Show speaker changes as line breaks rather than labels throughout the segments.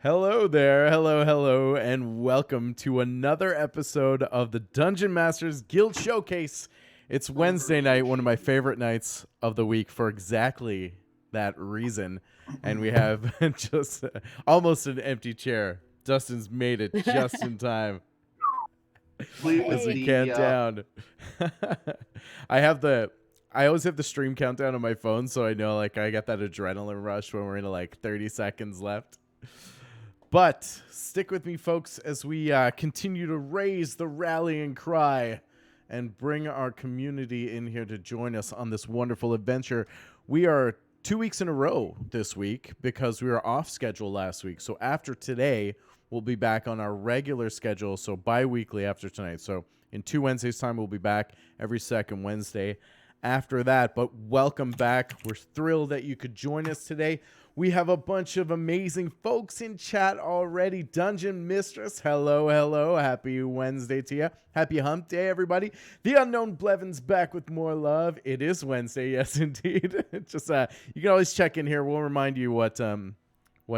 Hello there, hello, and welcome to another episode of the Dungeon Masters Guild Showcase. It's Wednesday night, one of my favorite nights of the week for exactly that reason. And we have just almost an empty chair. Dustin's made it just in time as we count down. I always have the stream countdown on my phone, so I know I get that adrenaline rush when we're in 30 seconds left. But stick with me, folks, as we continue to raise the rallying cry and bring our community in here to join us on this wonderful adventure. We are 2 weeks in a row this week because we were off schedule last week. So after today, we'll be back on our regular schedule, so bi-weekly after tonight. So in 2 Wednesdays' time, we'll be back every second Wednesday after that. But welcome back. We're thrilled that you could join us today. We have a bunch of amazing folks in chat already. Dungeon Mistress, hello. Happy Wednesday to you. Happy hump day, everybody. The Unknown Blevins back with more love. It is Wednesday, yes, indeed. Just you can always check in here. We'll remind you what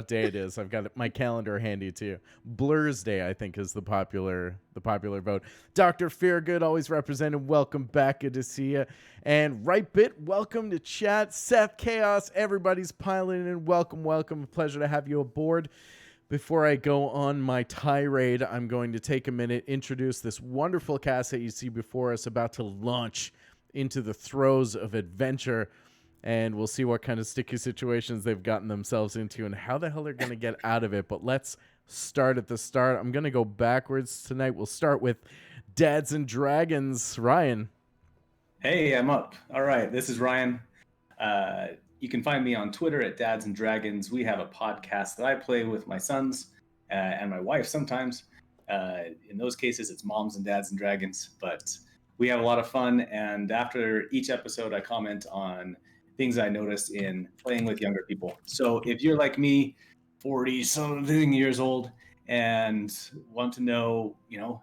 day it is. I've got my calendar handy too. Blur's Day, I think, is the popular vote. Dr. Feargood, always represented. Welcome back. Good to see you. And Right Bit, welcome to chat. Seth Chaos, everybody's piling in. Welcome. Pleasure to have you aboard. Before I go on my tirade, I'm going to take a minute, introduce this wonderful cast that you see before us, about to launch into the throes of adventure. And we'll see what kind of sticky situations they've gotten themselves into and how the hell they're going to get out of it. But let's start at the start. I'm going to go backwards tonight. We'll start with Dads and Dragons. Ryan.
Hey, I'm up. All right, this is Ryan. You can find me on Twitter at Dads and Dragons. We have a podcast that I play with my sons and my wife sometimes. In those cases, it's Moms and Dads and Dragons. But we have a lot of fun. And after each episode, I comment on things I noticed in playing with younger people. So if you're like me, 40-something years old, and want to know,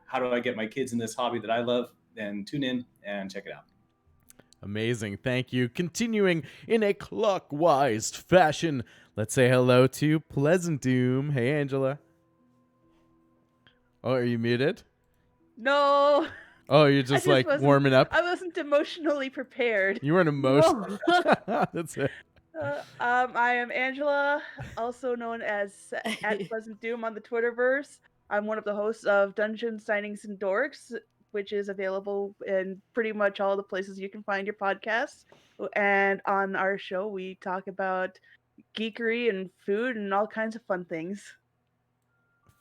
how do I get my kids in this hobby that I love, then tune in and check it out.
Amazing. Thank you. Continuing in a clockwise fashion, let's say hello to Pleasant Doom. Hey, Angela. Oh, are you muted?
No.
Oh, you're just warming up?
I wasn't emotionally prepared.
You weren't emotional. No. That's it.
I am Angela, also known as at Pleasant Doom on the Twitterverse. I'm one of the hosts of Dungeons, Signings, and Dorks, which is available in pretty much all the places you can find your podcasts. And on our show, we talk about geekery and food and all kinds of fun things.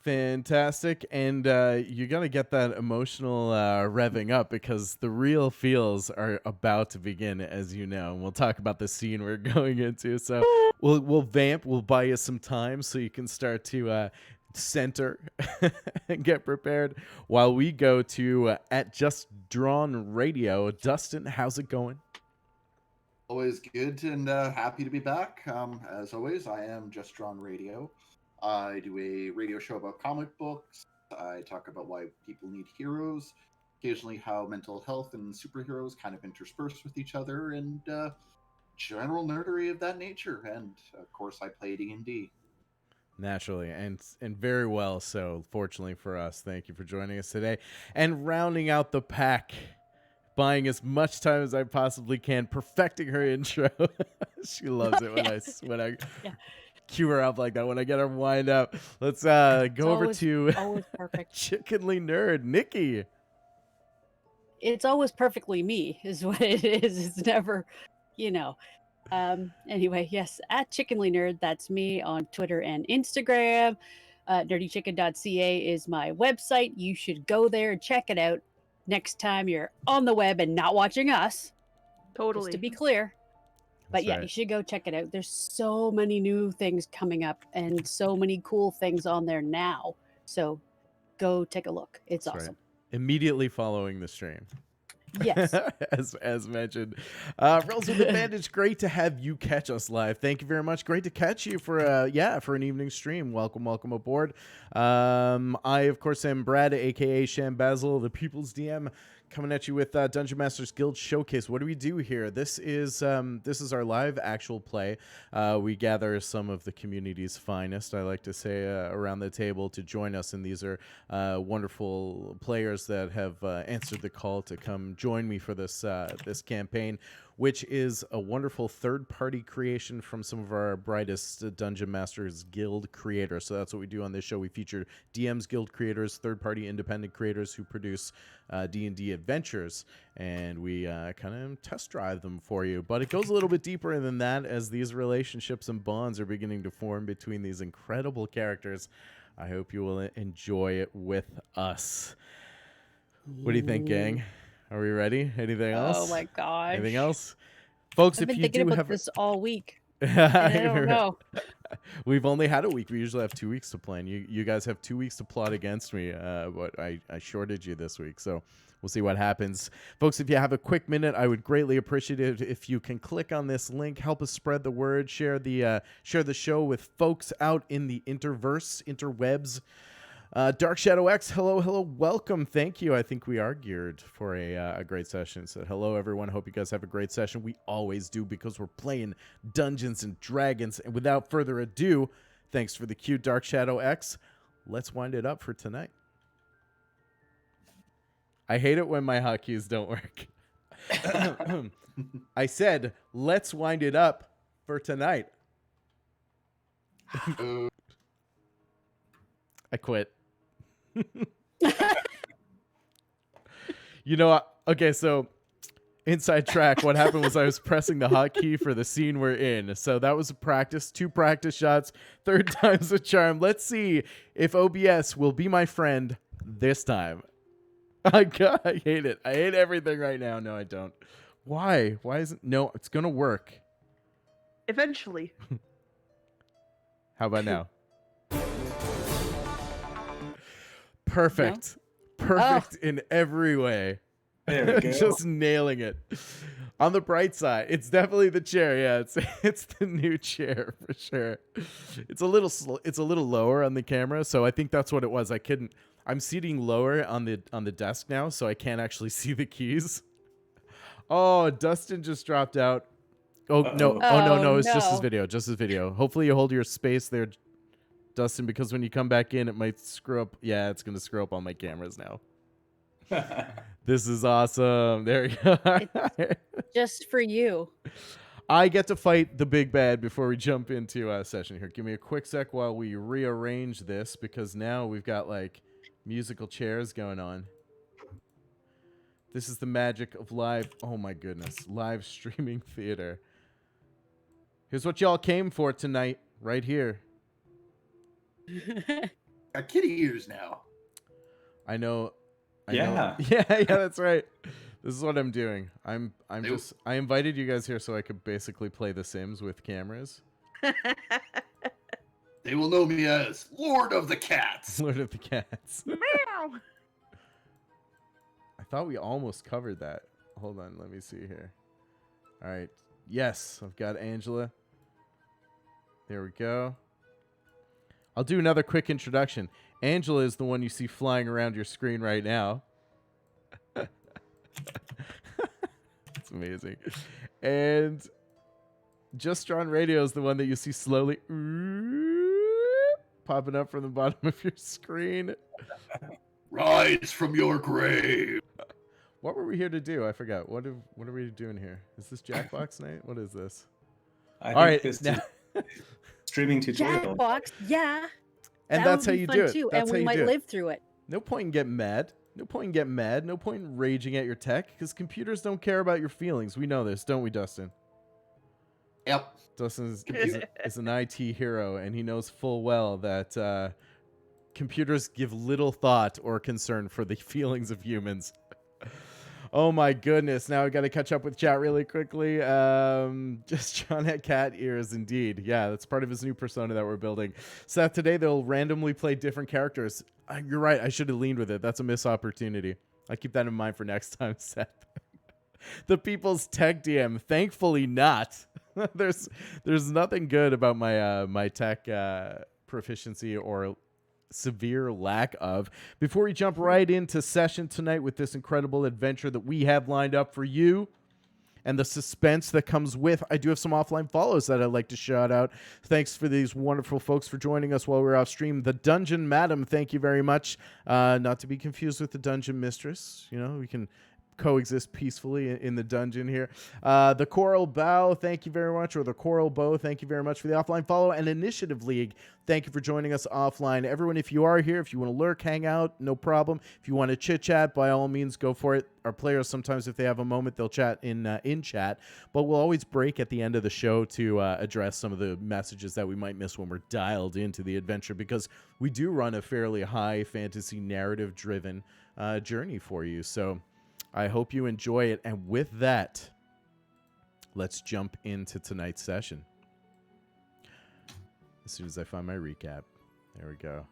Fantastic. And you're going to get that emotional revving up because the real feels are about to begin, as you know. And we'll talk about the scene we're going into. So we'll vamp. We'll buy you some time so you can start to center and get prepared while we go to at Just Drawn Radio. Dustin, how's it going?
Always good and happy to be back. As always, I am Just Drawn Radio. I do a radio show about comic books. I talk about why people need heroes, occasionally how mental health and superheroes kind of intersperse with each other, and general nerdery of that nature. And of course, I play D&D.
Naturally, and very well so, fortunately for us. Thank you for joining us today. And rounding out the pack, buying as much time as I possibly can, perfecting her intro. She loves it when I cue her up like that, when I get her wind up. Let's go over to
always perfect.
Chickenly Nerd, Nikki.
It's always perfectly me, is what it is. It's never, Anyway, yes, at Chickenly Nerd, that's me on Twitter and Instagram. Nerdychicken.ca is my website. You should go there and check it out next time you're on the web and not watching us.
Totally.
Just to be clear. But
That's
yeah,
right.
You should go check it out. There's so many new things coming up and so many cool things on there now. So go take a look. It's
That's
awesome.
Right. Immediately following the stream.
Yes.
as mentioned. Rolls with Advantage, great to have you catch us live. Thank you very much. Great to catch you for an evening stream. Welcome aboard. I, of course, am Brad, aka Shambazzle, the People's DM, coming at you with Dungeon Masters Guild Showcase. What do we do here? This is our live actual play. We gather some of the community's finest, I like to say, around the table to join us, and these are wonderful players that have answered the call to come join me for this this campaign, which is a wonderful third-party creation from some of our brightest Dungeon Masters Guild creators. So that's what we do on this show. We feature DMsGuild creators, third-party independent creators who produce D&D adventures, and we kind of test drive them for you. But it goes a little bit deeper than that, as these relationships and bonds are beginning to form between these incredible characters. I hope you will enjoy it with us. What do you think, gang? Are we ready? Anything else?
Oh my gosh.
Anything else? Folks,
I've been
if you
thinking
do
about
have
this all week. And I don't know.
We've only had a week. We usually have 2 weeks to plan. You guys have 2 weeks to plot against me, but I shorted you this week, so we'll see what happens. Folks, if you have a quick minute, I would greatly appreciate it if you can click on this link, help us spread the word, share the show with folks out in the interwebs. Dark Shadow X, hello, welcome, thank you. I think we are geared for a great session. So hello, everyone. Hope you guys have a great session. We always do, because we're playing Dungeons and Dragons. And without further ado, thanks for the cue, Dark Shadow X. Let's wind it up for tonight. I hate it when my hotkeys don't work. I said, let's wind it up for tonight. I quit. You know, okay, so inside track, what happened was I was pressing the hotkey for the scene we're in. So that was a practice, 2 practice shots, 3rd time's a charm. Let's see if OBS will be my friend this time. I hate it. I hate everything right now. No, I don't. Why? Why isn't... No, it's going to work.
Eventually.
How about now? Perfect. No? Perfect in every way.
There we go.
Just nailing it. On the bright side, it's definitely the chair. Yeah, it's the new chair for sure. It's a little lower on the camera, so I think that's what it was. I'm seating lower on the desk now, so I can't actually see the keys. Oh, Dustin just dropped out. Oh no. Oh no, it's just his video. Just his video. Hopefully you hold your space there, Dustin, because when you come back in, it might screw up. Yeah, it's going to screw up on my cameras now. This is awesome. There you go.
It's just for you.
I get to fight the big bad before we jump into a session here. Give me a quick sec while we rearrange this, because now we've got like musical chairs going on. This is the magic of live. Oh my goodness. Live streaming theater. Here's what y'all came for tonight, right here.
Got kitty ears now.
I know.
Yeah.
Yeah, that's right. This is what I'm doing. I invited you guys here so I could basically play The Sims with cameras.
They will know me as Lord of the Cats.
Lord of the Cats.
Meow.
I thought we almost covered that. Hold on, let me see here. All right. Yes, I've got Angela. There we go. I'll do another quick introduction. Angela is the one you see flying around your screen right now. It's amazing. And Just Drawn Radio is the one that you see slowly popping up from the bottom of your screen.
Rise from your grave.
What were we here to do? I forgot. What are we doing here? Is this Jackbox night? What is this?
I
All right.
this
Now,
streaming tutorial.
Jackbox, yeah.
and
That
that's
would
how
be
you
fun
do it.
too,
That's
and
how
we
you
might
do it.
live through it.
No point in getting mad. No point in raging at your tech, because computers don't care about your feelings. We know this, don't we, Dustin?
Yep.
Dustin is an IT hero, and he knows full well that computers give little thought or concern for the feelings of humans. Oh my goodness. Now I got to catch up with chat really quickly. Just John had cat ears indeed. Yeah, that's part of his new persona that we're building. Seth, today they'll randomly play different characters. You're right. I should have leaned with it. That's a missed opportunity. I'll keep that in mind for next time, Seth. The people's tech DM. Thankfully not. There's nothing good about my my tech proficiency or severe lack of. Before we jump right into session tonight with this incredible adventure that we have lined up for you, and the suspense that comes with, I do have some offline follows that I'd like to shout out. Thanks for these wonderful folks for joining us while we're off stream. The Dungeon Madam, thank you very much. Not to be confused with the Dungeon Mistress. You know, we can coexist peacefully in the dungeon here. The Coral Bow, thank you very much, or the Coral Bow, thank you very much for the offline follow. And Initiative League, thank you for joining us offline. Everyone, if you are here, if you want to lurk, hang out, no problem. If you want to chit chat, by all means, go for it. Our players, sometimes if they have a moment, they'll chat in chat, but we'll always break at the end of the show to address some of the messages that we might miss when we're dialed into the adventure, because we do run a fairly high fantasy narrative driven journey for you. So I hope you enjoy it. And with that, let's jump into tonight's session. As soon as I find my recap. There we go.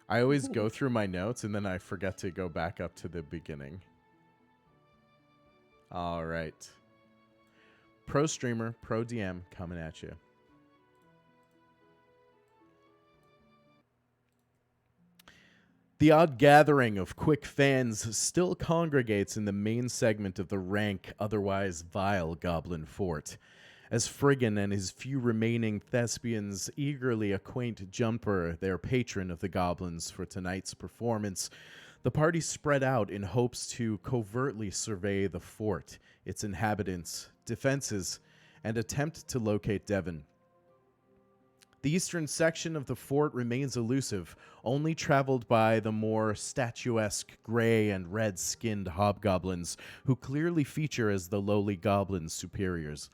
I always go through my notes and then I forget to go back up to the beginning. All right. Pro streamer, pro DM coming at you. The odd gathering of quick fans still congregates in the main segment of the rank, otherwise vile Goblin Fort, as Friggin and his few remaining thespians eagerly acquaint Jumper, their patron of the goblins, for tonight's performance. The party spread out in hopes to covertly survey the fort, its inhabitants, defenses, and attempt to locate Devon. The eastern section of the fort remains elusive, only traveled by the more statuesque gray and red-skinned hobgoblins, who clearly feature as the lowly goblins' superiors.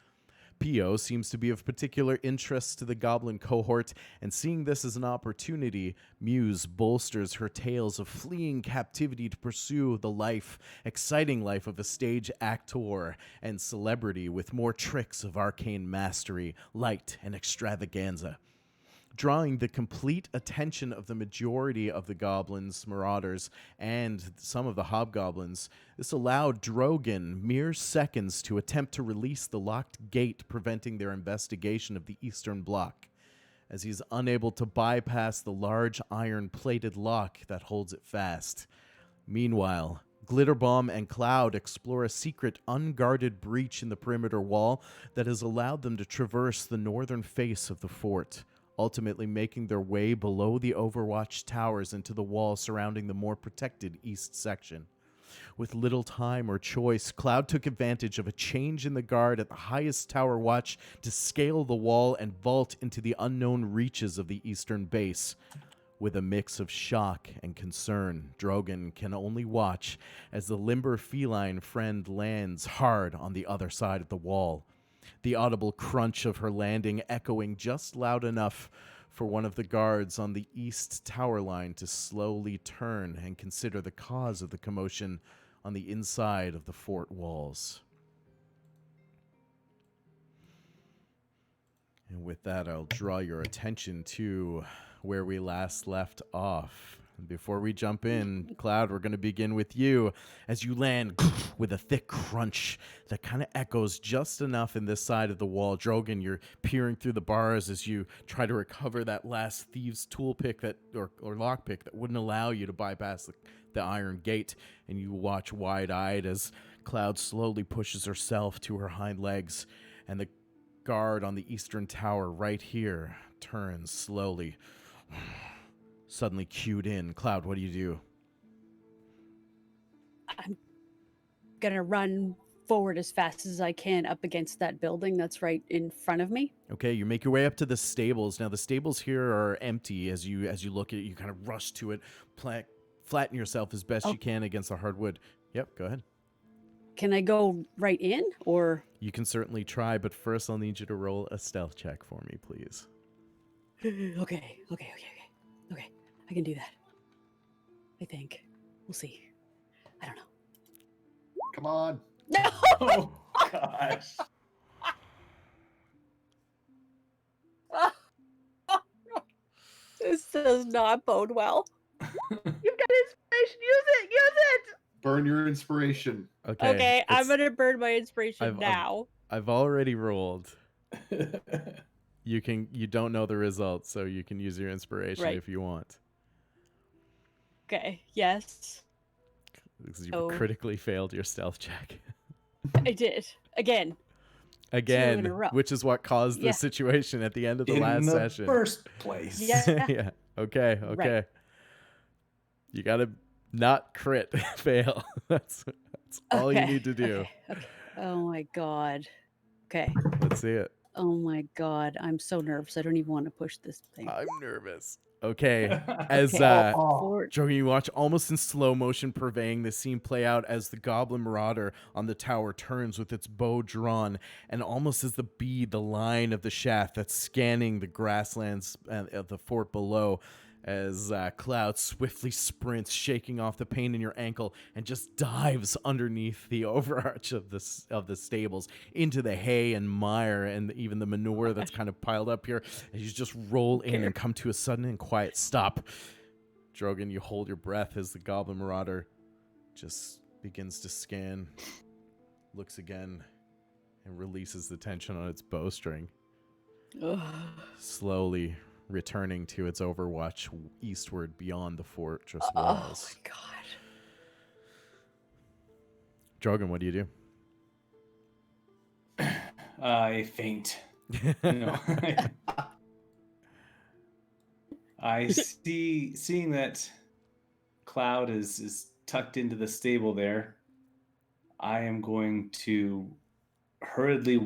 Pio seems to be of particular interest to the goblin cohort, and seeing this as an opportunity, Muse bolsters her tales of fleeing captivity to pursue the exciting life of a stage actor and celebrity with more tricks of arcane mastery, light, and extravaganza. Drawing the complete attention of the majority of the goblins, marauders, and some of the hobgoblins, this allowed Drogon mere seconds to attempt to release the locked gate preventing their investigation of the eastern block, as he's unable to bypass the large iron-plated lock that holds it fast. Meanwhile, Glitterbomb and Cloud explore a secret, unguarded breach in the perimeter wall that has allowed them to traverse the northern face of the fort, ultimately making their way below the Overwatch towers into the wall surrounding the more protected east section. With little time or choice, Cloud took advantage of a change in the guard at the highest tower watch to scale the wall and vault into the unknown reaches of the eastern base. With a mix of shock and concern, Drogon can only watch as the limber feline friend lands hard on the other side of the wall, the audible crunch of her landing echoing just loud enough for one of the guards on the east tower line to slowly turn and consider the cause of the commotion on the inside of the fort walls. And with that, I'll draw your attention to where we last left off. Before we jump in, Cloud, we're going to begin with you as you land with a thick crunch that kind of echoes just enough in this side of the wall. Drogon, you're peering through the bars as you try to recover that last thieves' tool pick or lockpick that wouldn't allow you to bypass the iron gate, and you watch wide-eyed as Cloud slowly pushes herself to her hind legs, and the guard on the eastern tower right here turns slowly. Suddenly cued in. Cloud, what do you do?
I'm gonna run forward as fast as I can up against that building that's right in front of me.
Okay, you make your way up to the stables. Now the stables here are empty. As you look at it, you kind of rush to it, flatten yourself as best you can against the hardwood. Yep, go ahead.
Can I go right in, or?
You can certainly try, but first I'll need you to roll a stealth check for me, please.
Okay. I can do that. I think. We'll see. I don't know.
Come on.
No!
Oh, gosh.
This does not bode well.
You've got inspiration. Use it.
Burn your inspiration.
Okay, I'm gonna burn my inspiration now.
I've already rolled. You don't know the results, so you can use your inspiration
Right.
if you want.
Okay. Yes.
Because you've
Oh.
critically failed your stealth check.
I did. Again. 2 in a
Again,
row.
which is what caused
Yeah.
the situation at the end of the
In
last
the
session.
first place.
Yeah.
Yeah. Okay.
Right.
You gotta not crit fail. That's all you need to do.
Okay. Oh my god. Okay.
Let's see it.
Oh my god. I'm so nervous. I don't even want to push this thing.
I'm nervous. Okay. As
Okay.
Oh.
Joey, you watch almost in slow motion, purveying the scene play out as the goblin marauder on the tower turns with its bow drawn, and almost as the line of the shaft that's scanning the grasslands of the fort below, as Cloud swiftly sprints, shaking off the pain in your ankle, and just dives underneath the overarch of the stables into the hay and mire and even the manure that's kind of piled up here. And you just roll in and come to a sudden and quiet stop. Drogon, you hold your breath as the goblin marauder just begins to scan, looks again, and releases the tension on its bowstring.
Ugh.
Slowly returning to its overwatch eastward beyond the fortress
Oh
walls.
my god.
Drogon, what do you do?
I faint. No. Seeing that Cloud is tucked into the stable there, I am going to hurriedly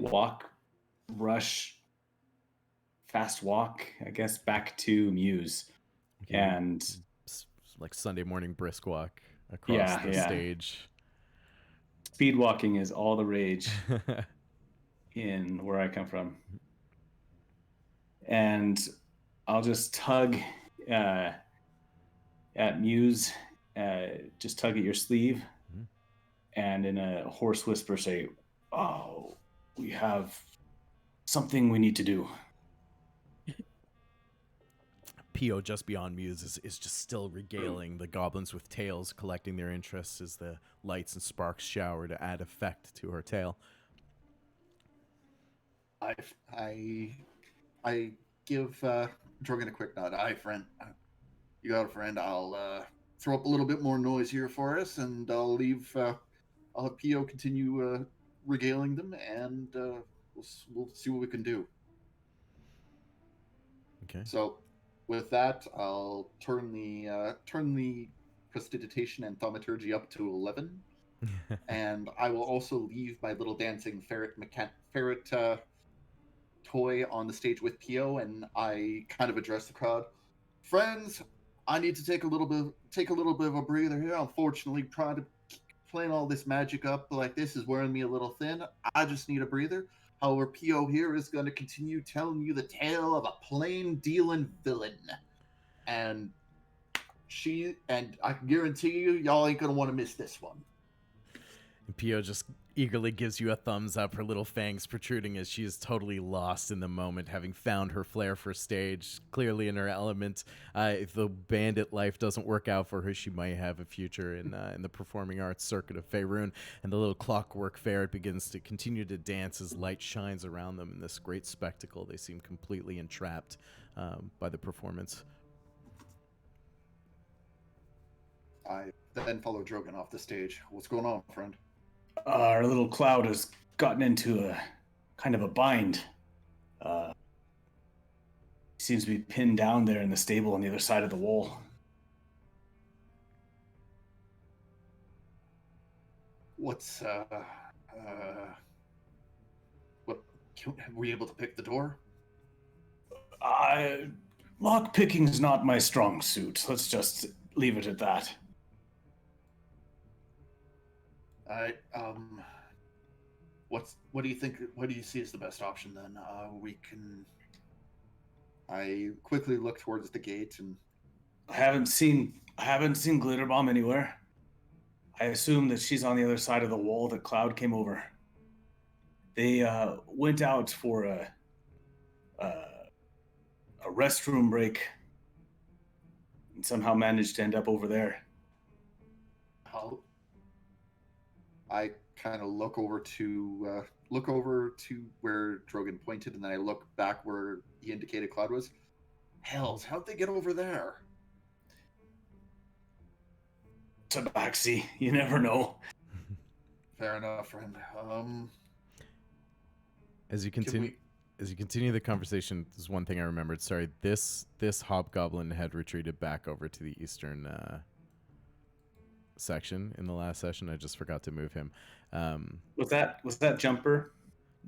fast walk, I guess, back to Muse.
Okay,
And
like Sunday morning brisk walk across the stage.
Speed walking is all the rage in where I come from. And I'll just tug at Muse, just tug at your sleeve, and in a hoarse whisper say, "Oh, we have something we need to do."
Pio, just beyond Muse, is just still regaling the goblins with tales, collecting their interests as the lights and sparks shower to add effect to her tale.
I give Drogon a quick nod. Aye, friend. You got a friend. I'll throw up a little bit more noise here for us, and I'll leave. I'll have Pio continue regaling them, and we'll see what we can do.
Okay.
So, with that, I'll turn the prestidigitation and thaumaturgy up to 11, and I will also leave my little dancing ferret toy on the stage with Pio, and I kind of address the crowd. Friends, I need to take a little bit of a breather here. Unfortunately, playing all this magic up like this is wearing me a little thin. I just need a breather. However, Pio here is going to continue telling you the tale of a plain dealing villain, and I can guarantee you, y'all ain't going to want to miss this one.
And Pio just eagerly gives you a thumbs up, her little fangs protruding as she is totally lost in the moment, having found her flair for stage, clearly in her element. If the bandit life doesn't work out for her, she might have a future in the performing arts circuit of Faerun. And the little clockwork ferret begins to continue to dance as light shines around them in this great spectacle. They seem completely entrapped by the performance.
I then follow Drogon off the stage. What's going on, friend?
Our little Cloud has gotten into a kind of a bind. Seems to be pinned down there in the stable on the other side of the wall.
What were you able to pick the door?
Lock picking's not my strong suit. Let's just leave it at that.
What do you think? What do you see as the best option then? I quickly look towards the gate and
I haven't seen Glitterbomb anywhere. I assume that she's on the other side of the wall that Cloud came over. They went out for a restroom break and somehow managed to end up over there.
I kind of look over to look over to where Drogon pointed, and then I look back where he indicated Cloud was. Hells, how'd they get over there?
Tabaxi, you never know.
Fair enough, friend.
As you
Can
continue, as you continue the conversation, there's one thing I remembered. Sorry, this hobgoblin had retreated back over to the eastern section in the last session. I just forgot to move him.
Was that Jumper?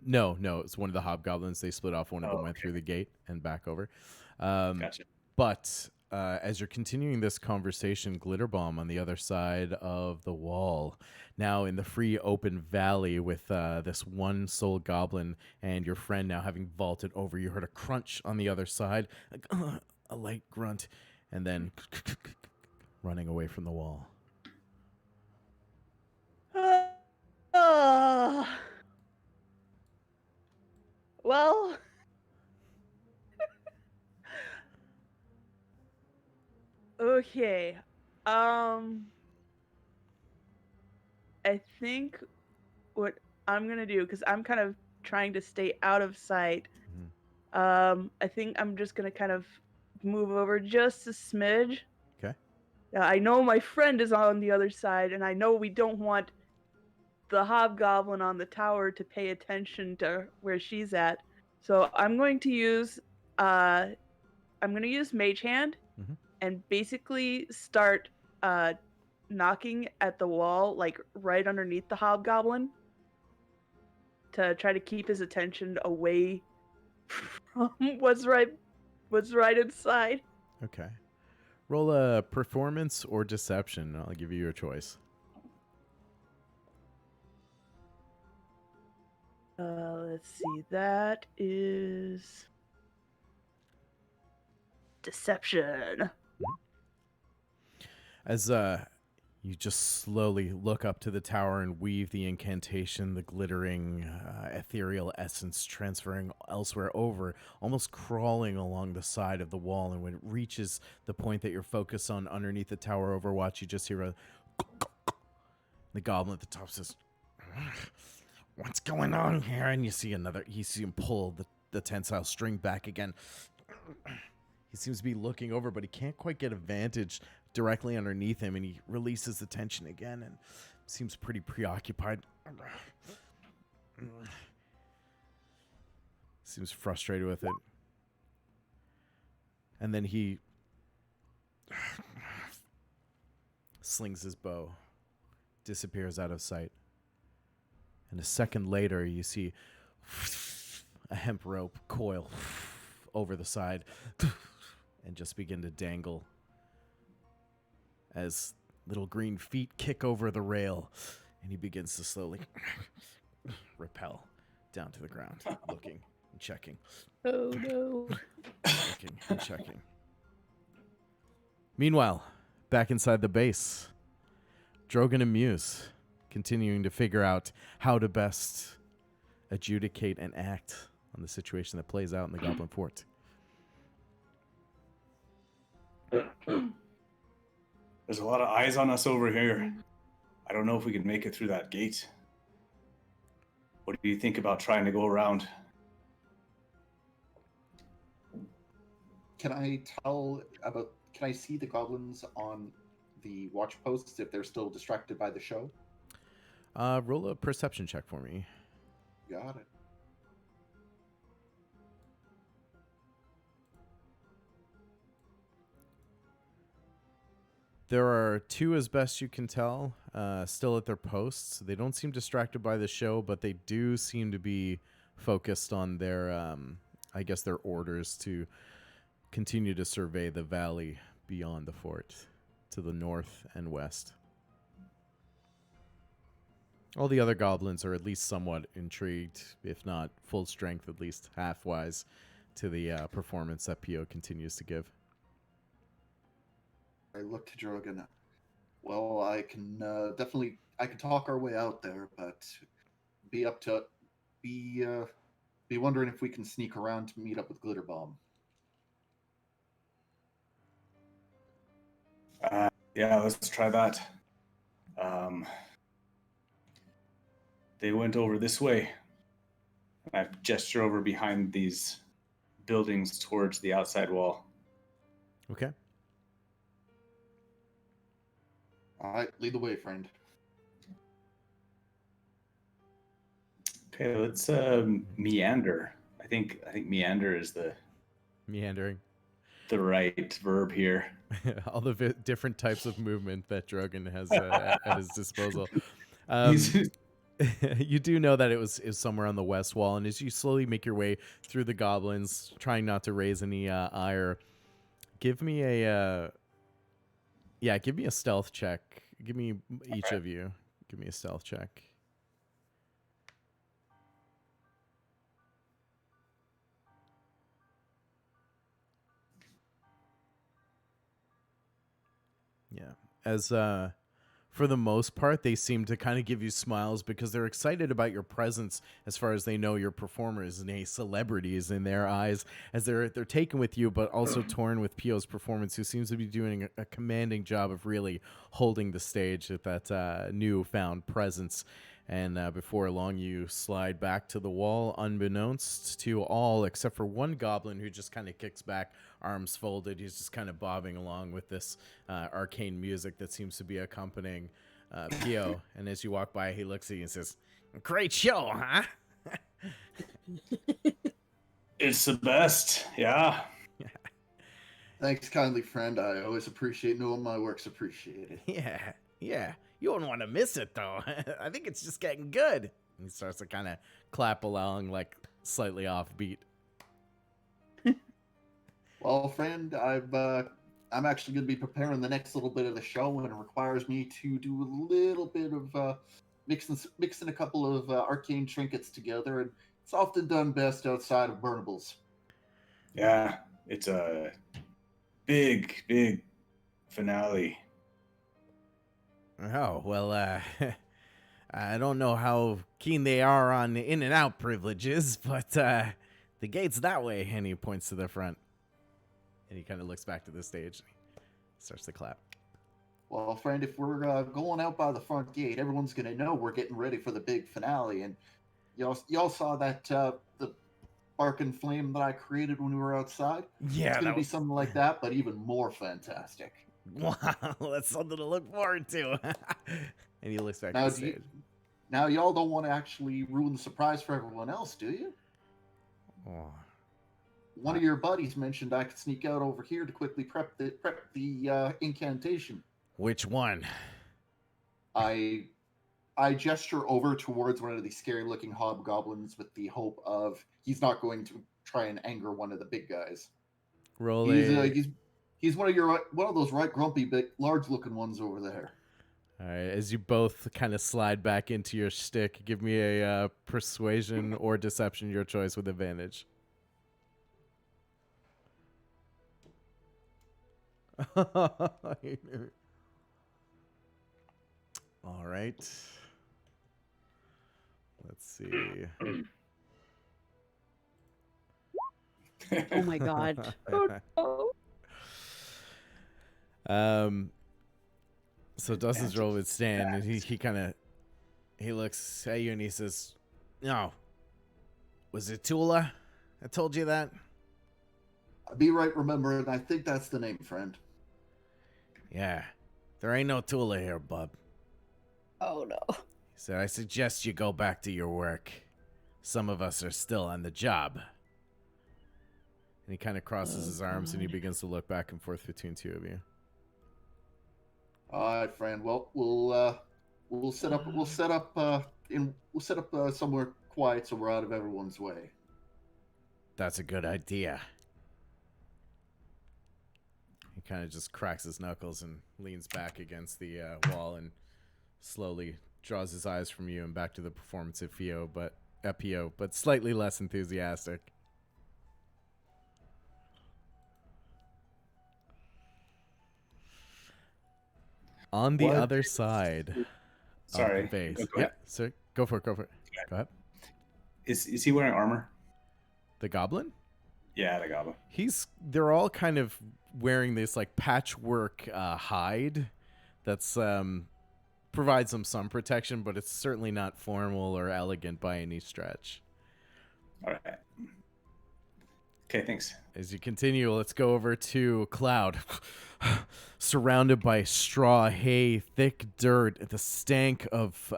No, it's one of the hobgoblins. They split off. One of them went
Okay.
through the gate and back over.
Gotcha.
But as you're continuing this conversation, Glitterbomb on the other side of the wall, now in the free open valley with this one soul goblin and your friend now having vaulted over, you heard a crunch on the other side, like, a light grunt, and then running away from the wall.
Well, okay. I think what I'm gonna do, because I'm kind of trying to stay out of sight. I think I'm just gonna kind of move over just a smidge.
Okay.
Now, I know my friend is on the other side, and I know we don't want the hobgoblin on the tower to pay attention to where she's at. So I'm going to use Mage Hand
Mhm.
and basically start knocking at the wall, like right underneath the hobgoblin, to try to keep his attention away from what's right inside.
Okay. Roll a performance or deception. I'll give you your choice.
Let's see. That is deception.
As you just slowly look up to the tower and weave the incantation, the glittering ethereal essence transferring elsewhere over, almost crawling along the side of the wall. And when it reaches the point that you're focused on underneath the tower overwatch, you just hear a... The goblin at the top says, "What's going on here?" And you see him pull the tensile string back again. He seems to be looking over, but he can't quite get a vantage directly underneath him, and he releases the tension again and seems pretty preoccupied. Seems frustrated with it. And then he slings his bow, disappears out of sight. And a second later, you see a hemp rope coil over the side and just begin to dangle as little green feet kick over the rail, and he begins to slowly rappel down to the ground, looking and checking.
Oh no.
Looking and checking. Meanwhile, back inside the base, Drogon and Muse continuing to figure out how to best adjudicate and act on the situation that plays out in the Goblin Fort.
There's a lot of eyes on us over here. I don't know if we can make it through that gate. What do you think about trying to go around?
Can I see the goblins on the watch posts if they're still distracted by the show?
Roll a perception check for me.
Got it.
There are two, as best you can tell, still at their posts. They don't seem distracted by the show, but they do seem to be focused on their, their orders to continue to survey the valley beyond the fort to the north and west. All the other goblins are at least somewhat intrigued, if not full strength, at least half-wise, to the performance that Pio continues to give.
I look to Drogon. Well, I can definitely talk our way out there, but be wondering if we can sneak around to meet up with Glitterbomb.
Yeah, let's try that. They went over this way. I gesture over behind these buildings towards the outside wall.
Okay.
All right, lead the way, friend.
Okay, let's meander. I think meander is the
Meandering.
right verb here.
All the different types of movement that Drogon has at his disposal. You do know that it was somewhere on the west wall, and as you slowly make your way through the goblins, trying not to raise any ire, give me a stealth check. Give me each of you. Give me a stealth check. Yeah. As for the most part, they seem to kind of give you smiles because they're excited about your presence as far as they know your performers and a celebrities in their eyes as they're taken with you, but also torn with Pio's performance, who seems to be doing a commanding job of really holding the stage with that newfound presence. And before long, you slide back to the wall, unbeknownst to all, except for one goblin who just kind of kicks back, arms folded. He's just kind of bobbing along with this arcane music that seems to be accompanying Pio. And as you walk by, he looks at you and says, "Great show, huh?"
It's the best, yeah.
Thanks kindly, friend. I always appreciate knowing my work's appreciated.
Yeah. You wouldn't want to miss it, though. I think it's just getting good. And he starts to kind of clap along, like, slightly offbeat.
Well, friend, I'm actually going to be preparing the next little bit of the show, and it requires me to do a little bit of mixing a couple of arcane trinkets together, and it's often done best outside of burnables.
Yeah, it's a big finale.
Oh, well, I don't know how keen they are on in and out privileges, but the gate's that way. And he points to the front. And he kind of looks back to the stage and he starts to clap.
Well, friend, if we're going out by the front gate, everyone's going to know we're getting ready for the big finale. And y'all saw that the spark and flame that I created when we were outside?
Yeah,
it's going to be something like that, but even more fantastic.
Wow, that's something to look forward to. And he looks back
now,
to the stage.
Now, y'all don't want to actually ruin the surprise for everyone else, do you?
Oh.
One of your buddies mentioned I could sneak out over here to quickly prep the incantation.
Which one?
I gesture over towards one of these scary-looking hobgoblins with the hope of he's not going to try and anger one of the big guys.
Roll
He's one of those right grumpy, big, large-looking ones over there.
All right, as you both kind of slide back into your shtick, give me a persuasion or deception, your choice, with advantage. All right. Let's see.
Oh my god.
So Dustin's roll with Stan, and he looks at you and he says, "No, was it Tula? I told you that."
Be right, remember, and I think that's the name, friend.
Yeah, there ain't no Tula here, bub.
Oh no.
He said, "I suggest you go back to your work. Some of us are still on the job." And he kind of crosses his arms and he begins to look back and forth between two of you.
All right, friend. Well, we'll set up somewhere quiet so we're out of everyone's way.
That's a good idea. He kind of just cracks his knuckles and leans back against the wall and slowly draws his eyes from you and back to the performance of Pio, but slightly less enthusiastic. On the other side of the base.
Go
Yeah,
ahead.
sir. Go for it. Go ahead.
Is he wearing armor?
The goblin?
Yeah, the goblin.
They're all kind of wearing this like patchwork hide that's provides them some protection, but it's certainly not formal or elegant by any stretch.
All right. Okay, thanks.
As you continue, let's go over to Cloud. Surrounded by straw, hay, thick dirt, the stank of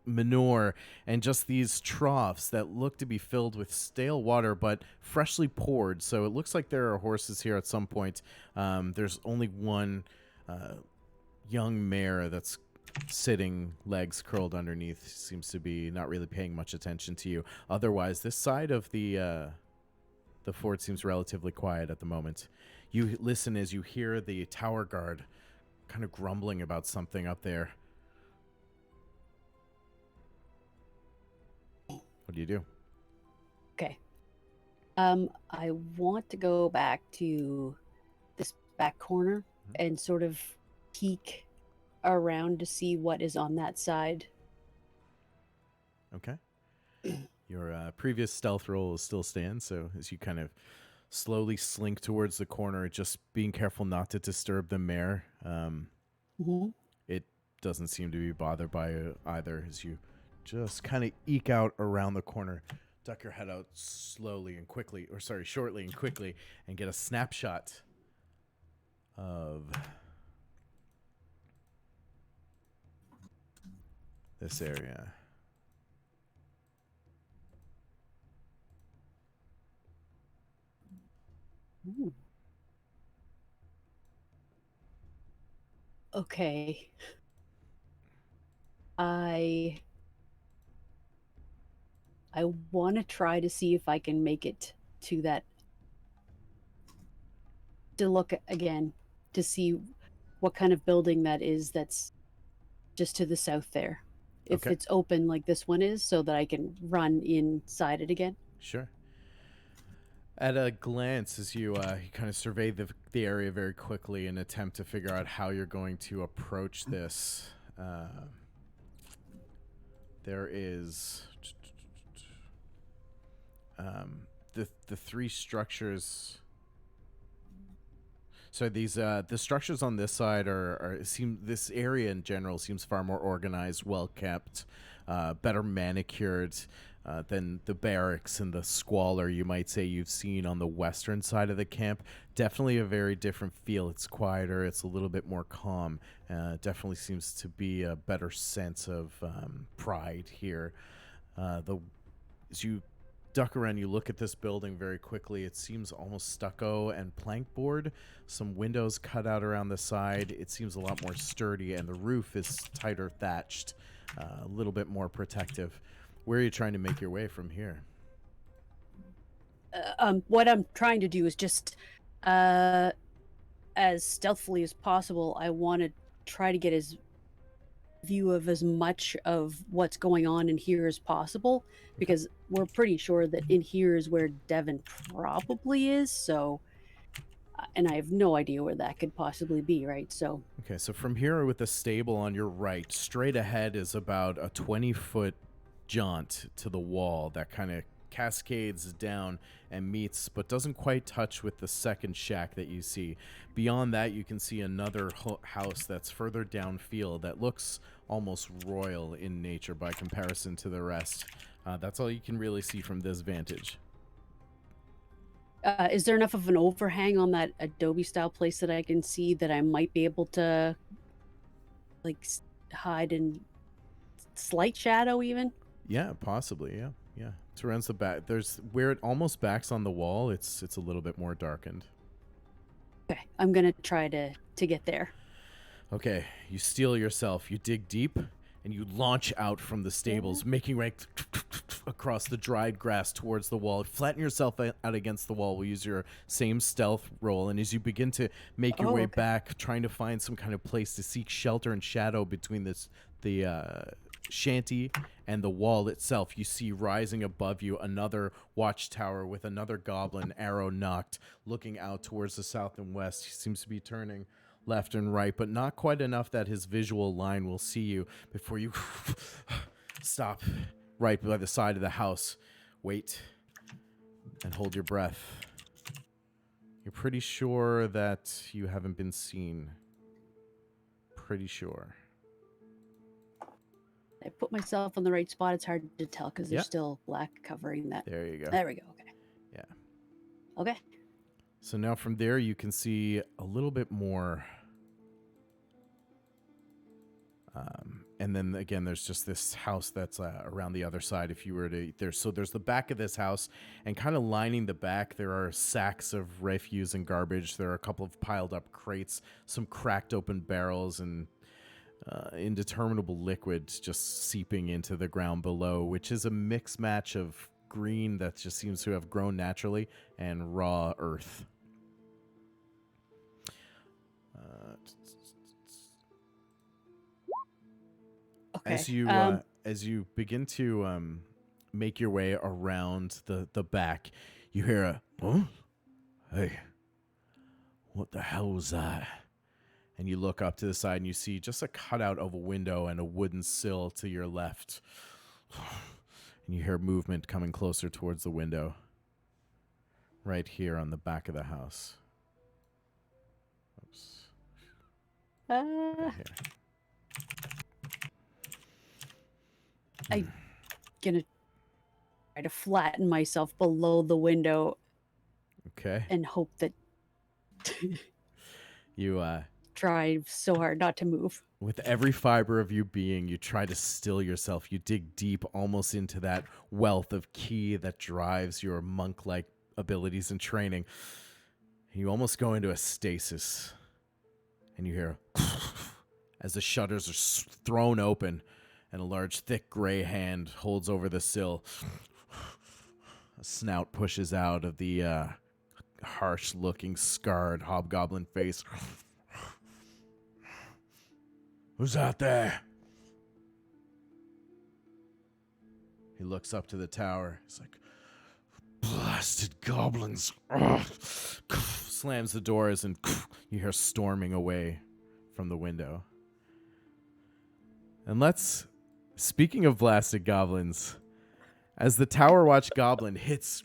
manure, and just these troughs that look to be filled with stale water but freshly poured. So it looks like there are horses here at some point. There's only one young mare that's sitting, legs curled underneath, seems to be not really paying much attention to you. Otherwise, this side of the fort seems relatively quiet at the moment. You listen as you hear the tower guard kind of grumbling about something up there. What do you do?
Okay. I want to go back to this back corner and sort of peek around to see what is on that side.
Okay. Your previous stealth roll still stands, so as you kind of slowly slink towards the corner, just being careful not to disturb the mare. It doesn't seem to be bothered by either, as you just kind of eke out around the corner, duck your head out shortly and quickly, and get a snapshot of this area.
Ooh. Okay. I want to try to see if I can make it to that, to look again to see what kind of building that is that's just to the south there. If
Okay.
it's open like this one is, so that I can run inside it again.
Sure. At a glance, as you kind of survey the area very quickly and attempt to figure out how you're going to approach this, there is the three structures. So these the structures on this side this area in general seems far more organized, well kept, better manicured than the barracks and the squalor you might say you've seen on the western side of the camp. Definitely a very different feel. It's quieter. It's a little bit more calm. Definitely seems to be a better sense of pride here. As you duck around, you look at this building very quickly. It seems almost stucco and plank board. Some windows cut out around the side. It seems a lot more sturdy, and the roof is tighter thatched, a little bit more protective. Where are you trying to make your way from here?
What I'm trying to do is just, as stealthily as possible, I want to try to get as view of as much of what's going on in here as possible, because we're pretty sure that in here is where Devin probably is. So, and I have no idea where that could possibly be, right? So,
Okay, so from here with the stable on your right, straight ahead is about a 20-foot jaunt to the wall that kind of cascades down and meets but doesn't quite touch with the second shack that you see. Beyond that, you can see another house that's further downfield that looks almost royal in nature by comparison to the rest. That's all you can really see from this vantage.
is there enough of an overhang on that Adobe style place that I can see that I might be able to like hide in slight shadow even?
Yeah, possibly. Yeah. It's around the back. There's where it almost backs on the wall. It's a little bit more darkened.
Okay, I'm gonna try to get there.
Okay, you steel yourself. You dig deep, and you launch out from the stables, making right across the dried grass towards the wall. Flatten yourself out against the wall. We'll use your same stealth roll, and as you begin to make your way back, trying to find some kind of place to seek shelter and shadow between the shanty and the wall itself, you see rising above you another watchtower with another goblin, arrow knocked, looking out towards the south and west. He seems to be turning left and right, but not quite enough that his visual line will see you before you stop right by the side of the house. Wait and hold your breath. You're pretty sure that you haven't been seen. Pretty sure.
I put myself on the right spot. It's hard to tell because there's
Yeah.
still black covering that.
There you go.
There we go. Okay.
Yeah.
Okay.
So now from there, you can see a little bit more. And then again, there's just this house that's around the other side. If you were to there's the back of this house, and kind of lining the back, there are sacks of refuse and garbage. There are a couple of piled up crates, some cracked open barrels, and indeterminable liquid just seeping into the ground below, which is a mixed match of green that just seems to have grown naturally and raw earth.
Okay.
As you begin to make your way around the back, you hear a huh? Hey, what the hell was that? And you look up to the side and you see just a cutout of a window and a wooden sill to your left. And you hear movement coming closer towards the window. Right here on the back of the house. Oops. Right here.
I'm gonna try to flatten myself below the window
Okay.
and hope that
You
try so hard not to move.
with every fiber of you being, you try to still yourself. You dig deep almost into that wealth of ki that drives your monk-like abilities and training. You almost go into a stasis. And you hear as the shutters are thrown open and a large, thick gray hand holds over the sill. A snout pushes out of the harsh-looking, scarred hobgoblin face. Who's out there? He looks up to the tower. He's like, blasted goblins. Ugh. Slams the doors and you hear storming away from the window. And speaking of blasted goblins, as the Tower Watch goblin hits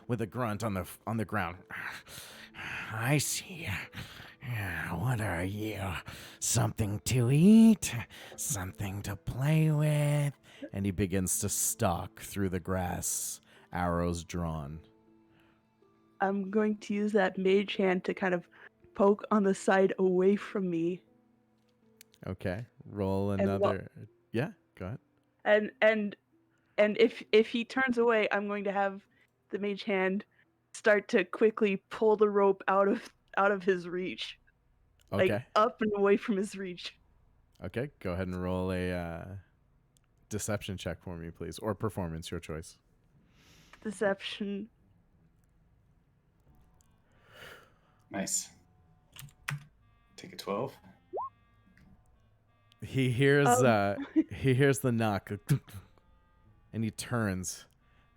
with a grunt on the ground. I see. What are you? Something to eat? Something to play with? And he begins to stalk through the grass, arrows drawn.
I'm going to use that mage hand to kind of poke on the side away from me.
Okay, roll another. Yeah, go ahead.
And if he turns away, I'm going to have the mage hand start to quickly pull the rope out of his reach.
Okay.
Like up and away from his reach.
Okay, go ahead and roll a deception check for me, please. Or performance, your choice.
Deception.
Nice. Take a 12.
He hears he hears the knock, and he turns,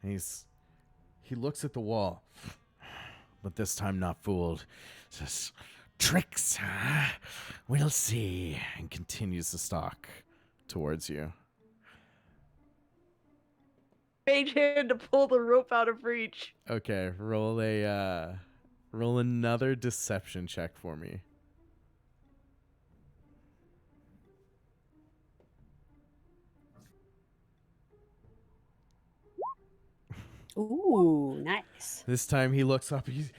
and he looks at the wall, but this time not fooled. Says, "Tricks, huh? We'll see," and continues to stalk towards you.
Mage hand to pull the rope out of reach.
Okay, roll another deception check for me.
Ooh, nice.
This time he looks up. He's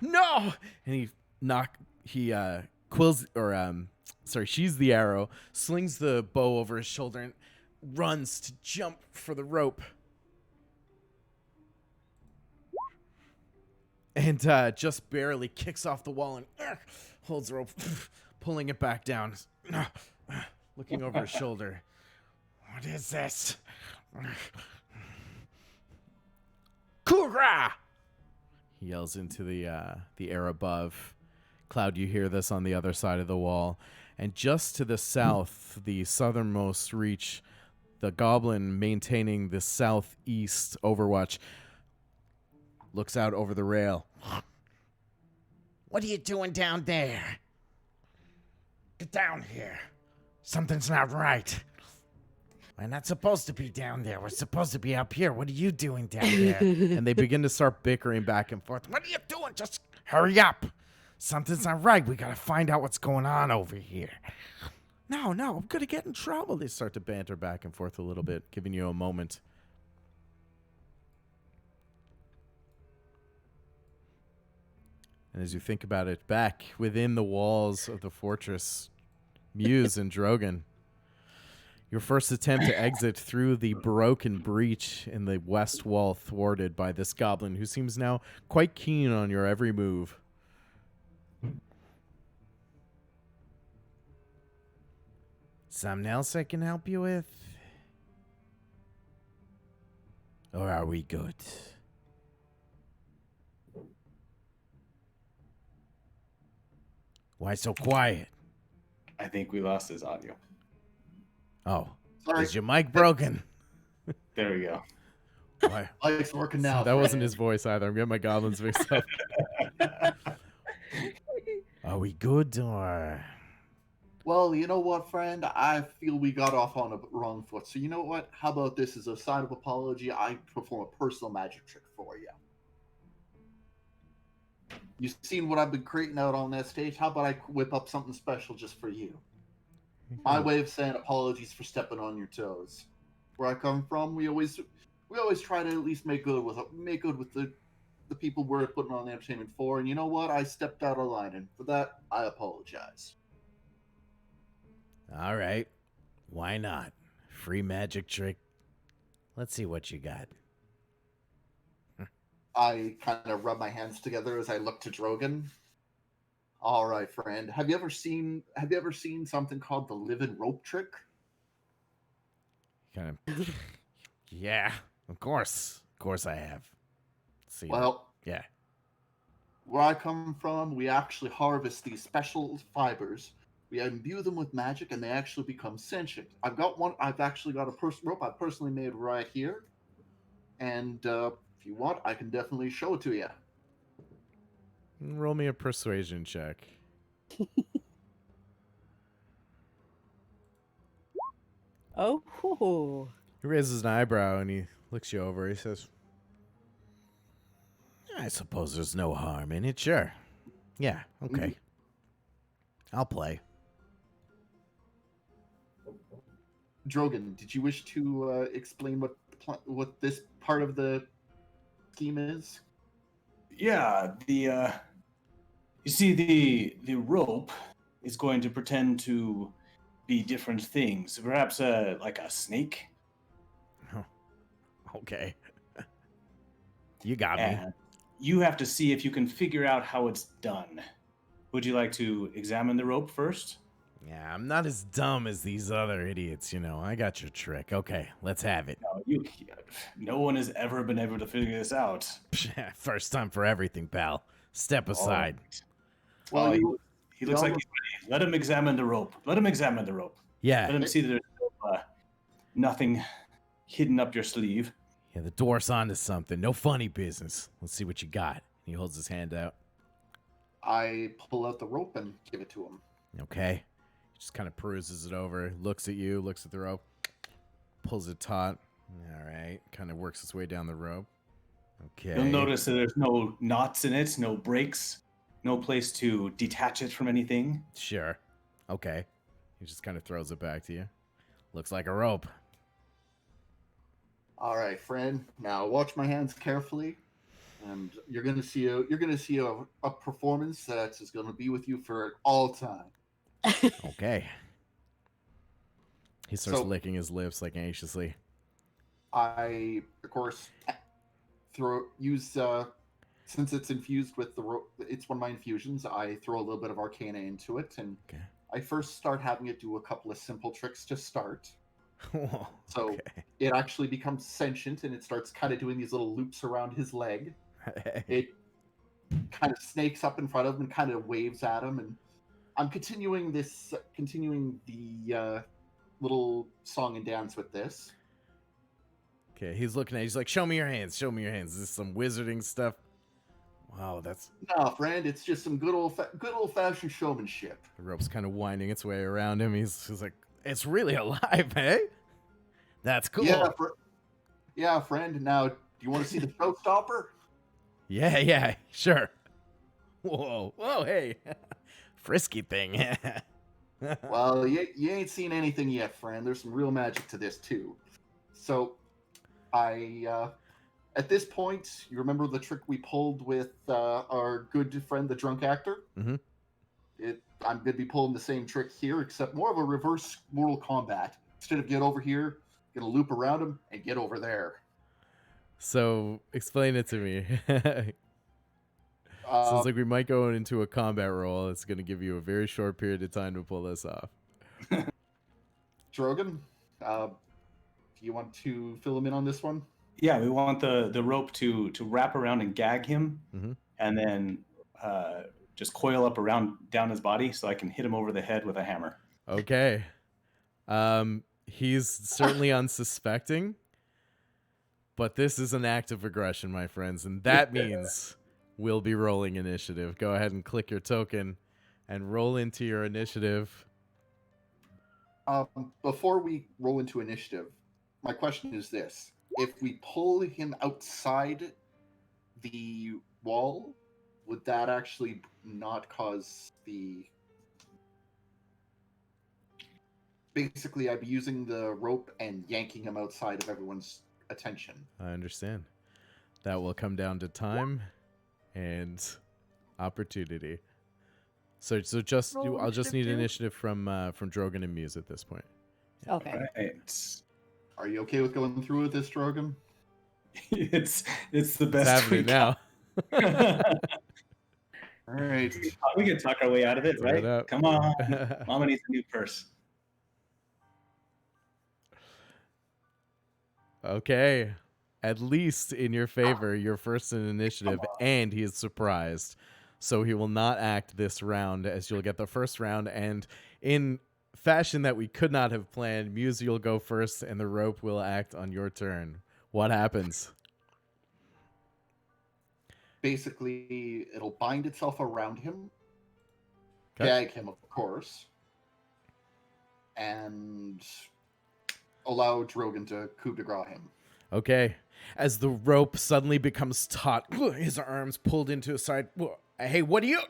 no, and she's the arrow, slings the bow over his shoulder, and runs to jump for the rope. And just barely kicks off the wall and holds the rope, pulling it back down, looking over his shoulder. What is this? Kura! He yells into the air above. Cloud, you hear this on the other side of the wall. And just to the south, the southernmost reach, the goblin maintaining the southeast overwatch looks out over the rail. What are you doing down there? Get down here. Something's not right. We're not supposed to be down there. We're supposed to be up here. What are you doing down there? And they begin to start bickering back and forth. What are you doing? Just hurry up. Something's not right. We got to find out what's going on over here. No, I'm going to get in trouble. They start to banter back and forth a little bit, giving you a moment. And as you think about it, back within the walls of the fortress, Muse and Drogon, your first attempt to exit through the broken breach in the west wall thwarted by this goblin who seems now quite keen on your every move. Something else I can help you with? Or are we good? Why so quiet?
I think we lost his audio.
Oh,
Sorry.
is your mic broken?
There we go.
Why?
It's working now.
That wasn't his voice either. I'm getting my goblins mixed up. Are we good or?
Well, you know what, friend? I feel we got off on a wrong foot. So you know what? How about this as a sign of apology? I perform a personal magic trick for you. You've seen what I've been creating out on that stage. How about I whip up something special just for you? My way of saying apologies for stepping on your toes. Where I come from, we always try to at least make good with the people we're putting on the entertainment for. And you know what? I stepped out of line, and for that, I apologize.
All right. Why not? Free magic trick. Let's see what you got.
I kind of rub my hands together as I look to Drogon. All right, friend. Have you ever seen something called the living rope trick?
Kind of. Yeah, of course. Of course I have. See.
Well,
Yeah.
where I come from, we actually harvest these special fibers. We imbue them with magic, and they actually become sentient. I've actually got a rope I personally made right here. And if you want, I can definitely show it to you.
Roll me a persuasion check.
Oh.
He raises an eyebrow and he looks you over. He says, I suppose there's no harm in it. Sure. Yeah, okay. I'll play.
Drogon, did you wish to explain what this part of the scheme is?
Yeah, you see, the rope is going to pretend to be different things. Perhaps like a snake.
Oh, okay. You got me.
And you have to see if you can figure out how it's done. Would you like to examine the rope first?
Yeah, I'm not as dumb as these other idiots, you know. I got your trick. Okay, let's have it.
No one has ever been able to figure this out.
First time for everything, pal. Step aside.
Well,
he looks like he's ready. Let him examine the rope.
Yeah.
Let him see that there's nothing hidden up your sleeve.
Yeah, the dwarf's onto something. No funny business. Let's see what you got. He holds his hand out.
I pull out the rope and give it to him.
Okay. He just kind of peruses it over, looks at you, looks at the rope, pulls it taut. All right. Kind of works his way down the rope. Okay.
You'll notice that there's no knots in it, no breaks, no place to detach it from anything.
Sure. Okay. He just kind of throws it back to you. Looks like a rope.
All right, friend. Now watch my hands carefully, and you're gonna see a performance that is gonna be with you for all time.
Okay. He starts licking his lips like anxiously.
I, of course, since it's infused with the rope. It's one of my infusions. I throw a little bit of Arcana into it, and
Okay.
I first start having it do a couple of simple tricks to start. So
Okay.
it actually becomes sentient, and it starts kind of doing these little loops around his leg. It kind of snakes up in front of him and kind of waves at him, and I'm continuing the little song and dance with this.
Okay, he's looking at you. He's like, show me your hands. Show me your hands. Is this some wizarding stuff? Wow, that's...
No, friend, it's just some good old-fashioned showmanship.
The rope's kind of winding its way around him. He's like, it's really alive, hey? That's cool.
Yeah, friend. Now, do you want to see the showstopper?
Yeah, sure. Whoa, hey. Frisky thing.
Well, you ain't seen anything yet, friend. There's some real magic to this too. So, at this point, you remember the trick we pulled with our good friend, the drunk actor?
Mm-hmm.
I'm going to be pulling the same trick here, except more of a reverse Mortal Kombat. Instead of get over here, going to loop around him and get over there.
So explain it to me. Sounds like we might go into a combat roll. It's going to give you a very short period of time to pull this off.
Drogon, do you want to fill him in on this one?
Yeah, we want the rope to wrap around and gag him, and then just coil up down his body so I can hit him over the head with a hammer.
Okay. He's certainly unsuspecting, but this is an act of aggression, my friends, and that means we'll be rolling initiative. Go ahead and click your token and roll into your initiative.
Before we roll into initiative, my question is this. If we pull him outside the wall, would that actually not cause the... Basically, I'd be using the rope and yanking him outside of everyone's attention.
I understand. That will come down to time and opportunity. So just I'll just need initiative from Drogon and Muse at this point.
Okay.
Right.
Are you okay with going through with this, Drogon?
It's the
It's
best.
happening now.
All right.
We can talk our way out of it,
Throw it
right?
up.
Come on. Mama needs a new purse.
Okay. At least in your favor, you're first in initiative, and he is surprised. So he will not act this round, as you'll get the first round. And in fashion that we could not have planned, Muse, you'll go first, and the rope will act on your turn. What happens?
Basically, it'll bind itself around him,
Okay.
gag him, of course, and allow Drogon to coup de grace him.
Okay. As the rope suddenly becomes taut, his arms pulled into his side. Hey, what do you...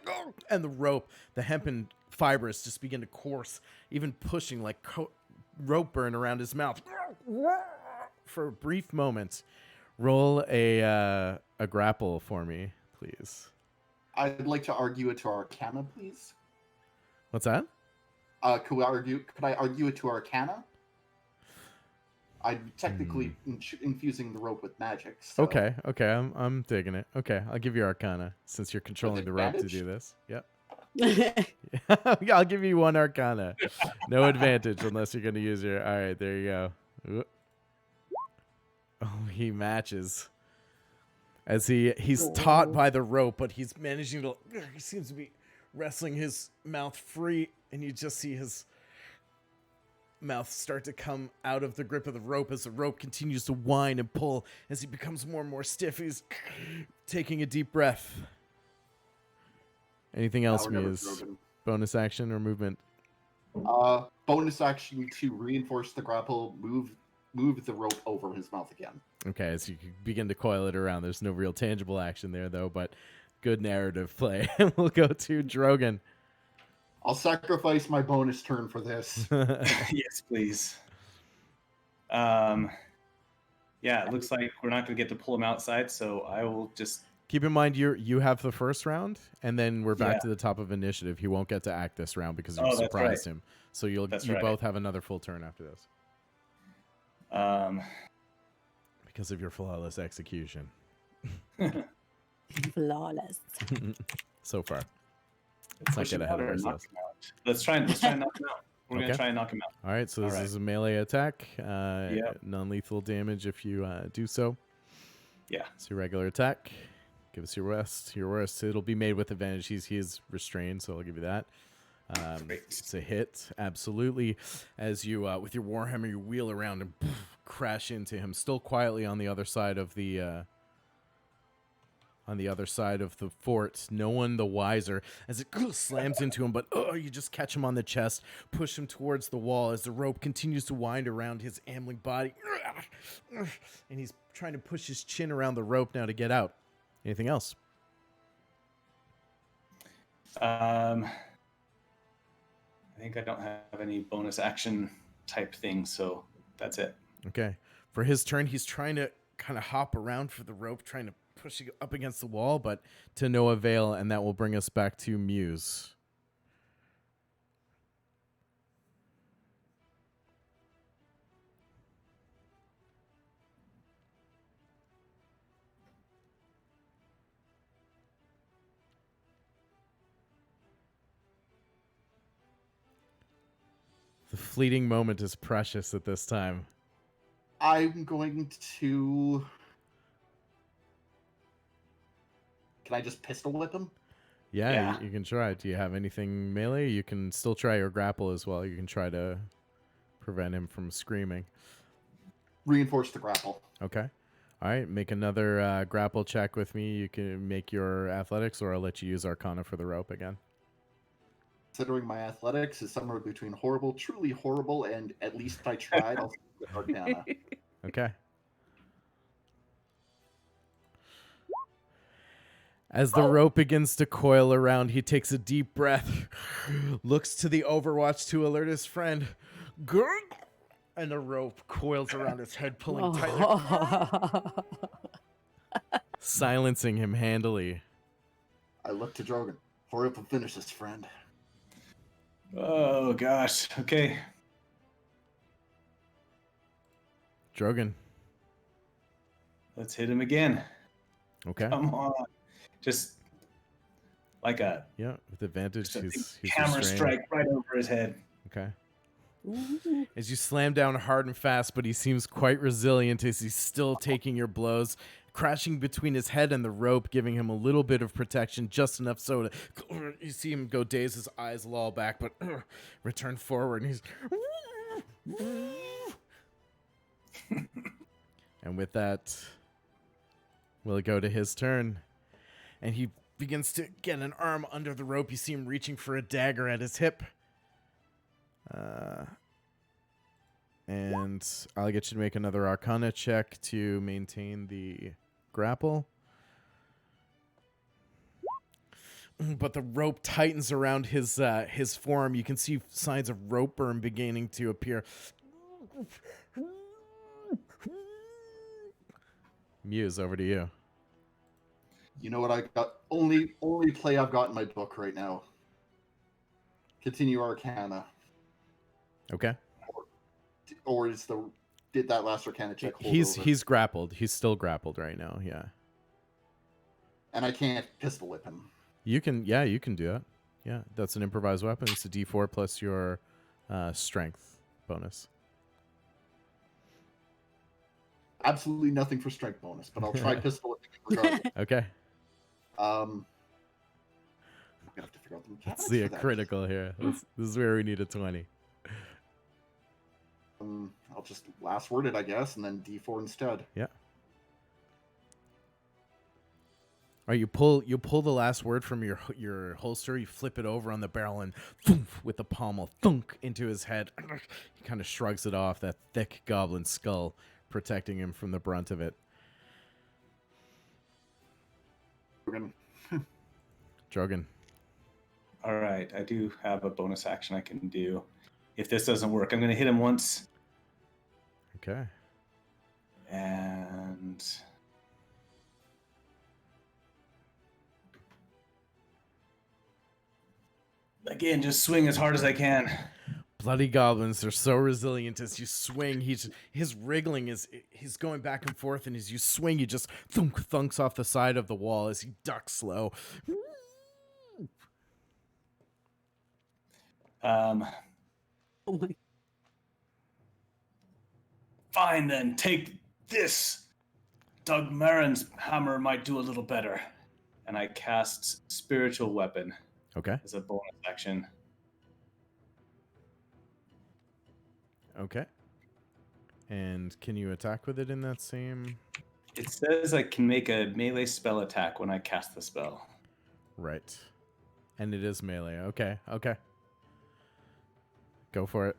And the rope, the hempen fibers just begin to course, even pushing like rope burn around his mouth. For a brief moment, roll a grapple for me, please.
I'd like to argue it to Arcana, please.
What's that?
Could I argue it to Arcana? I'm technically infusing the rope with magic. So.
Okay, I'm digging it. Okay, I'll give you Arcana since you're controlling the rope to do this. Yep. Yeah, I'll give you one Arcana. No advantage unless you're going to use your... All right, there you go. Oh, he matches. As he's taut by the rope, but he's managing to... He seems to be wrestling his mouth free, and you just see his mouth start to come out of the grip of the rope as the rope continues to whine and pull. As he becomes more and more stiff, he's taking a deep breath. Anything else, Muse? Bonus action or movement?
Bonus action to reinforce the grapple, move the rope over his mouth again.
Okay, so you can begin to coil it around. There's no real tangible action there, though, but good narrative play. We'll go to Drogon.
I'll sacrifice my bonus turn for this.
Yes, please. Yeah, it looks like we're not going to get to pull him outside, so I will just...
Keep in mind, you have the first round, and then we're back to the top of initiative. He won't get to act this round because you surprised him. So you both have another full turn after this. Because of your flawless execution.
Flawless.
So far. Let's not get ahead of ourselves.
Let's try and knock him out. We're going to try and knock him out.
All right, so this is a melee attack. Non-lethal damage if you do so.
Yeah.
It's your regular attack. Give us your worst. Your worst. It'll be made with advantage. He is restrained, so I'll give you that. It's a hit, absolutely. As you, with your warhammer, you wheel around and crash into him, still quietly on the other side of the fort. No one the wiser as it slams into him, but you just catch him on the chest, push him towards the wall as the rope continues to wind around his ambling body, and he's trying to push his chin around the rope now to get out. Anything else?
I think I don't have any bonus action type things, so that's it.
Okay. For his turn, he's trying to kind of hop around for the rope, trying to push it up against the wall, but to no avail, and that will bring us back to Muse. The fleeting moment is precious at this time.
I'm going to. Can I just pistol whip him?
Yeah,
Yeah.
You can try. Do you have anything melee? You can still try your grapple as well. You can try to prevent him from screaming.
Reinforce the grapple.
Okay. All right. Make another grapple check with me. You can make your athletics, or I'll let you use Arcana for the rope again.
Considering my athletics is somewhere between horrible, truly horrible, and at least I tried, I'll stick with Arcana.
Okay. As the rope begins to coil around, he takes a deep breath, looks to the Overwatch to alert his friend. Gurg! And the rope coils around his head, pulling tightly, silencing him handily.
I look to Drogon. Hurry up and finish this, friend.
Oh gosh. Okay.
Drogon.
Let's hit him again.
Okay.
Come on. Just like a
Yeah, with advantage, he's
hammer
restrained.
strike right over his head.
Okay. As you slam down hard and fast, but he seems quite resilient as he's still taking your blows, crashing between his head and the rope, giving him a little bit of protection, just enough so to you see him go dazed, his eyes loll back, but return forward, and he's and with that, we'll go to his turn, and he begins to get an arm under the rope. You see him reaching for a dagger at his hip. And I'll get you to make another Arcana check to maintain the grapple. But the rope tightens around his form. You can see signs of rope burn beginning to appear. Muse, over to you.
You know what I got? Only play I've got in my book right now. Continue Arcana.
Okay.
Or did that last Arcana check hold over?
He's grappled. He's still grappled right now. Yeah.
And I can't pistol whip him.
You can do that. Yeah, that's an improvised weapon. It's a D4 plus your strength bonus.
Absolutely nothing for strength bonus, but I'll try pistol whipping regardless.
Okay.
I'm gonna have to figure out the mechanics.
Let's see a
for that.
critical here. This is where we need a 20.
I'll just last word it, I guess, and then D4 instead.
Yeah. All right, you pull the last word from your holster. You flip it over on the barrel and thump, with the pommel thunk into his head. He kind of shrugs it off. That thick goblin skull protecting him from the brunt of it. Drogon.
All right, I do have a bonus action I can do. If this doesn't work, I'm going to hit him once.
Okay.
And again, just swing as hard as I can.
Bloody goblins are so resilient. As you swing, his wriggling he's going back and forth, and as you swing, he just thunks off the side of the wall as he ducks slow.
Oh my.
Fine then, take this. Doug Marin's hammer might do a little better. And I cast Spiritual Weapon
Okay.
as a bonus action.
Okay. And can you attack with it in that same?
It says I can make a melee spell attack when I cast the spell.
Right. And it is melee. Okay. Okay. Go for it.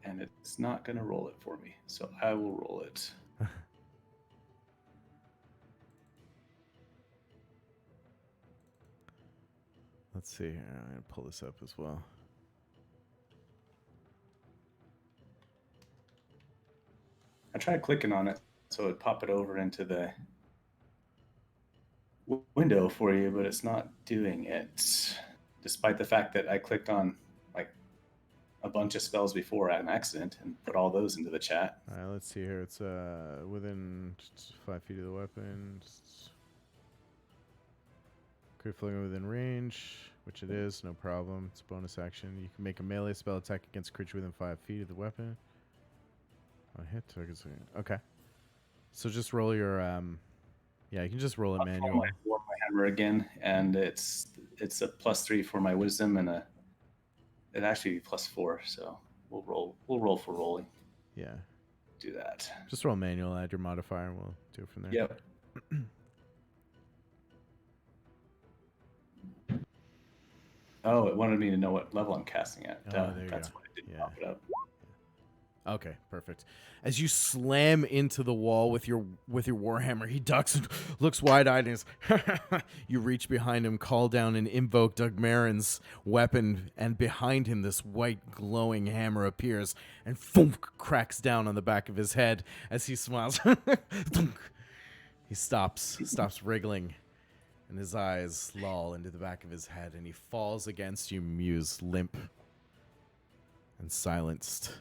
And it's not going to roll it for me, so I will roll it.
Let's see here. I'm going to pull this up as well.
I tried clicking on it so it would pop it over into the window for you, but it's not doing it. Despite the fact that I clicked on like a bunch of spells before at an accident and put all those into the chat.
All right, let's see here. It's within 5 feet of the weapon. Crit fling within range, which it is, no problem. It's a bonus action. You can make a melee spell attack against a creature within 5 feet of the weapon. Hit. Okay. So just roll your yeah, you can just roll it manual.
Roll my hammer again, and it's a +3 for my wisdom, and it actually be +4. So we'll roll for rolling.
Yeah.
Do that.
Just roll manual. Add your modifier, and we'll do it from there.
Yep. Oh, it wanted me to know what level I'm casting at.
Oh, there you
That's
go.
why it didn't
Yeah.
pop it up.
Okay, perfect. As you slam into the wall with your warhammer, he ducks and looks wide-eyed. And you reach behind him, call down and invoke Doug Marin's weapon, and behind him this white glowing hammer appears and thunk, cracks down on the back of his head as he smiles. Thunk. He stops wriggling, and his eyes loll into the back of his head, and he falls against you, Muse, limp and silenced.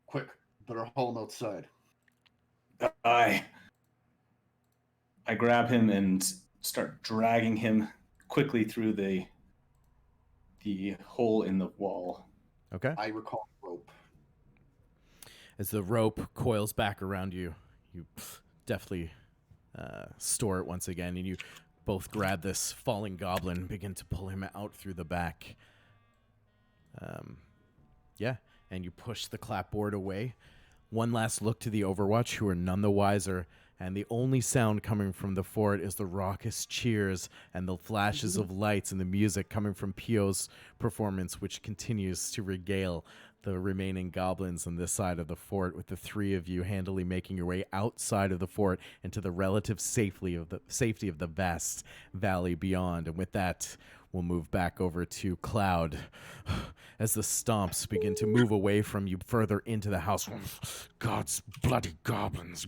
Quick, better haul him outside.
I grab him and start dragging him quickly through the hole in the wall.
Okay.
I recall rope.
As the rope coils back around you, you deftly store it once again, and you both grab this falling goblin and begin to pull him out through the back. Yeah, and you push the clapboard away. One last look to the Overwatch, who are none the wiser, and the only sound coming from the fort is the raucous cheers and the flashes of lights and the music coming from Pio's performance, which continues to regale the remaining goblins on this side of the fort, with the three of you handily making your way outside of the fort into the relative safety of the vast valley beyond. And with that, we'll move back over to Cloud as the stomps begin to move away from you further into the house. God's bloody goblins.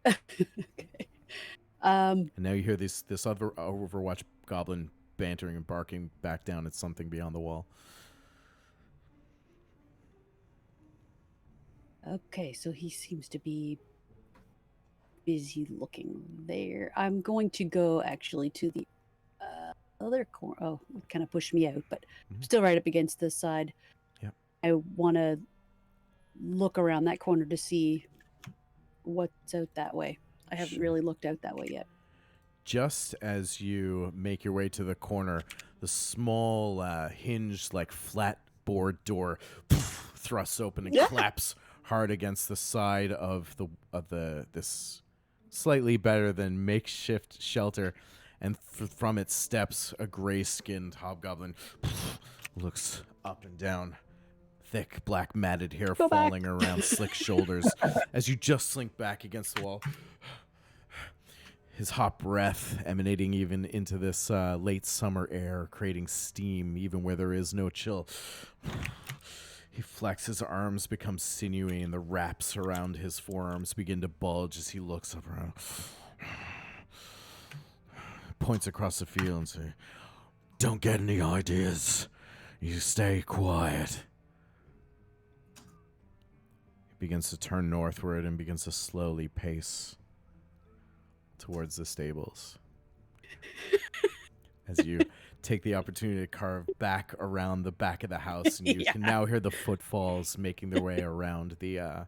Okay.
And now you hear this other Overwatch goblin bantering and barking back down at something beyond the wall.
Okay, so he seems to be busy looking there. I'm going to go actually to the other corner. Oh, it kind of pushed me out, but I'm still right up against this side.
Yep.
I want to look around that corner to see what's out that way. I haven't really looked out that way yet.
Just as you make your way to the corner, the small hinged, like flat board door thrusts open and claps hard against the side of this slightly better than makeshift shelter, and from its steps a gray-skinned hobgoblin looks up and down, thick black matted hair falling around slick shoulders as you just slink back against the wall. His hot breath emanating even into this late summer air, creating steam even where there is no chill. He flexes his arms, become sinewy, and the wraps around his forearms begin to bulge as he looks up around. Points across the field and says, "Don't get any ideas. You stay quiet." He begins to turn northward and begins to slowly pace towards the stables. As you take the opportunity to carve back around the back of the house, and you can now hear the footfalls making their way around the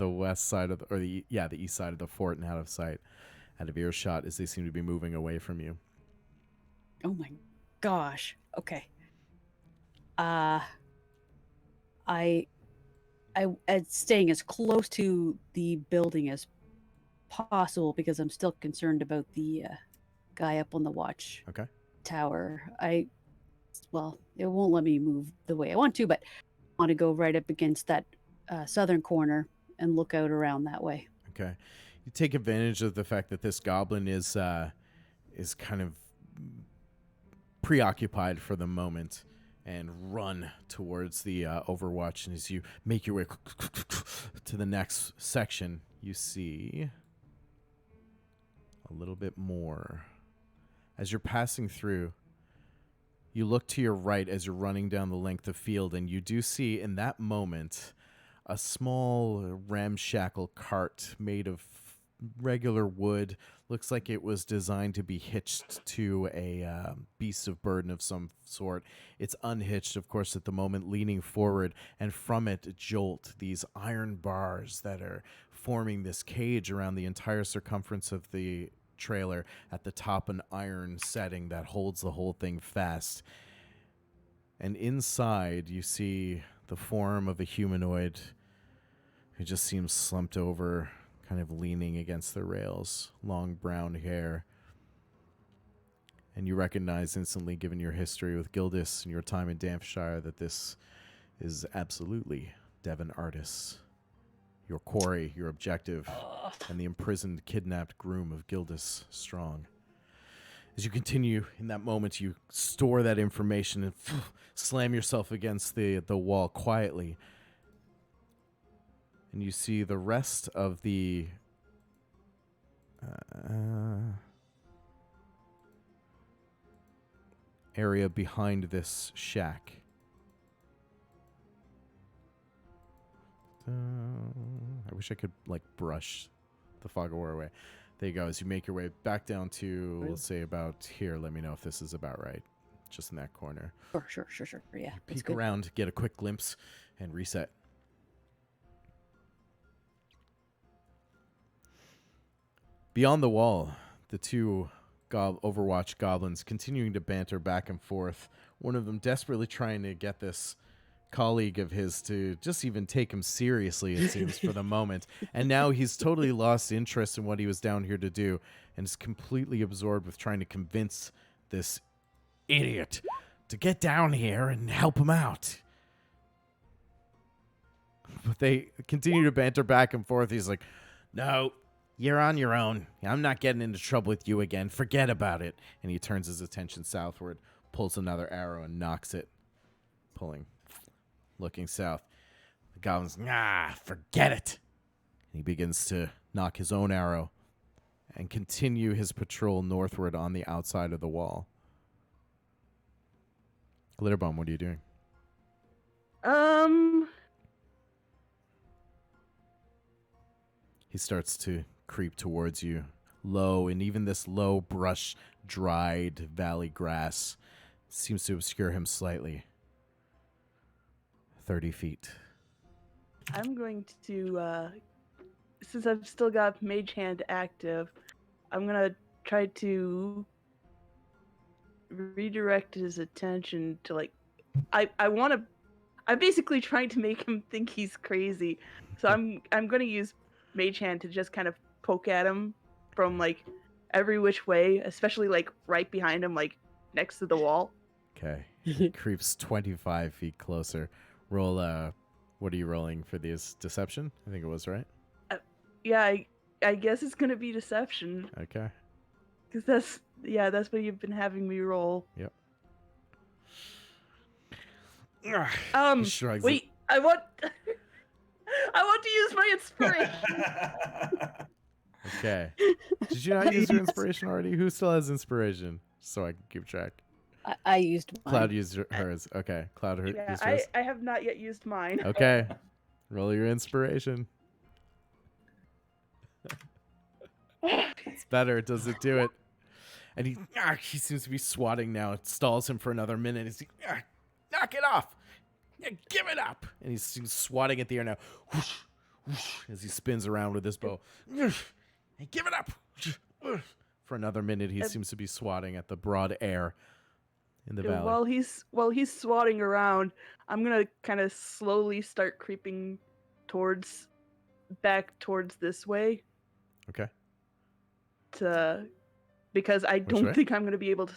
west side of the east side of the fort and out of sight, out of earshot, as they seem to be moving away from you.
Oh my gosh. Okay. I'm staying as close to the building as possible because I'm still concerned about the guy up on the watch tower. It won't let me move the way I want to, but I want to go right up against that southern corner and look out around that way.
Okay. You take advantage of the fact that this goblin is kind of preoccupied for the moment and run towards the Overwatch. And as you make your way to the next section, you see a little bit more. As you're passing through, you look to your right as you're running down the length of field, and you do see in that moment a small ramshackle cart made of regular wood. Looks like it was designed to be hitched to a beast of burden of some sort. It's unhitched, of course, at the moment, leaning forward, and from it jolt these iron bars that are forming this cage around the entire circumference of the trailer. At the top, an iron setting that holds the whole thing fast. And inside, you see the form of a humanoid who just seems slumped over, kind of leaning against the rails, long brown hair. And you recognize instantly, given your history with Gildis and your time in Danfshire, that this is absolutely Devon Artis, your quarry, your objective, and the imprisoned, kidnapped groom of Gildis Strong. As you continue in that moment, you store that information and slam yourself against the wall quietly. And you see the rest of the area behind this shack. I wish I could, brush the fog of war away. There you go. As you make your way back down to, let's say, about here. Let me know if this is about right. Just in that corner.
Sure. Yeah.
You peek around, get a quick glimpse, and reset. Beyond the wall, the two Overwatch goblins continuing to banter back and forth. One of them desperately trying to get this colleague of his to just even take him seriously, it seems, for the moment. And now he's totally lost interest in what he was down here to do and is completely absorbed with trying to convince this idiot to get down here and help him out. But they continue to banter back and forth. He's like, no, you're on your own. I'm not getting into trouble with you again. Forget about it. And he turns his attention southward, pulls another arrow, and knocks it. Looking south. The goblin's, forget it. And he begins to knock his own arrow and continue his patrol northward on the outside of the wall. Glitterbomb, what are you doing? He starts to creep towards you, low, and even this low brush, dried valley grass seems to obscure him slightly. 30 feet.
I'm going to, since I've still got Mage Hand active, I'm going to try to redirect his attention to, I'm basically trying to make him think he's crazy. So I'm going to use Mage Hand to just kind of poke at him from, every which way, especially, right behind him, next to the wall.
Okay. He creeps 25 feet closer. Roll, what are you rolling for this? Deception? I think it was, right?
Yeah, I guess it's going to be deception.
Okay.
Because that's what you've been having me roll.
Yep.
I want to use my inspiration.
Okay. Did you not use your inspiration already? Who still has inspiration? So I can keep track.
I used mine.
Cloud used hers. Okay. Cloud used hers.
I have not yet used mine.
Okay. Roll your inspiration. It's better. Does it do it? And he seems to be swatting now. It stalls him for another minute. He's knock it off. Give it up. And he's swatting at the air now. Whoosh, whoosh, as he spins around with his bow. Hey, give it up. For another minute, he seems to be swatting at the broad air in the valley.
While he's swatting around, I'm gonna kind of slowly start creeping back towards this way.
Okay.
Because I don't think I'm gonna be able to.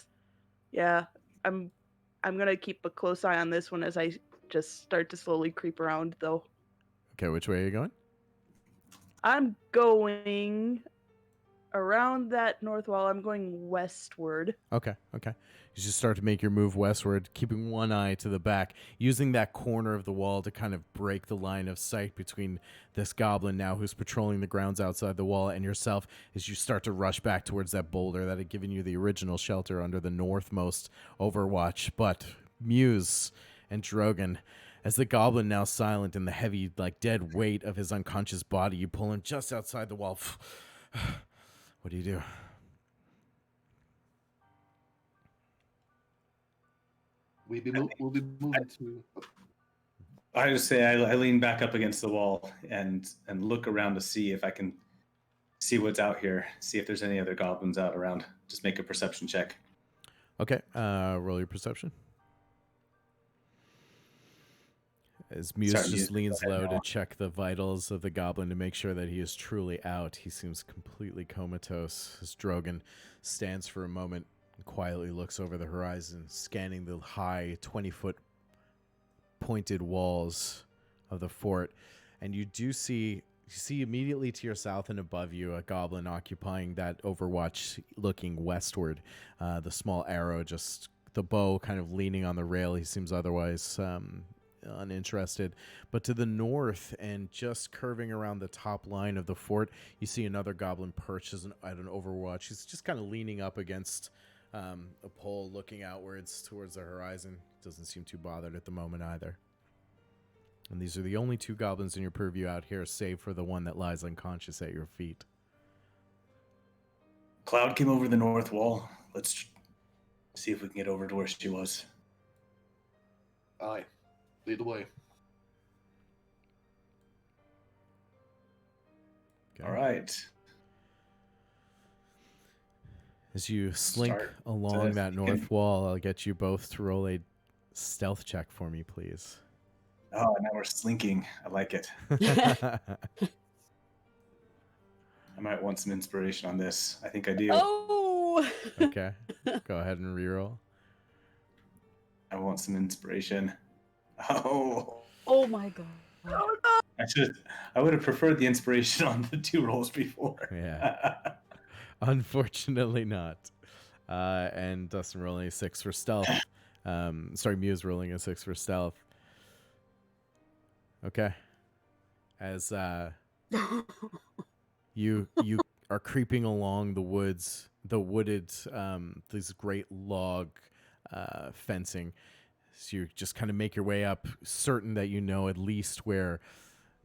Yeah, I'm gonna keep a close eye on this one as I just start to slowly creep around, though.
Okay, which way are you going?
I'm going around that north wall. I'm going westward.
Okay. You just start to make your move westward, keeping one eye to the back, using that corner of the wall to kind of break the line of sight between this goblin now who's patrolling the grounds outside the wall and yourself as you start to rush back towards that boulder that had given you the original shelter under the northmost overwatch. But Muse and Drogon, as the goblin now silent in the heavy, like dead weight of his unconscious body, you pull him just outside the wall. What do you do?
We'll be moving to.
I just say I lean back up against the wall and look around to see if I can see what's out here. See if there's any other goblins out around. Just make a perception check.
Okay, roll your perception. As Muse
Sorry,
just
Muse,
leans
go ahead,
low to
Noah.
check the vitals of the goblin to make sure that he is truly out. He seems completely comatose. As Drogon stands for a moment and quietly looks over the horizon, scanning the high 20-foot pointed walls of the fort. And you see immediately to your south and above you a goblin occupying that overwatch looking westward. The small arrow, just the bow kind of leaning on the rail. He seems otherwise uninterested. But to the north and just curving around the top line of the fort, you see another goblin perched at an overwatch. He's just kind of leaning up against a pole, looking outwards towards the horizon. Doesn't seem too bothered at the moment either. And these are the only two goblins in your purview out here, save for the one that lies unconscious at your feet.
Cloud came over the north wall. Let's see if we can get over to where she was.
Aye. Lead the way.
Okay.
All right.
As you slink
Start
along
to
that
sneak
north
in.
wall, I'll get you both to roll a stealth check for me, please.
Oh, now we're slinking. I like it. I might want some inspiration on this. I think I do.
Oh.
Okay. Go ahead and reroll.
I want some inspiration. Oh,
Oh my god.
Oh no!
I would have preferred the inspiration on the 2 rolls before.
Yeah. Unfortunately not. And Dustin rolling a 6 for stealth. Muse rolling a 6 for stealth. Okay. As you are creeping along the woods, the wooded, these great log fencing. So you just kind of make your way up, certain that you know at least where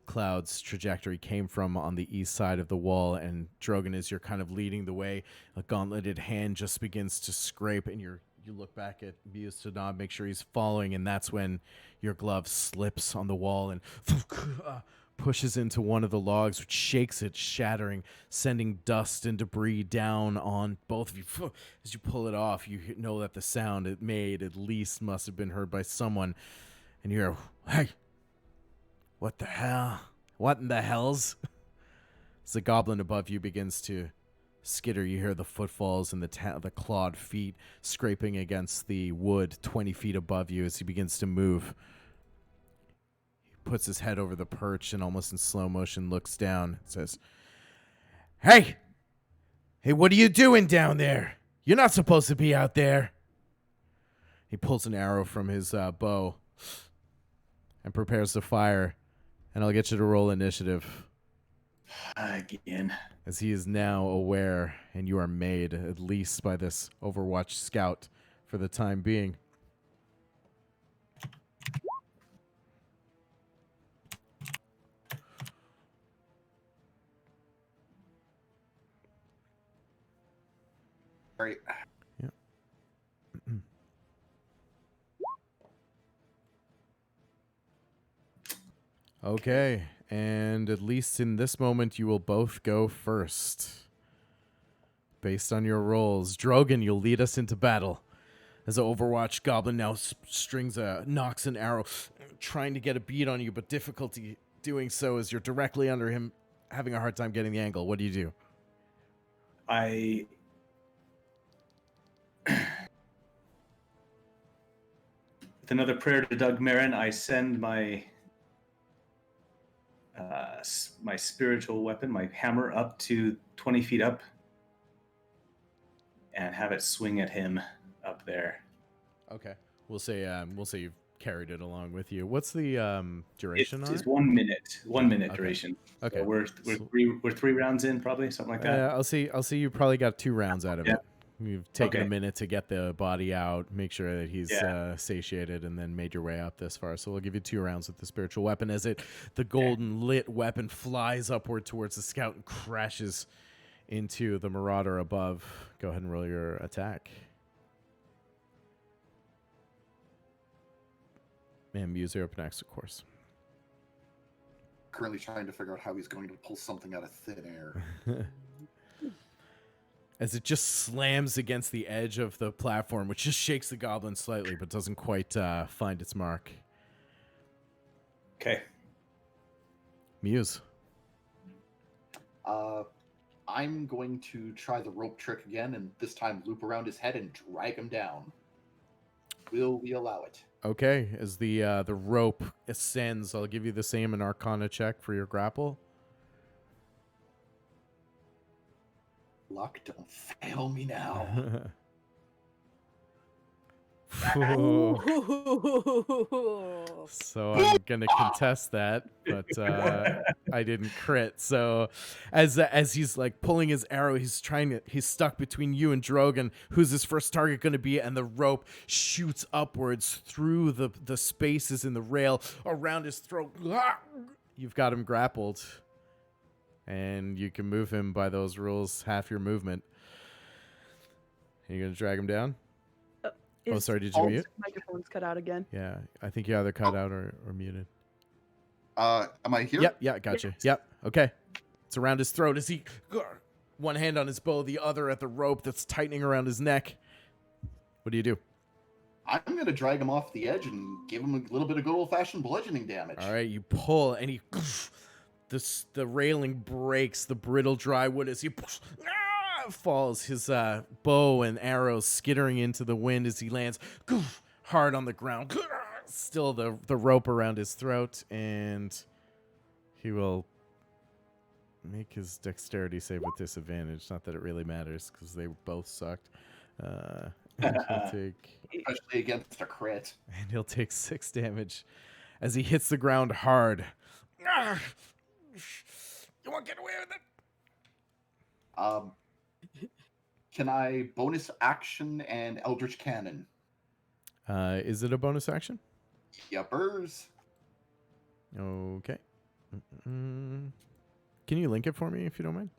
Cloud's trajectory came from on the east side of the wall. And Drogon, as you're kind of leading the way, a gauntleted hand just begins to scrape, and you look back at Muse to nod, make sure he's following, and that's when your glove slips on the wall and pushes into one of the logs, which shakes it, shattering, sending dust and debris down on both of you. As you pull it off, you know that the sound it made at least must have been heard by someone, and you hear, "Hey, what the hell? What in the hells?" As the goblin above you begins to skitter, you hear the footfalls and the clawed feet scraping against the wood 20 feet above you as he begins to move. He puts his head over the perch and almost in slow motion looks down and says, Hey, what are you doing down there? You're not supposed to be out there." He pulls an arrow from his bow and prepares to fire, and I'll get you to roll initiative.
Again.
As he is now aware, and you are made, at least by this Overwatch scout, for the time being.
Great.
Yeah. Okay, and at least in this moment, you will both go first. Based on your rolls, Drogon, you'll lead us into battle. As the Overwatch goblin now knocks an arrow, trying to get a bead on you, but difficulty doing so as you're directly under him, having a hard time getting the angle. What do you do?
With another prayer to Doug Marin, I send my my spiritual weapon, my hammer, up to 20 feet up, and have it swing at him up there.
Okay. We'll say you've carried it along with you. What's the duration on
It's
it?
1 minute. 1 minute
Okay.
duration.
Okay.
So we're three rounds in, probably something like that.
I'll see. You probably got 2 rounds out of
Yeah.
it. You've taken a
Okay.
minute to get the body out, make sure that he's
Yeah.
satiated, and then made your way up this far. So we'll give you 2 rounds with the spiritual weapon as the golden lit weapon flies upward towards the scout and crashes into the marauder above. Go ahead and roll your attack. And Muse, you're up next, of course.
Currently trying to figure out how he's going to pull something out of thin air.
As it just slams against the edge of the platform, which just shakes the goblin slightly, but doesn't quite find its mark.
Okay.
Muse.
I'm going to try the rope trick again, and this time loop around his head and drag him down. Will we allow it?
Okay, as the rope ascends, I'll give you the same an Arcana check for your grapple.
Luck, don't fail me now.
So I'm gonna contest that, but I didn't crit. So as he's like pulling his arrow, he's stuck between you and Drogon. Who's his first target gonna be? And the rope shoots upwards through the spaces in the rail around his throat. You've got him grappled, and you can move him by those rules, half your movement. Are you gonna drag him down? Oh, sorry, did you mute?
Microphone's cut out again.
Yeah, I think you either cut out or muted.
Am I here?
Yep, yeah, gotcha. Yep, okay. It's around his throat as he, one hand on his bow, the other at the rope that's tightening around his neck. What do you do?
I'm going to drag him off the edge and give him a little bit of good old-fashioned bludgeoning damage.
All right, you pull, and the railing breaks, the brittle dry wood as he falls, his bow and arrows skittering into the wind as he lands hard on the ground. Still the rope around his throat, and he will make his dexterity save with disadvantage. Not that it really matters, because they both sucked. He'll take,
especially against a crit.
and he'll take 6 damage as he hits the ground hard. You won't get away with it.
Can I bonus action and Eldritch Cannon?
Is it a bonus action?
Yuppers.
Okay. Can you link it for me if you don't mind?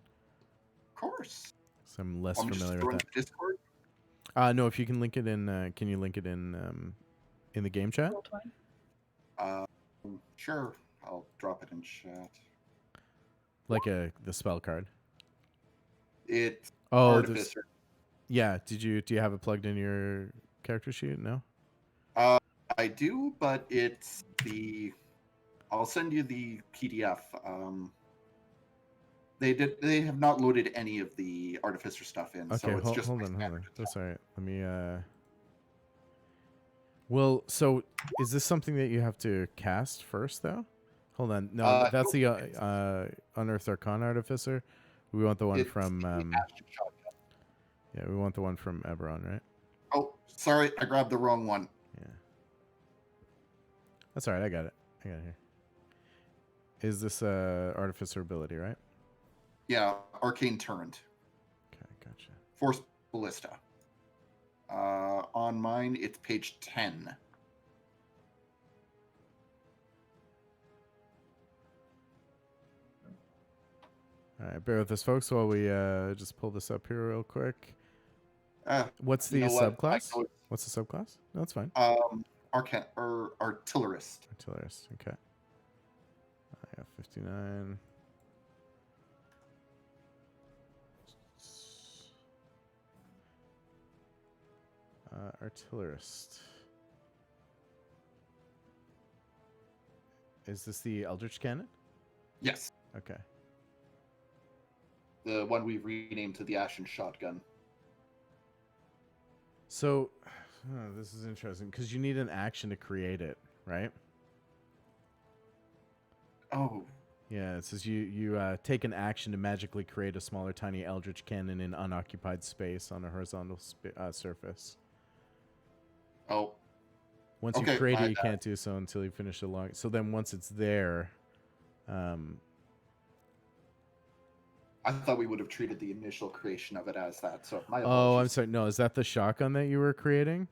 Of course.
So I'm less
I'm just
familiar
throwing
with
to Discord.
that. No, if you can link it in, can you link it in the game chat?
Sure. I'll drop it in chat.
Like the spell card.
It's
Artificer. Yeah. Do you have it plugged in your character sheet? No.
I do, but it's the. I'll send you the PDF. They have not loaded any of the Artificer stuff in.
Okay,
so it's just
hold on. That's all right. Let me. Well, so is this something that you have to cast first, though? Hold on. No, that's the Unearthed Arcana Artificer. We want the one from. Yeah, we want the one from Eberron, right?
Oh, sorry, I grabbed the wrong one.
Yeah. That's all right. I got it here. Is this Artificer ability, right?
Yeah, Arcane Turret.
Okay, gotcha.
Force Ballista. On mine, it's page 10.
All right, bear with us, folks, while we just pull this up here real quick. What's the subclass? What's the subclass? No, it's fine.
Artillerist.
Artillerist. Okay. I have 59. Artillerist. Is this the Eldritch Cannon?
Yes.
Okay.
The one we've renamed to the Ashen Shotgun.
So, this is interesting because you need an action to create it, right?
Oh,
Yeah, it says you take an action to magically create a smaller, tiny eldritch cannon in unoccupied space on a horizontal surface.
Oh,
Once
Okay,
you create
my
it, you
bad.
can't do so until you finish the long. So then, once it's there,
I thought we would have treated the initial creation of it as that. So my
oh,
apologies.
I'm sorry. No, is that the shotgun that you were creating?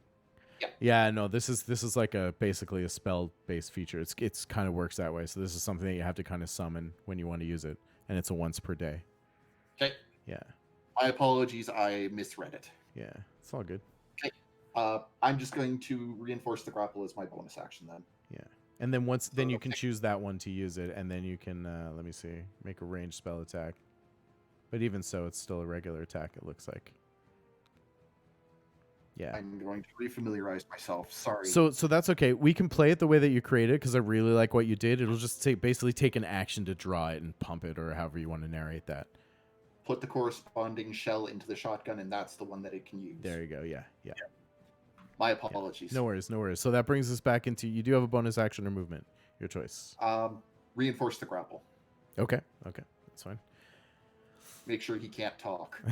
Yeah.
Yeah, no. This is like basically a spell based feature. It's kind of works that way. So this is something that you have to kind of summon when you want to use it, and it's a once per day.
Okay.
Yeah,
My apologies. I misread it.
yeah. It's all good.
I'm just going to reinforce the grapple as my bonus action then.
Yeah, and then then you
it'll
can
take-
choose that one to use it, and then you can let me see, make a ranged spell attack. But even so, it's still a regular attack. It looks like. Yeah.
I'm going to refamiliarize myself. Sorry.
So that's okay. We can play it the way that you created because I really like what you did. It'll just basically take an action to draw it and pump it, or however you want to narrate that.
Put the corresponding shell into the shotgun, and that's the one that it can use.
There you go. Yeah.
My apologies.
No worries. So that brings us back into, you do have a bonus action or movement. Your choice.
Reinforce the grapple.
Okay. That's fine.
Make sure he can't talk.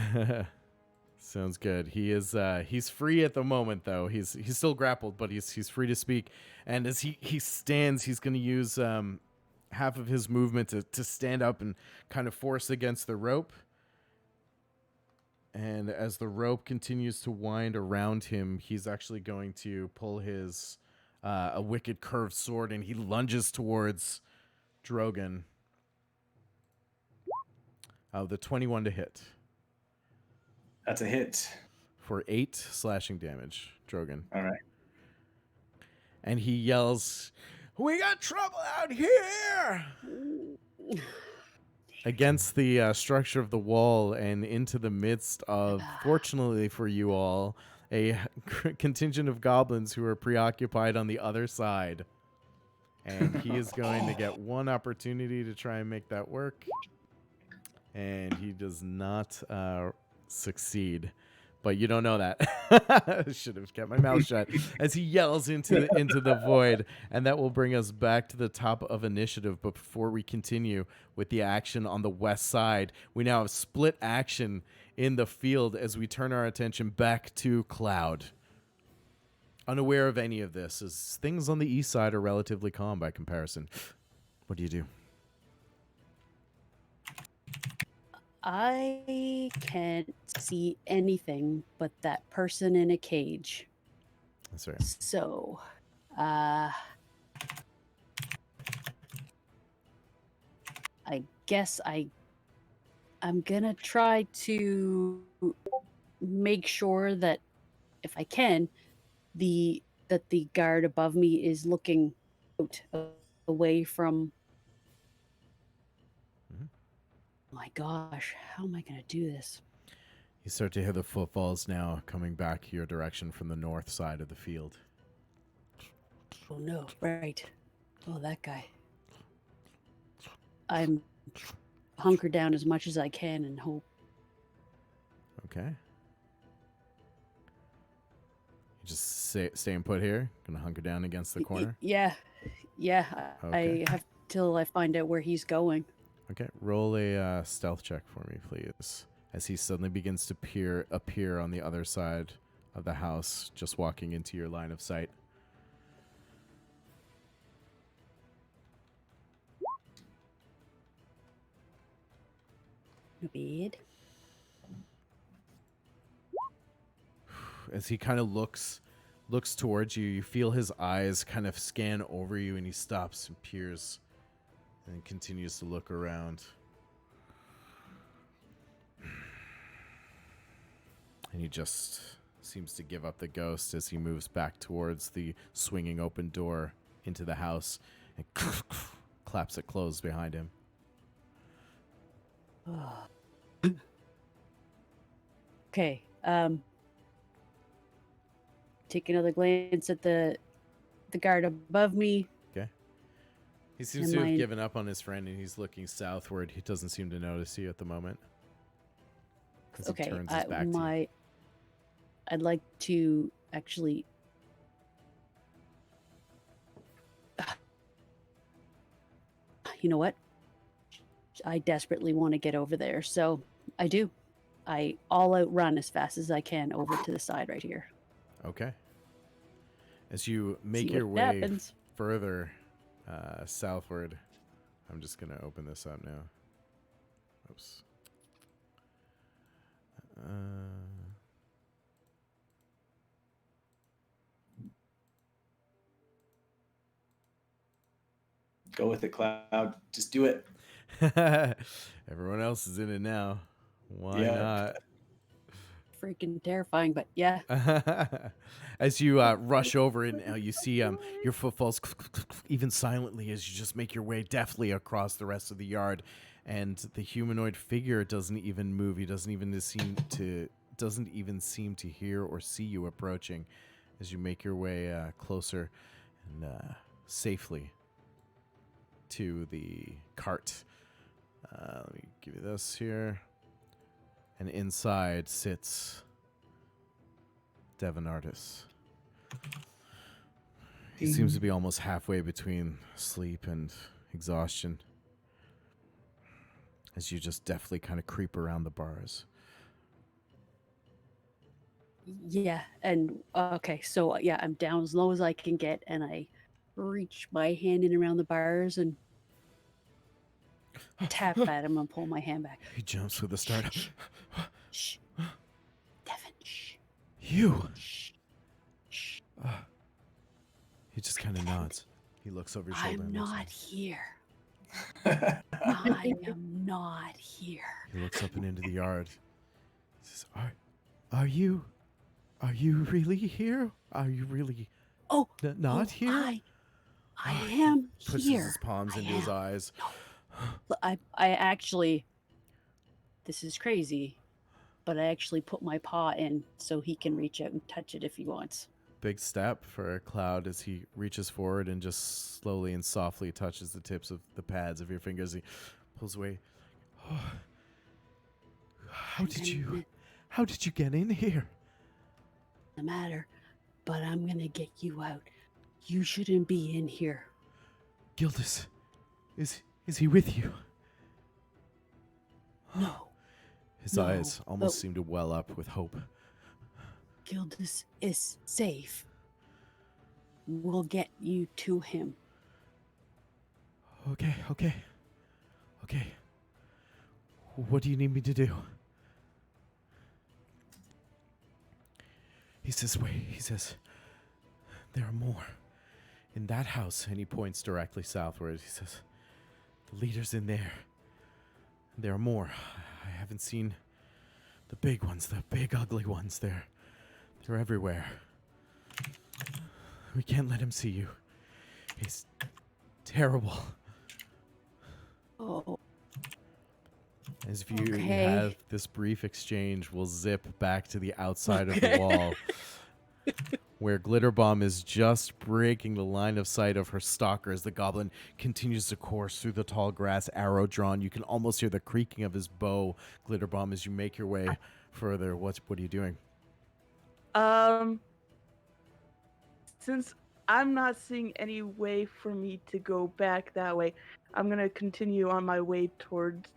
Sounds good. He is he's free at the moment though. He's still grappled, but he's free to speak. And as he stands, he's going to use half of his movement to stand up and kind of force against the rope. And as the rope continues to wind around him, he's actually going to pull his a wicked curved sword, and he lunges towards Drogon. The 21 to hit.
That's a hit.
For 8 slashing damage, Drogon.
All right.
And he yells, "We got trouble out here!" Against the structure of the wall and into the midst of, fortunately for you all, a contingent of goblins who are preoccupied on the other side. And he is going to get one opportunity to try and make that work. And he does not succeed. But you don't know that. I should have kept my mouth shut. As he yells into the void. And that will bring us back to the top of initiative. But before we continue with the action on the west side, we now have split action in the field as we turn our attention back to Cloud. Unaware of any of this, as things on the east side are relatively calm by comparison. What do you do?
I can't see anything but that person in a cage.
That's right.
So, I guess I'm gonna try to make sure that if I can, that the guard above me is looking out away from. My gosh, how am I going to do this?
You start to hear the footfalls now coming back your direction from the north side of the field.
Oh no, right. Oh, that guy. I'm hunkered down as much as I can and hope.
Okay. You just staying put here? Gonna hunker down against the corner?
Yeah.
Okay.
I have till I find out where he's going.
Okay, roll a stealth check for me, please. As he suddenly begins to appear on the other side of the house, just walking into your line of sight.
No bad.
As he kind of looks towards you, you feel his eyes kind of scan over you, and he stops and peers and continues to look around. And he just seems to give up the ghost as he moves back towards the swinging open door into the house and claps it closed behind him.
Okay. Take another glance at the guard above me.
Okay. He seems to have given up on his friend, and he's looking southward. He doesn't seem to notice you at the moment.
Okay.
He turns his back to you.
I'd like to actually. You know what? I desperately want to get over there. So I do. I all out run as fast as I can over to the side right here.
Okay. As you make
See
your
what
way
happens.
further southward, I'm just going to open this up now. Oops.
Go with it, Cloud. Just do it.
Everyone else is in it now. Why
Yeah.
not?
Freaking terrifying, but yeah.
As you rush over and you see your footfalls even silently as you just make your way deftly across the rest of the yard, and the humanoid figure doesn't even move. He doesn't even seem to hear or see you approaching as you make your way closer and safely to the cart. Let me give you this here. And inside sits Devon Artis. He seems to be almost halfway between sleep and exhaustion as you just deftly kind of creep around the bars.
Yeah, and okay, so yeah, I'm down as low as I can get, and I reach my hand in around the bars and tap at him and pull my hand back.
He jumps with a start.
Shh. Devin, shh.
You!
Shh. Shh.
He just kind of nods. He looks over your shoulder.
I'm
and looks
not
up.
here. I am not here.
He looks up and into the yard. He says, Are you really here? Are you really not here?
I am
Pushes
here.
his palms into his eyes.
No. I actually, this is crazy, but I actually put my paw in so he can reach out and touch it if he wants.
Big step for Cloud as he reaches forward and just slowly and softly touches the tips of the pads of your fingers. He pulls away. Oh, how did you get in here?
No matter, but I'm gonna get you out. You shouldn't be in here.
Gildas, is he with you?
No.
His eyes almost seem to well up with hope.
Gildas is safe. We'll get you to him.
Okay. What do you need me to do? He says, wait, there are more. In that house, and he points directly southward. He says, the leader's in there. There are more. I haven't seen the big ones, the big ugly ones. They're everywhere. We can't let him see you. He's terrible.
Oh.
As if you have this brief exchange, we'll zip back to the outside of the wall, where Glitterbomb is just breaking the line of sight of her stalker as the goblin continues to course through the tall grass, arrow drawn. You can almost hear the creaking of his bow, Glitterbomb, as you make your way further. What are you doing?
Since I'm not seeing any way for me to go back that way, I'm gonna continue on my way towards,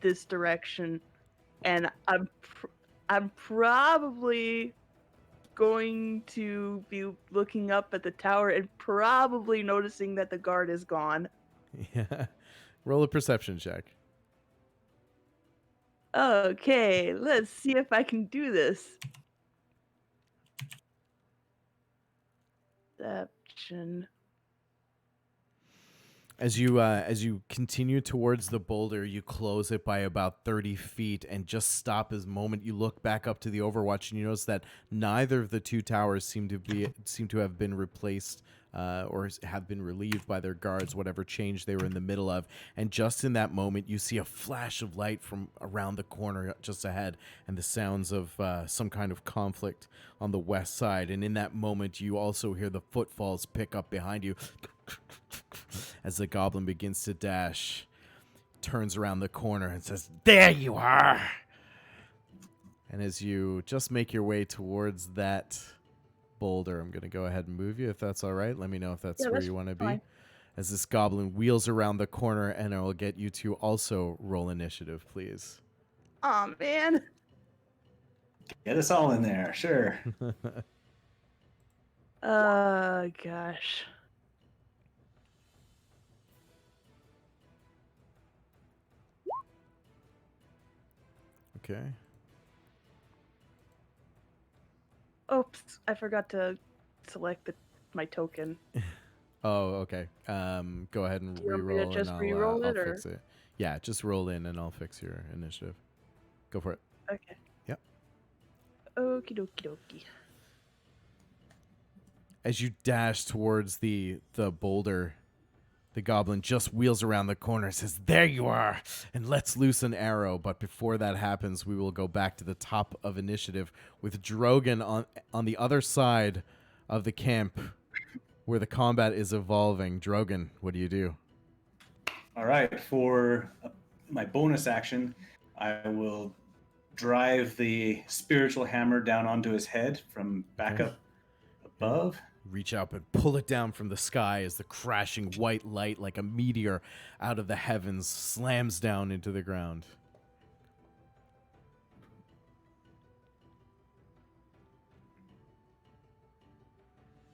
this direction, and I'm probably going to be looking up at the tower and probably noticing that the guard is gone.
Yeah. Roll a perception check.
Okay, let's see if I can do this. Perception.
As you continue towards the boulder, you close it by about 30 feet and just stop as moment you look back up to the Overwatch, and you notice that neither of the two towers seem to have been replaced or have been relieved by their guards, whatever change they were in the middle of. And just in that moment, you see a flash of light from around the corner just ahead, and the sounds of some kind of conflict on the west side. And in that moment, you also hear the footfalls pick up behind you. As the goblin begins to dash, turns around the corner and says, "There you are!" And as you just make your way towards that boulder, I'm going to go ahead and move you if that's all right. Let me know if that's where you want to be.
fine.
as this goblin wheels around the corner, and I will get you to also roll initiative, please.
Oh man.
Get us all in there, sure.
Gosh.
Okay.
Oops, I forgot to select my token.
Oh, okay. Go ahead and
Do you want me to
re-roll,
just
and
re-roll
I'll
it, or?
fix it. Yeah, just roll in, and I'll fix your initiative. Go for it.
Okay.
Yep.
Okie dokie dokie.
As you dash towards the boulder, the goblin just wheels around the corner and says, "There you are!" and lets loose an arrow. But before that happens, we will go back to the top of initiative with Drogon on the other side of the camp where the combat is evolving. Drogon, what do you do?
All right, for my bonus action, I will drive the spiritual hammer down onto his head from back
Okay.
up above.
Reach up and pull it down from the sky as the crashing white light, like a meteor out of the heavens, slams down into the ground.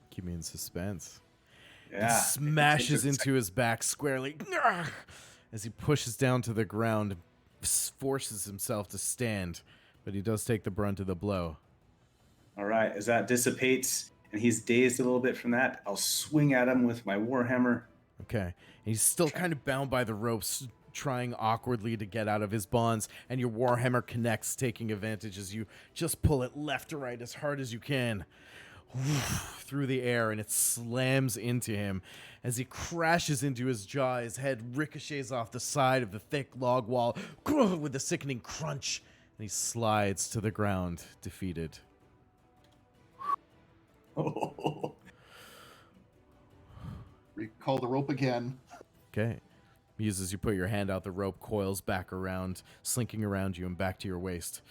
Keep me in suspense.
Yeah.
It smashes into his back squarely as he pushes down to the ground, forces himself to stand, but he does take the brunt of the blow.
All right, as that dissipates and he's dazed a little bit from that, I'll swing at him with my warhammer.
Okay. And he's still kind of bound by the ropes, trying awkwardly to get out of his bonds, and your warhammer connects, taking advantage as you just pull it left to right as hard as you can through the air, and it slams into him. As he crashes into his jaw, his head ricochets off the side of the thick log wall with a sickening crunch, and he slides to the ground, defeated.
Recall the rope again.
Okay. Muse, as you put your hand out, the rope coils back around, slinking around you and back to your waist.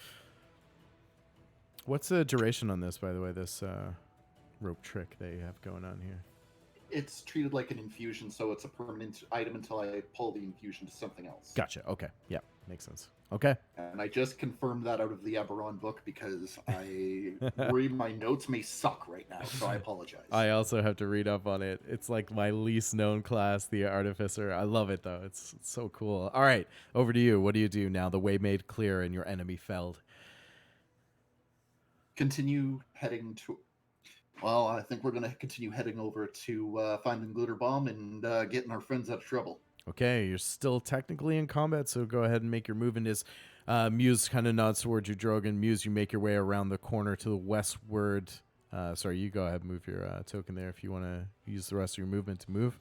What's the duration on this, by the way, this rope trick that you have going on here?
It's treated like an infusion, so it's a permanent item until I pull the infusion to something else.
Gotcha. Okay. Yeah, makes sense. Okay.
And I just confirmed that out of the Eberron book because I worry my notes may suck right now, so I apologize.
I also have to read up on it. It's like my least known class, the Artificer. I love it, though. It's so cool. All right, over to you. What do you do now? The way made clear and your enemy felled.
Continue heading to... Well, I think we're going to continue heading over to finding Glitter Bomb and getting our friends out of trouble.
Okay, you're still technically in combat, so go ahead and make your move. And as Muse kind of nods towards you, Drogon. Muse, you make your way around the corner to the westward. Sorry, you go ahead and move your token there if you want to use the rest of your movement to move.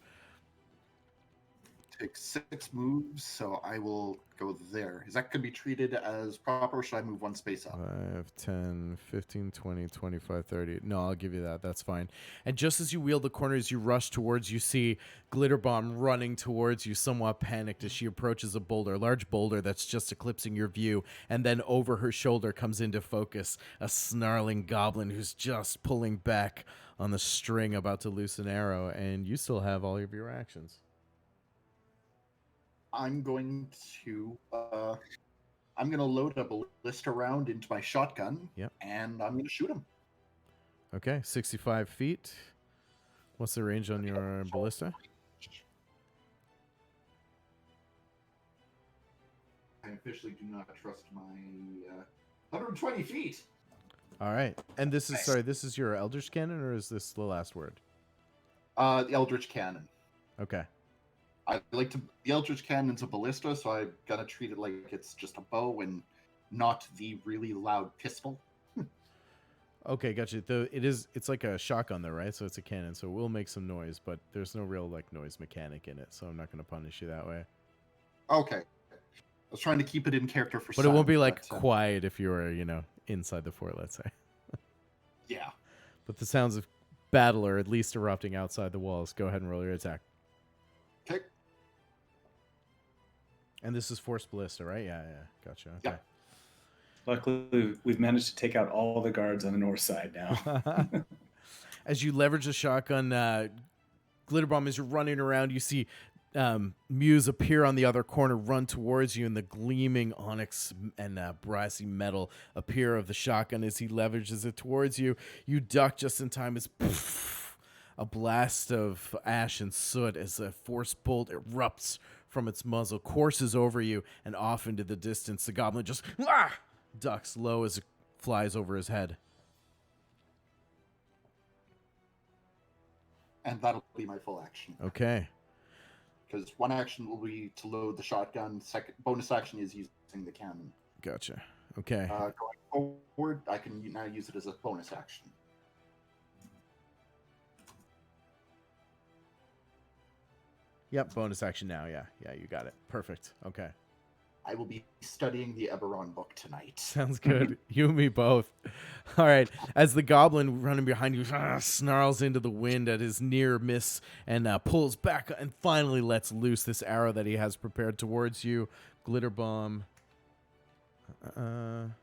Take 6 moves, so I will go there. Is that going to be treated as proper, or should I move 1 space up?
5, 10, 15, 20, 25, 30. No, I'll give you that. That's fine. And just as you wheel the corner, as you rush towards, you see Glitter Bomb running towards you, somewhat panicked as she approaches a large boulder that's just eclipsing your view. And then over her shoulder comes into focus a snarling goblin who's just pulling back on the string, about to loose an arrow. And you still have all of your actions.
I'm going to load a ballista round into my shotgun.
Yep.
And I'm going to shoot him.
Okay, 65 feet. What's the range on your ballista?
I officially do not trust my 120 feet.
All right. And this is your Eldritch Cannon, or is this the last word?
The Eldritch Cannon.
Okay.
The Eldritch Cannon's a ballista, so I gotta treat it like it's just a bow and not the really loud pistol.
Okay, gotcha. It's like a shotgun though, right? So it's a cannon, so it will make some noise, but there's no real noise mechanic in it, so I'm not gonna punish you that way.
Okay. I was trying to keep it in character for
But it won't be quiet if you were, inside the fort, let's say.
Yeah.
But the sounds of battle are at least erupting outside the walls. Go ahead and roll your attack.
Okay.
And this is forced ballista, right? Yeah. Gotcha. Okay.
Yeah.
Luckily, we've managed to take out all the guards on the north side now.
As you leverage the shotgun, Glitterbomb, as you're running around, you see Muse appear on the other corner, run towards you, and the gleaming onyx and brassy metal appear of the shotgun as he leverages it towards you. You duck just in time as a blast of ash and soot as a force bolt erupts from its muzzle, courses over you and off into the distance. The goblin just ducks low as it flies over his head.
And that'll be my full action.
Okay.
Because one action will be to load the shotgun. Second bonus action is using the cannon.
Gotcha. Okay.
Going forward, I can now use it as a bonus action.
Yep, bonus action now. Yeah, you got it. Perfect. Okay.
I will be studying the Eberron book tonight.
Sounds good. You and me both. All right. As the goblin running behind you snarls into the wind at his near miss and pulls back and finally lets loose this arrow that he has prepared towards you. Glitter bomb. 20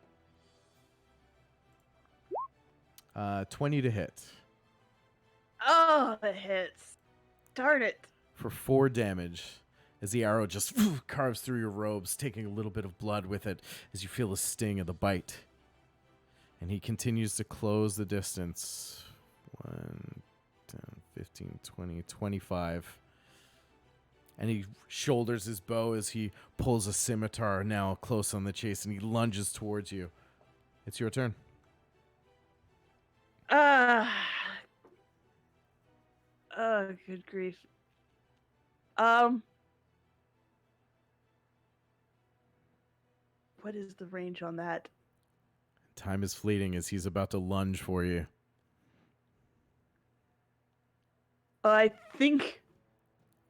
to hit.
Oh, it hits. Darn it.
For 4 damage. As the arrow just carves through your robes, taking a little bit of blood with it as you feel the sting of the bite. And he continues to close the distance. 1, 10, 15, 20, 25. And he shoulders his bow as he pulls a scimitar now close on the chase, and he lunges towards you. It's your turn.
Oh, good grief. What is the range on that?
Time is fleeting as he's about to lunge for you.
I think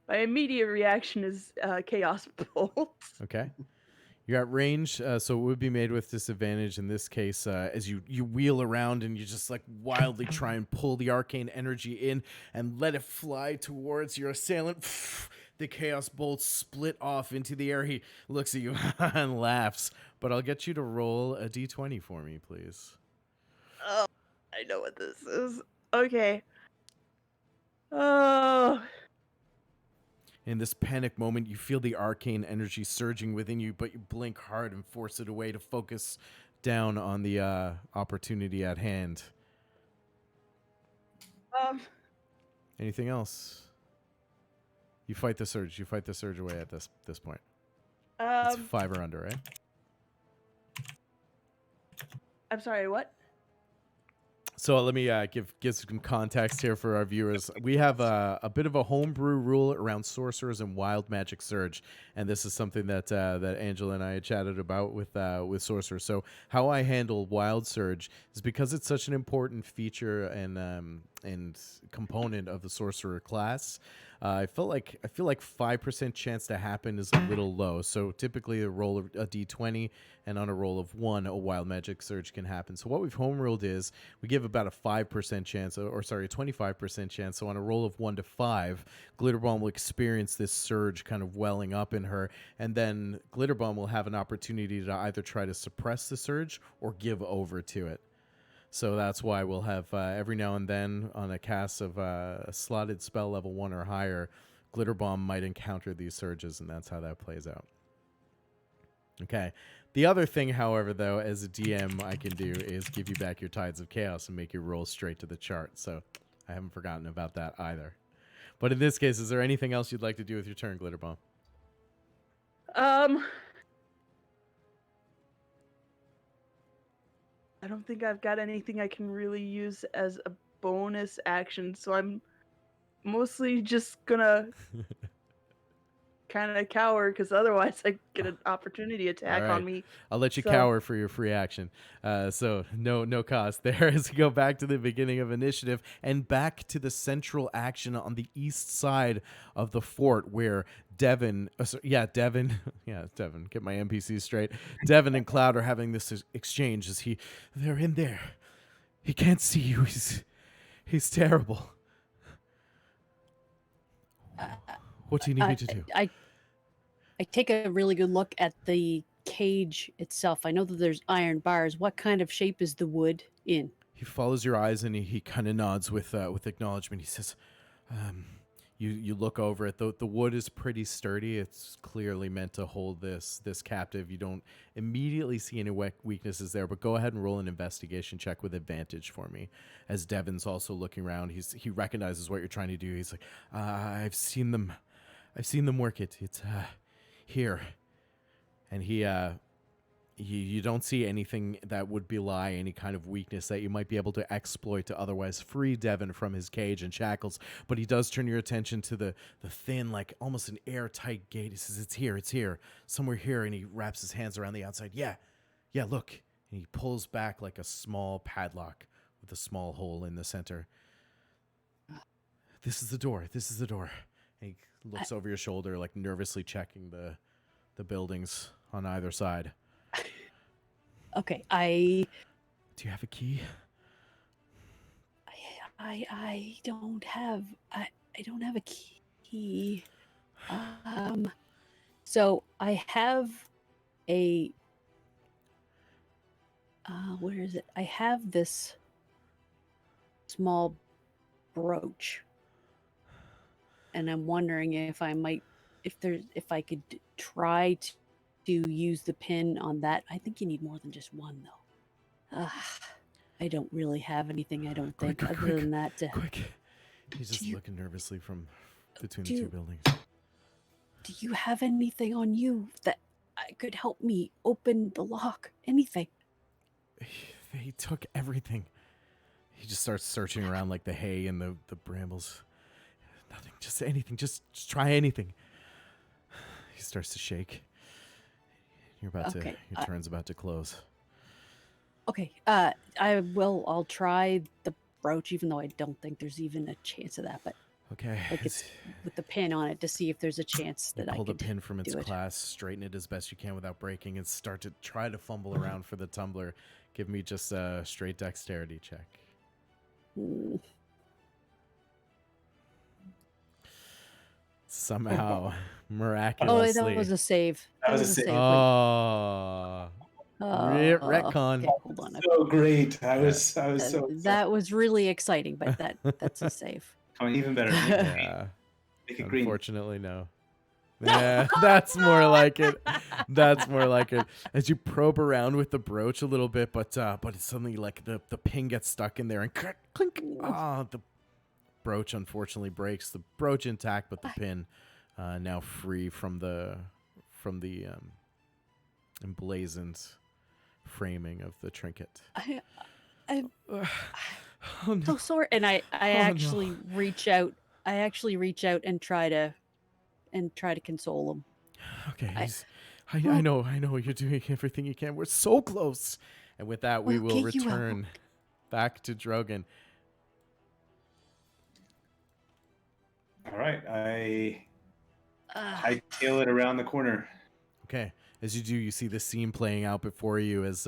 my immediate reaction is Chaos Bolt.
Okay. You're at range, so it would be made with disadvantage in this case as you wheel around and you just like wildly try and pull the arcane energy in and let it fly towards your assailant. The Chaos Bolt split off into the air. He looks at you and laughs. But I'll get you to roll a d20 for me, please.
Oh, I know what this is. Okay. Oh.
In this panic moment, you feel the arcane energy surging within you, but you blink hard and force it away to focus down on the opportunity at hand. Anything else? You fight the surge. You fight the surge away at this point. It's 5 or under, right?
I'm sorry, what?
So let me give some context here for our viewers. We have a bit of a homebrew rule around sorcerers and wild magic surge, and this is something that Angela and I had chatted about with sorcerers. So how I handle wild surge is because it's such an important feature and component of the sorcerer class. I feel like 5% chance to happen is a little low. So typically a roll of a d20, and on a roll of 1, a wild magic surge can happen. So what we've home ruled is we give about a 5% chance, a 25% chance. So on a roll of 1 to 5, Glitterbomb will experience this surge kind of welling up in her, and then Glitterbomb will have an opportunity to either try to suppress the surge or give over to it. So that's why we'll have every now and then on a cast of a slotted spell level 1 or higher, Glitterbomb might encounter these surges, and that's how that plays out. Okay. The other thing, however, though, as a DM I can do is give you back your Tides of Chaos and make you roll straight to the chart. So I haven't forgotten about that either. But in this case, is there anything else you'd like to do with your turn, Glitterbomb?
I don't think I've got anything I can really use as a bonus action, so I'm mostly just gonna kind of cower, because otherwise I get an opportunity attack on me.
I'll let you cower for your free action. So no cost there as we go back to the beginning of initiative and back to the central action on the east side of the fort where Devin, get my NPCs straight. Devin and Cloud are having this exchange as they're in there. He can't see you. He's terrible. What do you need me to do?
I take a really good look at the cage itself. I know that there's iron bars. What kind of shape is the wood in?
He follows your eyes and he kind of nods with acknowledgement. He says, You look over it. The wood is pretty sturdy. It's clearly meant to hold this captive. You don't immediately see any weaknesses there, but go ahead and roll an investigation check with advantage for me. As Devin's also looking around, he recognizes what you're trying to do. He's like, I've seen them work it. It's here, and you don't see anything that would belie any kind of weakness that you might be able to exploit to otherwise free Devin from his cage and shackles. But he does turn your attention to the thin, like almost an airtight gate. He says, it's here, somewhere here. And he wraps his hands around the outside. Yeah, look. And he pulls back like a small padlock with a small hole in the center. This is the door. And he looks over your shoulder, like nervously checking the buildings on either side.
Okay,
Do you have a key?
I don't have a key. So I have a where is it? I have this small brooch, and I'm wondering if I could try to use the pin on that. I think you need more than just one, though. I don't really have anything, I don't think, other than that.
Quick. He's just looking nervously from between the two buildings.
Do you have anything on you that could help me open the lock? Anything?
They took everything. He just starts searching around like the hay and the brambles. Nothing, just anything. Just try anything. He starts to shake. Your turn's about to close.
Okay. I'll try the brooch, even though I don't think there's even a chance of that. But
okay,
like it's with the pin on it to see if there's a chance that I
pull
could
the pin from its
do it.
clasp, straighten it as best you can without breaking, and start to try to fumble around for the tumbler. Give me just a straight dexterity check. Somehow, miraculously.
Oh, that was a save.
That was a save.
Oh. Retcon.
Okay, hold on.
So great. I was so
That was really exciting, but that's a save.
coming even better.
Yeah.
Make it green.
Unfortunately, no. Yeah, that's more like it. That's more like it. As you probe around with the brooch a little bit, but it's suddenly like the pin gets stuck in there and clink. The brooch unfortunately breaks. The brooch intact, but the pin now free from the emblazoned
framing
of the trinket.
I'm
Oh, no.
so sorry, and I actually reach out. I actually reach out and try to console him.
Okay, I know you're doing everything you can. We're so close. And with that, we will return back to Drogon.
All right, I tail it around the corner.
Okay, as you do, you see the scene playing out before you as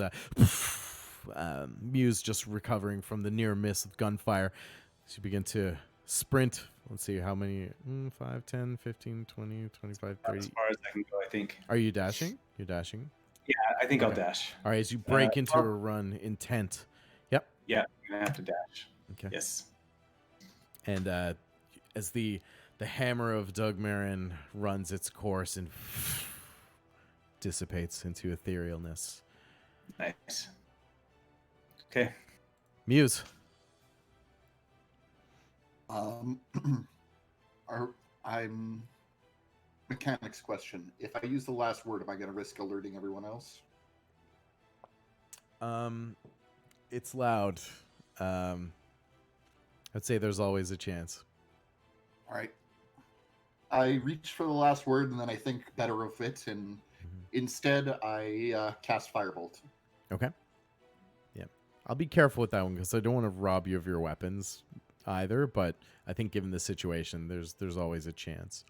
Muse just recovering from the near miss of gunfire. As you begin to sprint. Let's see how many. 5, 10, 15, 20, 25, 30.
As far as I can go, I think.
Are you dashing? You're dashing?
Yeah, I think I'll dash.
All right, as you break into a run intent. Yep.
Yeah, I'm going to have to dash.
Okay.
Yes.
And as the hammer of Dugmarin runs its course and dissipates into etherealness.
Nice. Okay.
Muse.
I'm mechanics question. If I use the last word, am I going to risk alerting everyone else?
It's loud. I'd say there's always a chance.
All right. I reach for the last word, and then I think better of it, and instead I cast Firebolt.
Okay. Yeah. I'll be careful with that one because I don't want to rob you of your weapons either, but I think given the situation, there's always a chance.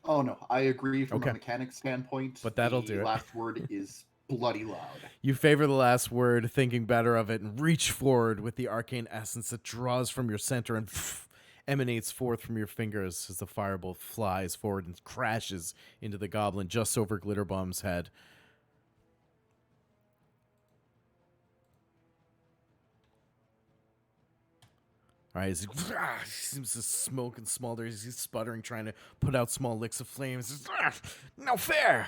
Oh, no. I agree from a mechanics standpoint.
But that'll do it.
The last word is bloody loud.
You favor the last word, thinking better of it, and reach forward with the arcane essence that draws from your center and emanates forth from your fingers as the firebolt flies forward and crashes into the goblin just over Glitterbomb's head. All right, he seems to smoke and smolder. He's sputtering, trying to put out small licks of flames. No fair.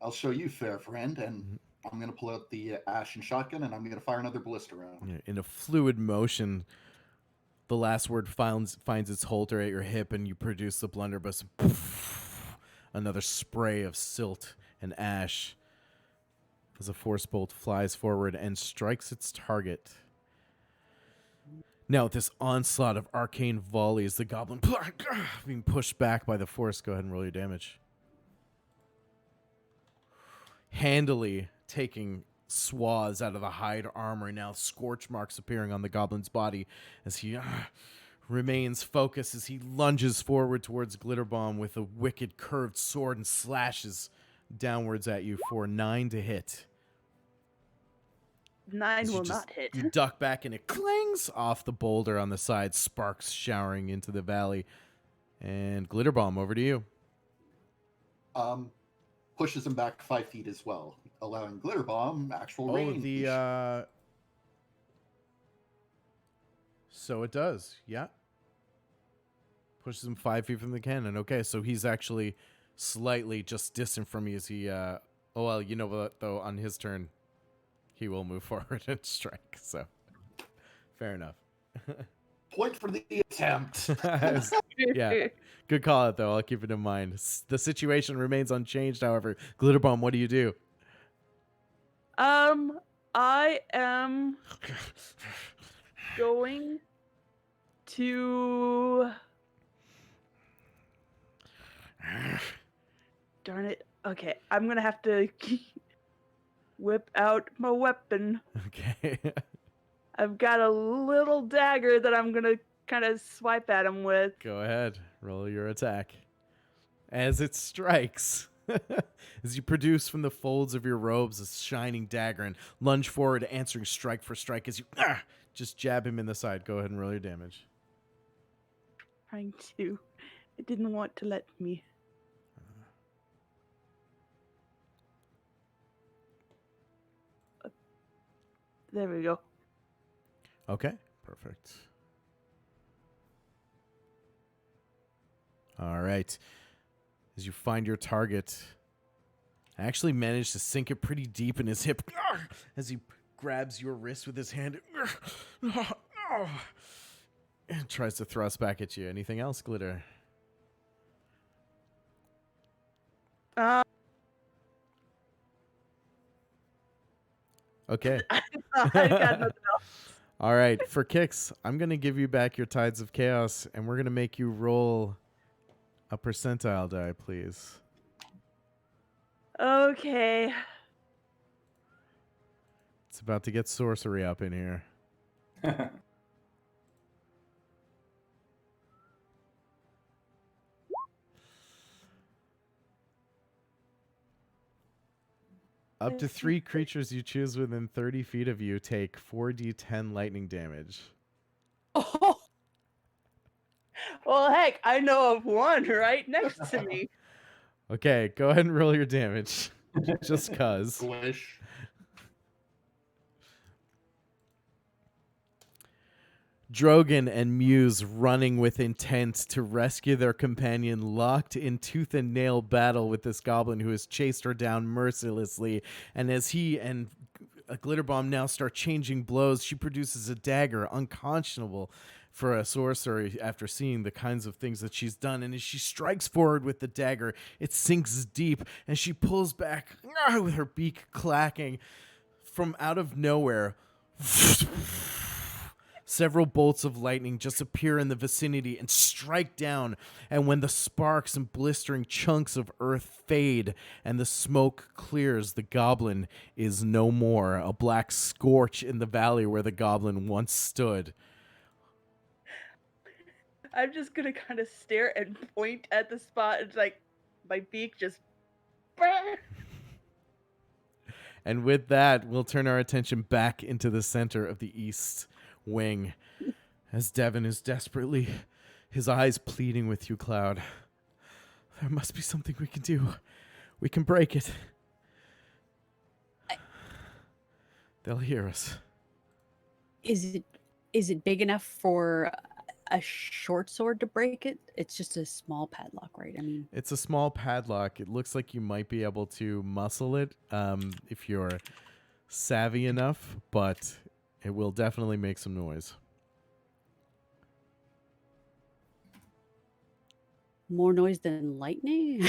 I'll show you fair, friend, and I'm going to pull out the ash and shotgun, and I'm going to fire another ballista round.
In a fluid motion, the last word finds its holder at your hip, and you produce the blunderbuss. Another spray of silt and ash as a force bolt flies forward and strikes its target. Now, with this onslaught of arcane volleys, the goblin being pushed back by the force. Go ahead and roll your damage. Handily taking swaths out of the hide armor, now scorch marks appearing on the goblin's body as he remains focused as he lunges forward towards Glitterbomb with a wicked curved sword and slashes downwards at you for 9 to hit.
9 will not hit.
You duck back and it clings off the boulder on the side, sparks showering into the valley. And Glitterbomb, over to you.
Pushes him back 5 feet as well, allowing Glitterbomb actual range.
So it does, yeah. Pushes him 5 feet from the cannon. Okay, so he's actually slightly just distant from you as he... oh, well, you know what, though, on his turn, he will move forward and strike, so... Fair enough.
Point for the attempt.
Yeah, good call out, though. I'll keep it in mind. The situation remains unchanged, however. Glitterbomb, what do you do?
I am going to... Darn it. Okay, I'm gonna have to whip out my weapon.
Okay.
I've got a little dagger that I'm gonna kind of swipe at him with.
Go ahead. Roll your attack. As it strikes, as you produce from the folds of your robes a shining dagger and lunge forward, answering strike for strike as you just jab him in the side. Go ahead and roll your damage.
Trying to. It didn't want to let me. There we go.
Okay, perfect. All right. As you find your target, I actually managed to sink it pretty deep in his hip as he grabs your wrist with his hand and tries to thrust back at you. Anything else, Glitter? Okay.
I got nothing else.
All right. For kicks, I'm going to give you back your Tides of Chaos, and we're going to make you roll a percentile die, please.
Okay.
It's about to get sorcery up in here. Up to 3 creatures you choose within 30 feet of you take 4d10 lightning damage.
Oh. Well, heck, I know of one right next to me.
Okay, go ahead and roll your damage. Just cuz.
Squish.
Drogon and Muse running with intent to rescue their companion, locked in tooth and nail battle with this goblin who has chased her down mercilessly. And as he and a Glitterbomb now start changing blows, she produces a dagger, unconscionable for a sorcerer after seeing the kinds of things that she's done. And as she strikes forward with the dagger, it sinks deep, and she pulls back with her beak clacking from out of nowhere. Several bolts of lightning just appear in the vicinity and strike down, and when the sparks and blistering chunks of earth fade and the smoke clears, the goblin is no more, a black scorch in the valley where the goblin once stood.
I'm just gonna kind of stare and point at the spot. It's like my beak just...
And with that, we'll turn our attention back into the center of the east wing as Devin is desperately, his eyes pleading with you, Cloud. There must be something we can do. We can break it. They'll hear us.
Is is it big enough for a short sword to break it? It's just a small padlock, right? I mean,
It's a small padlock. It looks like you might be able to muscle it if you're savvy enough, but it will definitely make some noise.
more noise than lightning.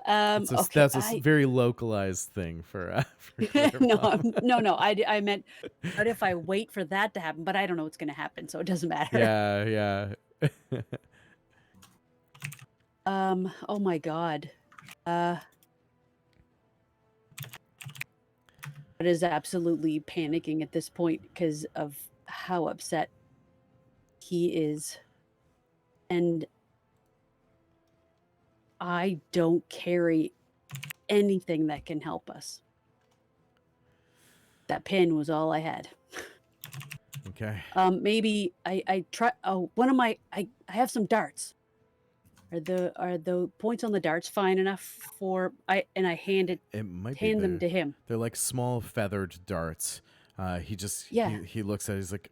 Okay,
That's a very localized thing for
no. I meant, what if I wait for that to happen? But I don't know what's going to happen, so it doesn't matter.
Yeah.
Oh my God. That is absolutely panicking at this point because of how upset he is. And I don't carry anything that can help us. That pin was all I had.
Okay.
Maybe I try. Oh, one of my I have some darts. Are the points on the darts fine enough for I hand
It might be
them to him?
They're like small feathered darts. He just
Yeah.
he looks at it, he's like,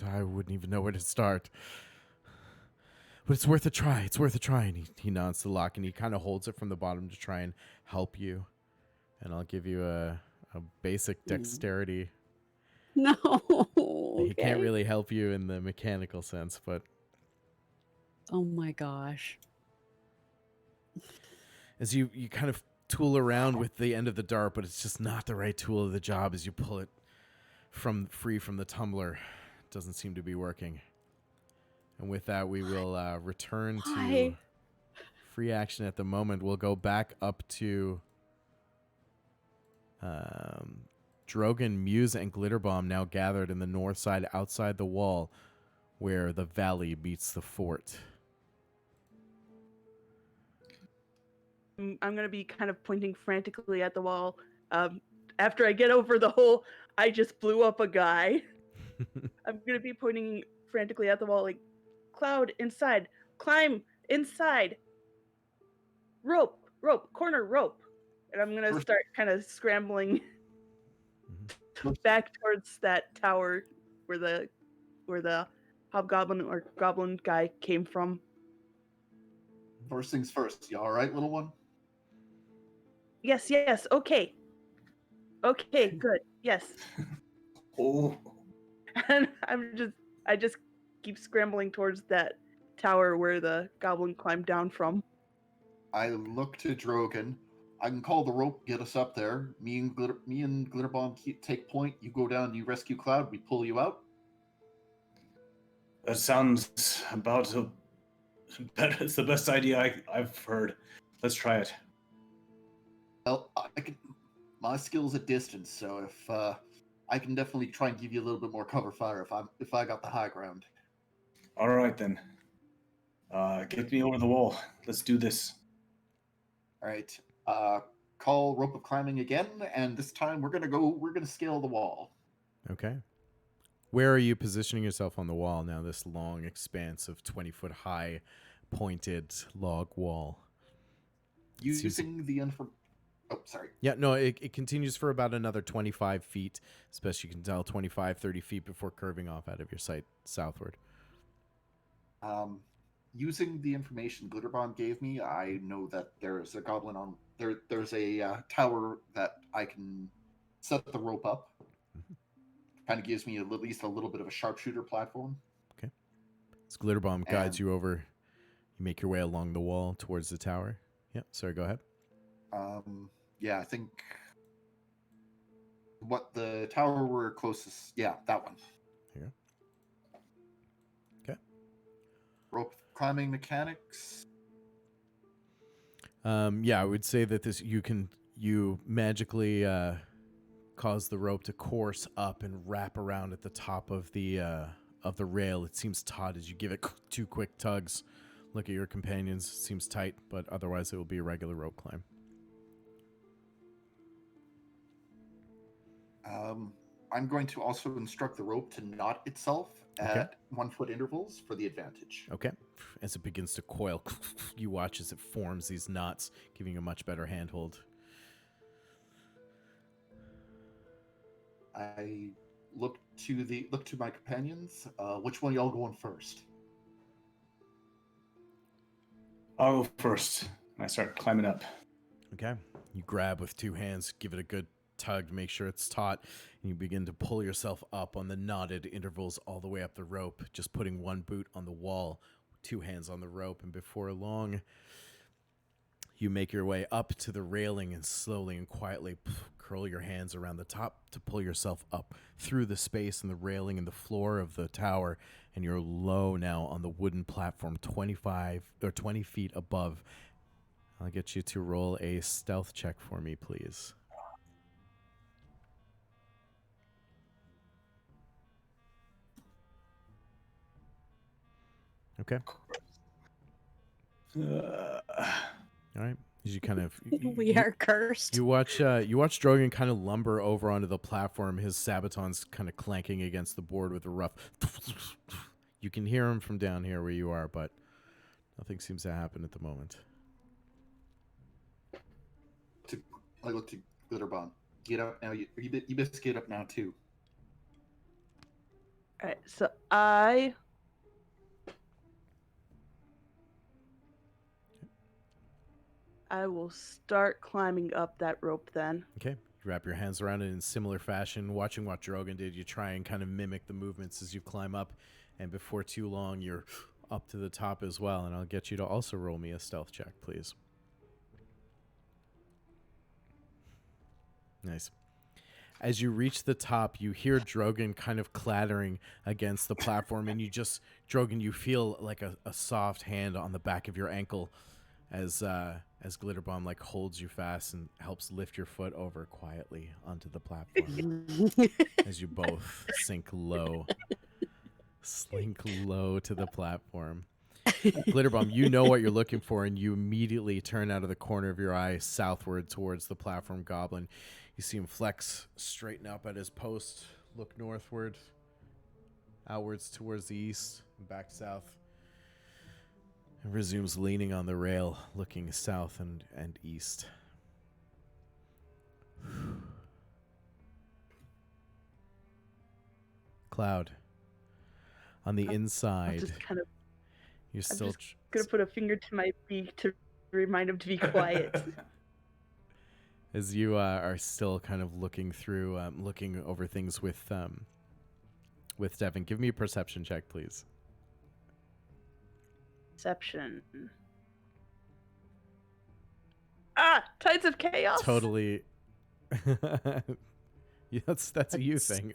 I wouldn't even know where to start. But it's worth a try. It's worth a try. And he nods to Locke and he kind of holds it from the bottom to try and help you. And I'll give you a basic dexterity.
No.
He can't really help you in the mechanical sense, but
Oh my gosh.
as you kind of tool around with the end of the dart, but it's just not the right tool of the job as you pull it free from the tumbler. It doesn't seem to be working. And with that, we will return to free action at the moment. We'll go back up to Drogon, Muse, and Glitterbomb now gathered in the north side outside the wall where the valley meets the fort.
I'm going to be kind of pointing frantically at the wall. After I get over the whole, I just blew up a guy. I'm going to be pointing frantically at the wall, like, Cloud, inside. Climb, inside. Rope, corner, rope. And I'm going to start kind of scrambling back towards that tower where the hobgoblin or goblin guy came from.
First things first. You all right, little one?
Yes, okay. Okay, good. Yes.
Oh.
And I just keep scrambling towards that tower where the goblin climbed down from.
I look to Drogon. I can call the rope, get us up there. Me and Glitterbomb take point. You go down, you rescue Cloud, we pull you out.
That sounds about it's the best idea I've heard. Let's try it.
Well, my skill's at distance, so if I can definitely try and give you a little bit more cover fire if I got the high ground.
All right then. Get me over the wall. Let's do this.
All right. Call rope of climbing again, and this time we're gonna scale the wall.
Okay. Where are you positioning yourself on the wall now, this long expanse of 20-foot high pointed log wall?
Using the Oh, sorry.
Yeah, no, it continues for about another 25 feet, as best you can tell, 25, 30 feet before curving off out of your sight southward.
Using the information Glitterbomb gave me, I know that there's a goblin on there. There's a tower that I can set the rope up. Kind of gives me at least a little bit of a sharpshooter platform.
Okay. As Glitterbomb guides you over, you make your way along the wall towards the tower. Yep. Sorry, go ahead.
Yeah, I think what the tower we're closest. Yeah, that one.
Here. Okay.
Rope climbing mechanics.
Yeah, I would say that you magically cause the rope to course up and wrap around at the top of the rail. It seems taut as you give it 2 quick tugs. Look at your companions. It seems tight, but otherwise it will be a regular rope climb.
I'm going to also instruct the rope to knot itself at 1 foot intervals for the advantage.
Okay. As it begins to coil, you watch as it forms these knots, giving you a much better handhold.
I look to my companions. Which one of y'all going first?
I'll go first. And I start climbing up.
Okay. You grab with two hands, give it a good tug to make sure it's taut, and you begin to pull yourself up on the knotted intervals all the way up the rope, just putting one boot on the wall, two hands on the rope, and before long, you make your way up to the railing and slowly and quietly curl your hands around the top to pull yourself up through the space and the railing and the floor of the tower, and you're low now on the wooden platform 20 feet above. I'll get you to roll a stealth check for me, please. Okay. All right. As you kind of
We are cursed.
you watch Drogon kind of lumber over onto the platform. His sabatons kind of clanking against the board with a rough. You can hear him from down here where you are, but nothing seems to happen at the moment.
I look to Glitterbomb. Get up now. You best get up now too.
All right, so I will start climbing up that rope then.
Okay. You wrap your hands around it in similar fashion, watching what Drogon did. You try and kind of mimic the movements as you climb up, and before too long, you're up to the top as well. And I'll get you to also roll me a stealth check, please. Nice. As you reach the top, you hear Drogon kind of clattering against the platform, and Drogon, you feel like a soft hand on the back of your ankle as Glitterbomb like holds you fast and helps lift your foot over quietly onto the platform as you both slink low to the platform. Glitterbomb, you know what you're looking for, and you immediately turn out of the corner of your eye southward towards the platform goblin. You see him flex, straighten up at his post, look northward, outwards towards the east, and back south, and resumes leaning on the rail, looking south and east. Cloud, on the inside,
Just kind of,
you're
I'm
still...
just gonna put a finger to my beak to remind him to be quiet.
As you are still kind of looking through, looking over things with Devin. Give me a perception check, please.
Perception. Ah, Tides of Chaos.
Totally. Yeah, that's a you thing.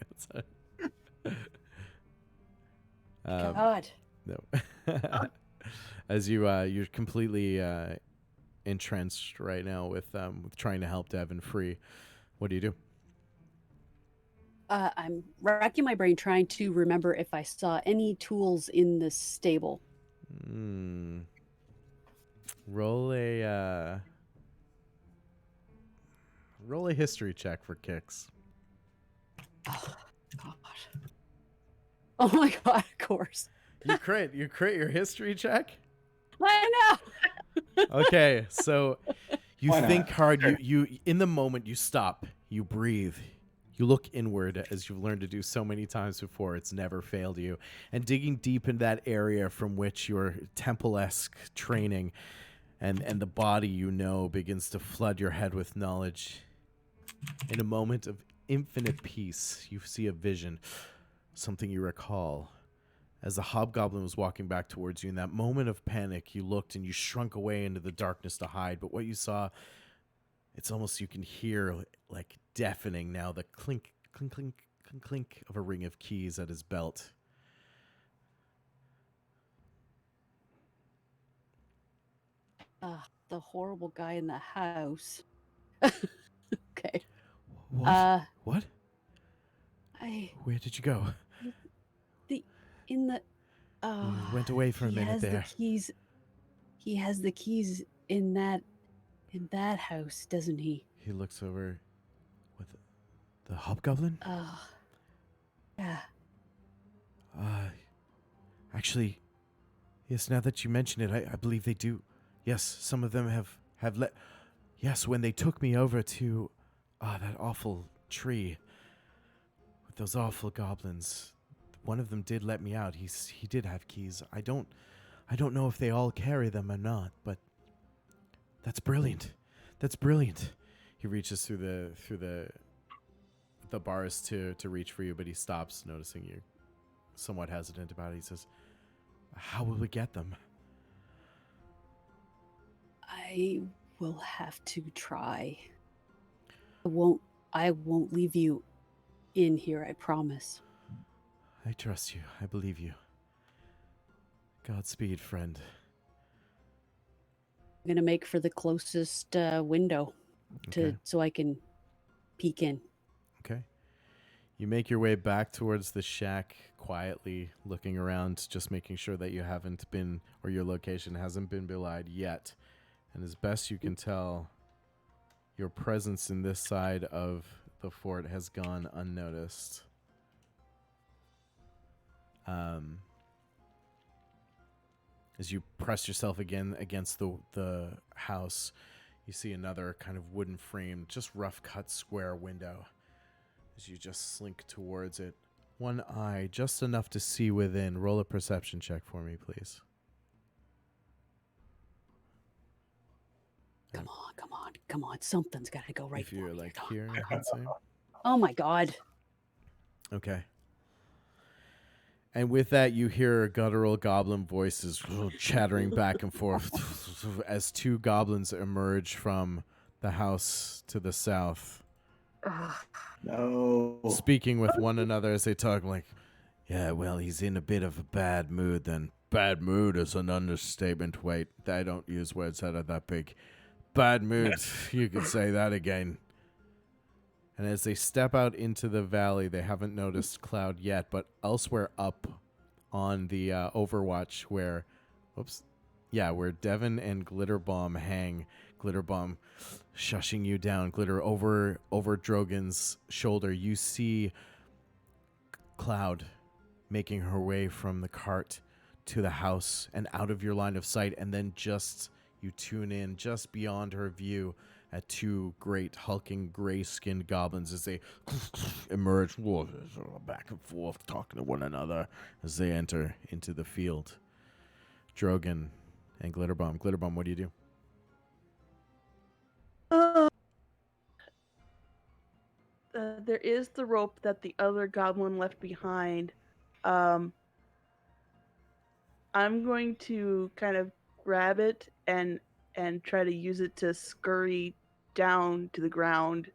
God.
No. As you're completely entrenched right now with trying to help Devin free. What do you do?
I'm racking my brain trying to remember if I saw any tools in the stable.
Roll a history check for kicks.
Oh, God. Oh my God, of course.
You crit your history check?
I know.
Okay, so you
Why not?
think hard.
Sure.
You in the moment, you stop, you breathe, you look inward as you've learned to do so many times before. It's never failed you. And digging deep in that area from which your temple-esque training and the body begins to flood your head with knowledge. In a moment of infinite peace, you see a vision, something you recall. As the hobgoblin was walking back towards you, in that moment of panic, you looked and you shrunk away into the darkness to hide. But what you saw, it's almost you can hear, like deafening now, the clink, clink, clink, clink, clink of a ring of keys at his belt.
The horrible guy in the house. Okay.
What? What? Where did you go?
You
went away for a minute
has
there.
The keys. He has the keys in that house, doesn't he?
He looks over with the hobgoblin.
Yeah.
Actually, yes. Now that you mention it, I believe they do. Yes, some of them have let. Yes, when they took me over to that awful tree, those awful goblins. One of them did let me out. He did have keys. I don't know if they all carry them or not, but that's brilliant. That's brilliant. He reaches through the bars to reach for you, but he stops, noticing you somewhat hesitant about it. He says, "How will we get them?"
I will have to try. I won't leave you in here, I promise.
I trust you. I believe you. Godspeed, friend.
I'm gonna make for the closest window
Okay.
so I can peek in.
Okay. You make your way back towards the shack quietly, looking around, just making sure that you haven't been, or your location hasn't been belied yet. And as best you can tell, your presence in this side of the fort has gone unnoticed. As you press yourself again against the house, you see another kind of wooden frame, just rough cut square window. As you just slink towards it, one eye just enough to see within. Roll a perception check for me, please.
Come on. Something's got to go right
If you're
for me.
like here, I'd say.
Oh my God.
Okay. And with that, you hear guttural goblin voices chattering back and forth as two goblins emerge from the house to the south,
No.
speaking with one another as they talk like, "Yeah, well, he's in a bit of a bad mood then." Bad mood is an understatement. Wait, I don't use words that are that big. Bad mood. You could say that again. And as they step out into the valley, they haven't noticed Cloud yet, but elsewhere up on the Overwatch where Devon and Glitterbomb hang. Glitterbomb shushing you down. Glitter over Drogon's shoulder. You see Cloud making her way from the cart to the house and out of your line of sight, and then you tune in just beyond her view at two great hulking gray-skinned goblins as they emerge back and forth, talking to one another as they enter into the field. Drogon and Glitterbomb. Glitterbomb, what do you do?
There is the rope that the other goblin left behind. I'm going to kind of grab it and try to use it to scurry down to the ground,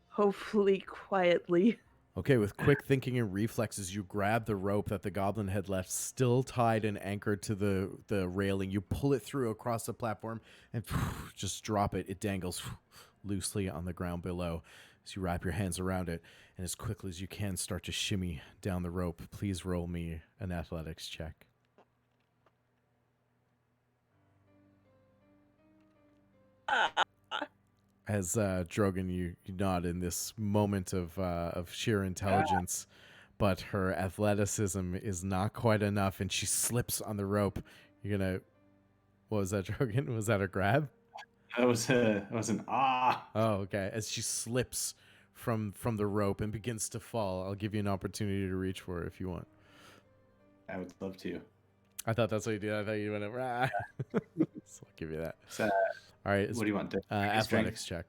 hopefully quietly.
Okay, with quick thinking and reflexes, you grab the rope that the goblin had left still tied and anchored to the railing. You pull it through across the platform and just drop it. It dangles loosely on the ground below as you wrap your hands around it. And as quickly as you can, start to shimmy down the rope. Please roll me an athletics check. As Drogon, you nod in this moment of sheer intelligence, but her athleticism is not quite enough, and she slips on the rope. You're gonna, what was that, Drogon? Was that a grab?
That was an ah.
Oh, okay. As she slips from the rope and begins to fall, I'll give you an opportunity to reach for her if you want.
I would love to.
I thought that's what you did. I thought you went over. So I'll give you that.
So,
All right.
what do you want?
Athletics check.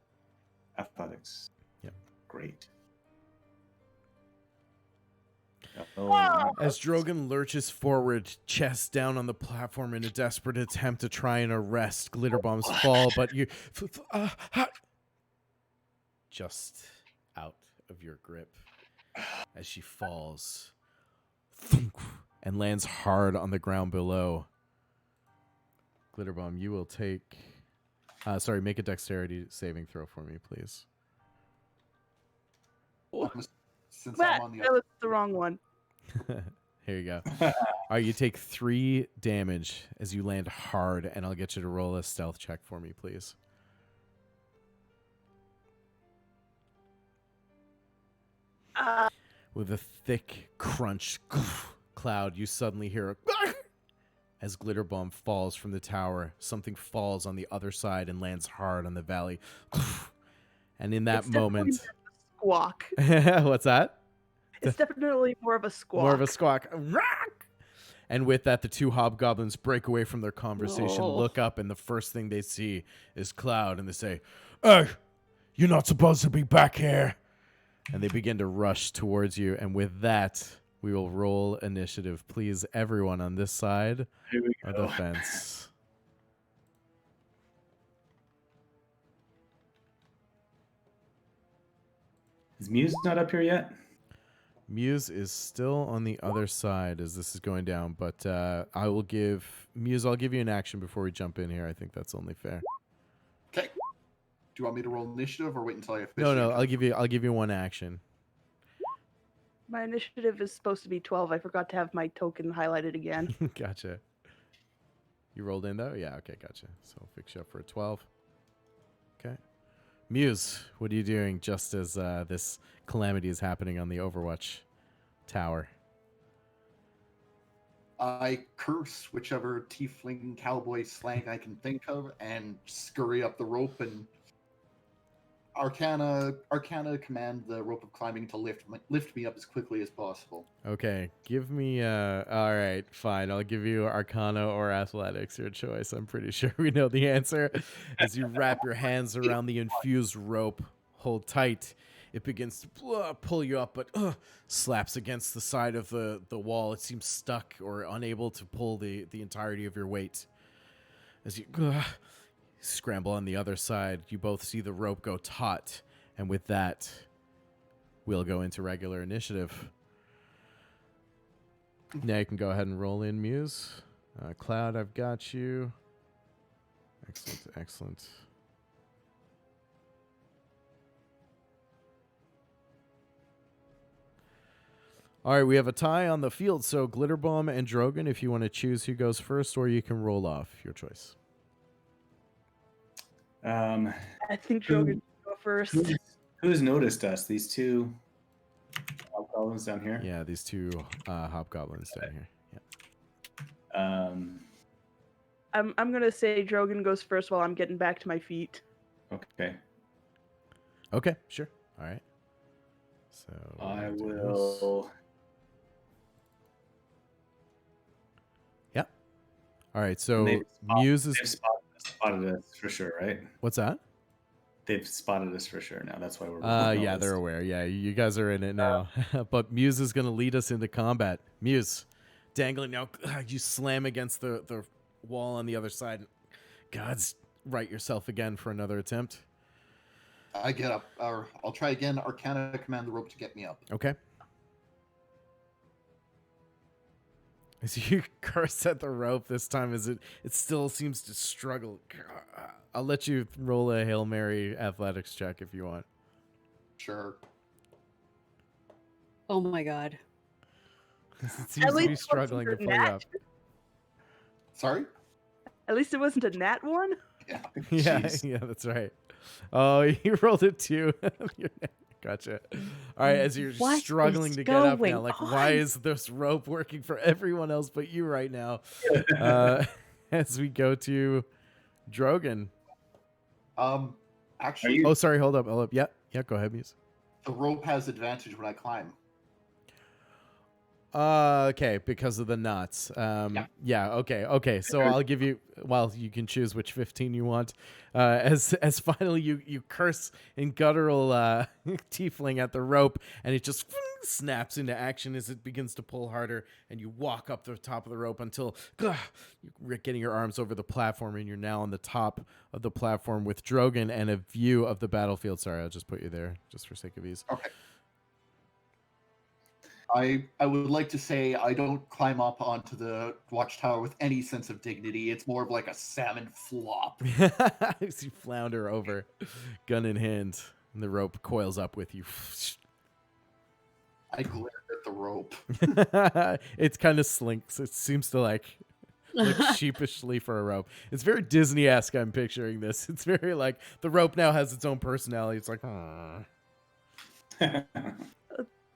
Athletics.
Yep.
Great. Oh,
As Drogon lurches forward, chest down on the platform in a desperate attempt to try and arrest Glitterbomb's fall, but you just out of your grip as she falls and lands hard on the ground below. Glitterbomb, you will take... make a dexterity saving throw for me, please.
Since
Matt,
I'm on the
that was the wrong one.
Here you go. All right, you take 3 damage as you land hard, and I'll get you to roll a stealth check for me, please. With a thick crunch, Cloud, you suddenly hear a as Glitterbomb falls from the tower. Something falls on the other side and lands hard on the valley. And in that
It's definitely
moment...
Squawk.
What's that?
It's definitely more of a squawk.
More of a squawk. Rock! And with that, the two hobgoblins break away from their conversation,
Oh.
look up, and the first thing they see is Cloud, and they say, "Hey, you're not supposed to be back here." And they begin to rush towards you. And with that, we will roll initiative. Please, everyone on this side
Here we
of
go.
the fence.
Is Muse not up here yet?
Muse is still on the other side as this is going down, but I will give Muse. I'll give you an action before we jump in here. I think that's only fair.
Okay. Do you want me to roll initiative or wait until I officially?
No, I'll give you one action.
My initiative is supposed to be 12. I forgot to have my token highlighted again.
Gotcha. You rolled in though? Yeah, okay, gotcha. So I'll fix you up for a 12. Okay. Muse, what are you doing just as this calamity is happening on the Overwatch tower?
I curse whichever tiefling cowboy slang I can think of and scurry up the rope and Arcana command the rope of climbing to lift me up as quickly as possible.
Okay, give me all right, fine. I'll give you Arcana or Athletics, your choice. I'm pretty sure we know the answer. As you wrap your hands around the infused rope, hold tight. It begins to pull you up, but slaps against the side of the wall. It seems stuck or unable to pull the entirety of your weight. As you scramble on the other side, you both see the rope go taut, and with that, we'll go into regular initiative. Now you can go ahead and roll in, Muse. Cloud, I've got you. Excellent, excellent. All right, we have a tie on the field, so Glitterbomb and Drogon, if you want to choose who goes first, or you can roll off, your choice.
I think Drogon should go first.
Who's noticed us? These two hobgoblins down here?
Yeah, these two hobgoblins down here. Yeah.
I'm gonna say Drogon goes first while I'm getting back to my feet.
Okay.
Okay, sure. All right. So
I
we'll do this.
will.
Yep. All right. So
They've
Muse is.
They've spotted us for sure, right?
What's that?
They've spotted us for sure now. That's why we're.
Yeah, they're aware. Yeah, you guys are in it now. But Muse is going to lead us into combat. Muse, dangling now. You slam against the wall on the other side. God's right yourself again for another attempt.
I get up, or I'll try again. Arcana command the rope to get me up.
Okay. As you curse at the rope this time, it still seems to struggle. I'll let you roll a Hail Mary athletics check if you want.
Sure.
Oh my god.
It seems to be
least
struggling to
wasn't
pull
a
you
nat.
up.
Sorry? At least it wasn't a nat one.
Yeah.
Yeah,
Jeez.
yeah, that's right. Oh, you rolled it too. Gotcha. All right, as you're
What
struggling
is
to get up now,
going
like, why
on?
is this rope working for everyone else but you right now? As we go to Drogon.
Actually,
Oh, sorry, hold up. Yeah, go ahead, Muse.
the rope has advantage when I climb.
Okay, because of the knots. Yeah, okay. So I'll give you. Well, you can choose which 15 you want. As finally you curse in guttural tiefling at the rope, and it just snaps into action as it begins to pull harder, and you walk up the top of the rope until you're getting your arms over the platform, and you're now on the top of the platform with Drogon and a view of the battlefield. Sorry, I'll just put you there just for sake of ease.
Okay. I would like to say I don't climb up onto the watchtower with any sense of dignity. It's more of like a salmon flop.
As you flounder over, gun in hand, and the rope coils up with you.
I glare at the rope.
It kind of slinks. It seems to like look sheepishly for a rope. It's very Disney-esque. I'm picturing this. It's very like the rope now has its own personality. It's like,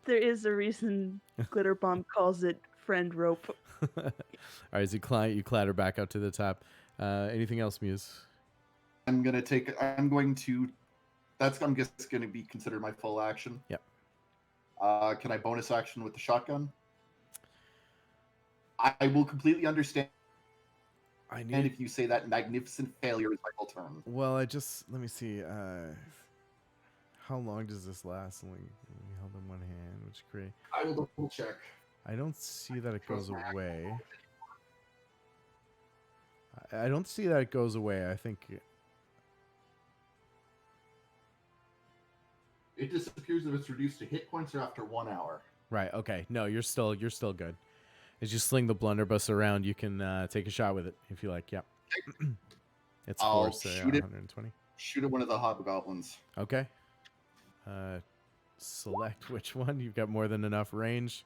There is a reason Glitterbomb calls it friend rope.
All right, as you clatter back up to the top. Anything else, Muse?
I'm just going to be considered my full action.
Yep.
Can I bonus action with the shotgun? I will completely understand
I
and
need.
if you say that magnificent failure is my whole turn.
Well, let me see. How long does this last? Only held in one hand, which great.
I will double check.
I don't see that it goes
Trust my
away. I don't see that it goes away. I think.
It disappears if it's reduced to hit points or after 1 hour.
Right. Okay. No, you're still good. As you sling the blunderbuss around, you can take a shot with it if you like. Yep. It's
I'll
force, so
shoot it.
120.
Shoot at one of the hobgoblins.
Okay. Select which one. You've got more than enough range.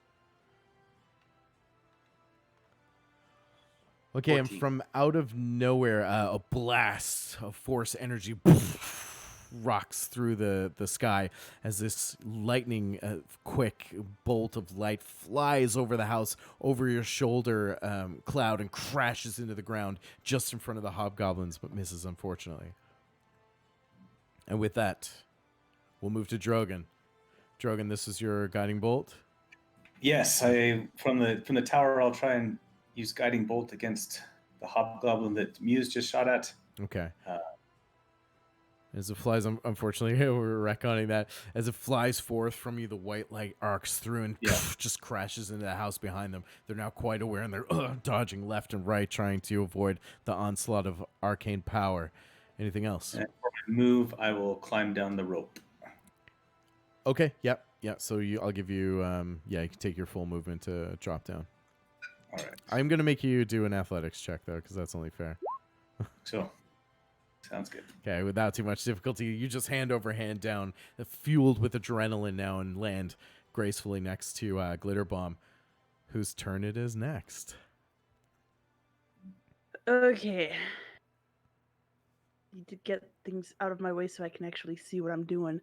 Okay,
14.
and from out of nowhere, a blast of force energy rocks through the sky as this lightning quick bolt of light flies over the house, over your shoulder, Cloud, and crashes into the ground just in front of the hobgoblins, but misses, unfortunately. And with that, we'll move to Drogon. Drogon, this is your guiding bolt.
Yes, from the tower, I'll try and use guiding bolt against the hobgoblin that Muse just shot at.
Okay. As it flies, unfortunately, we're retconning that. As it flies forth from you, the white light arcs through and just crashes into the house behind them. They're now quite aware, and they're dodging left and right, trying to avoid the onslaught of arcane power. Anything else?
And for my move, I will climb down the rope.
Okay. Yep. Yeah. So I'll give you. You can take your full movement to drop down.
All right.
I'm gonna make you do an athletics check though, because that's only fair.
So, sounds good.
Okay. Without too much difficulty, you just hand over hand down, fueled with adrenaline now, and land gracefully next to Glitter Bomb, whose turn it is next.
Okay. Need to get things out of my way so I can actually see what I'm doing.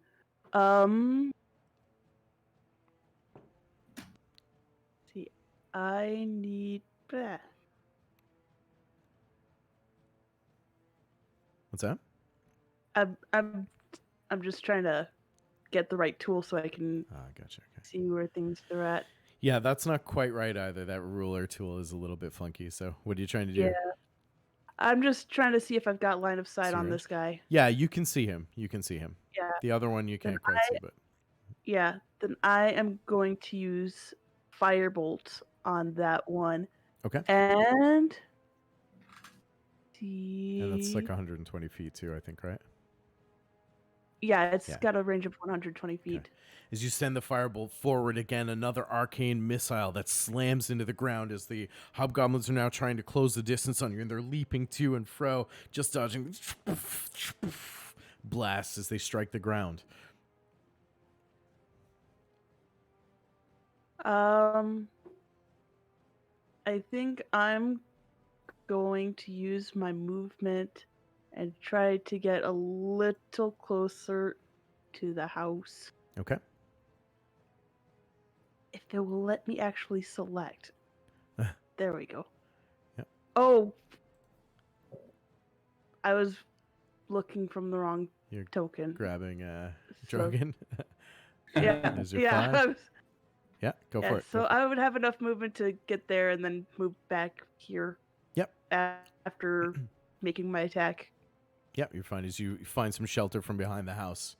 See, I need that.
What's that?
I'm just trying to get the right tool so I can
Gotcha. Okay.
see where things are at.
Yeah, that's not quite right either. That ruler tool is a little bit funky. So, what are you trying to do?
Yeah. I'm just trying to see if I've got line of sight
See
on
range?
this guy.
Yeah, you can see him.
Yeah.
The other one you
Then
can't quite see, but
Yeah, then I am going to use Firebolt on that one.
okay.
And
And that's like 120 feet too, I think, right?
yeah, it's
Yeah.
got a range of 120 feet.
As you send the firebolt forward again, another arcane missile that slams into the ground as the hobgoblins are now trying to close the distance on you, and they're leaping to and fro, just dodging blasts as they strike the ground.
I think I'm going to use my movement and try to get a little closer to the house.
Okay.
If it will let me actually select. There we go.
Yep.
Oh, I was looking from the wrong
You're
token.
grabbing
So-
Drogon.
Yeah,
There's your
yeah.
five. Yeah, go for it.
So
Go for it.
I would have enough movement to get there and then move back here.
Yep.
After making my attack.
Yeah, you're fine as you find some shelter from behind the house.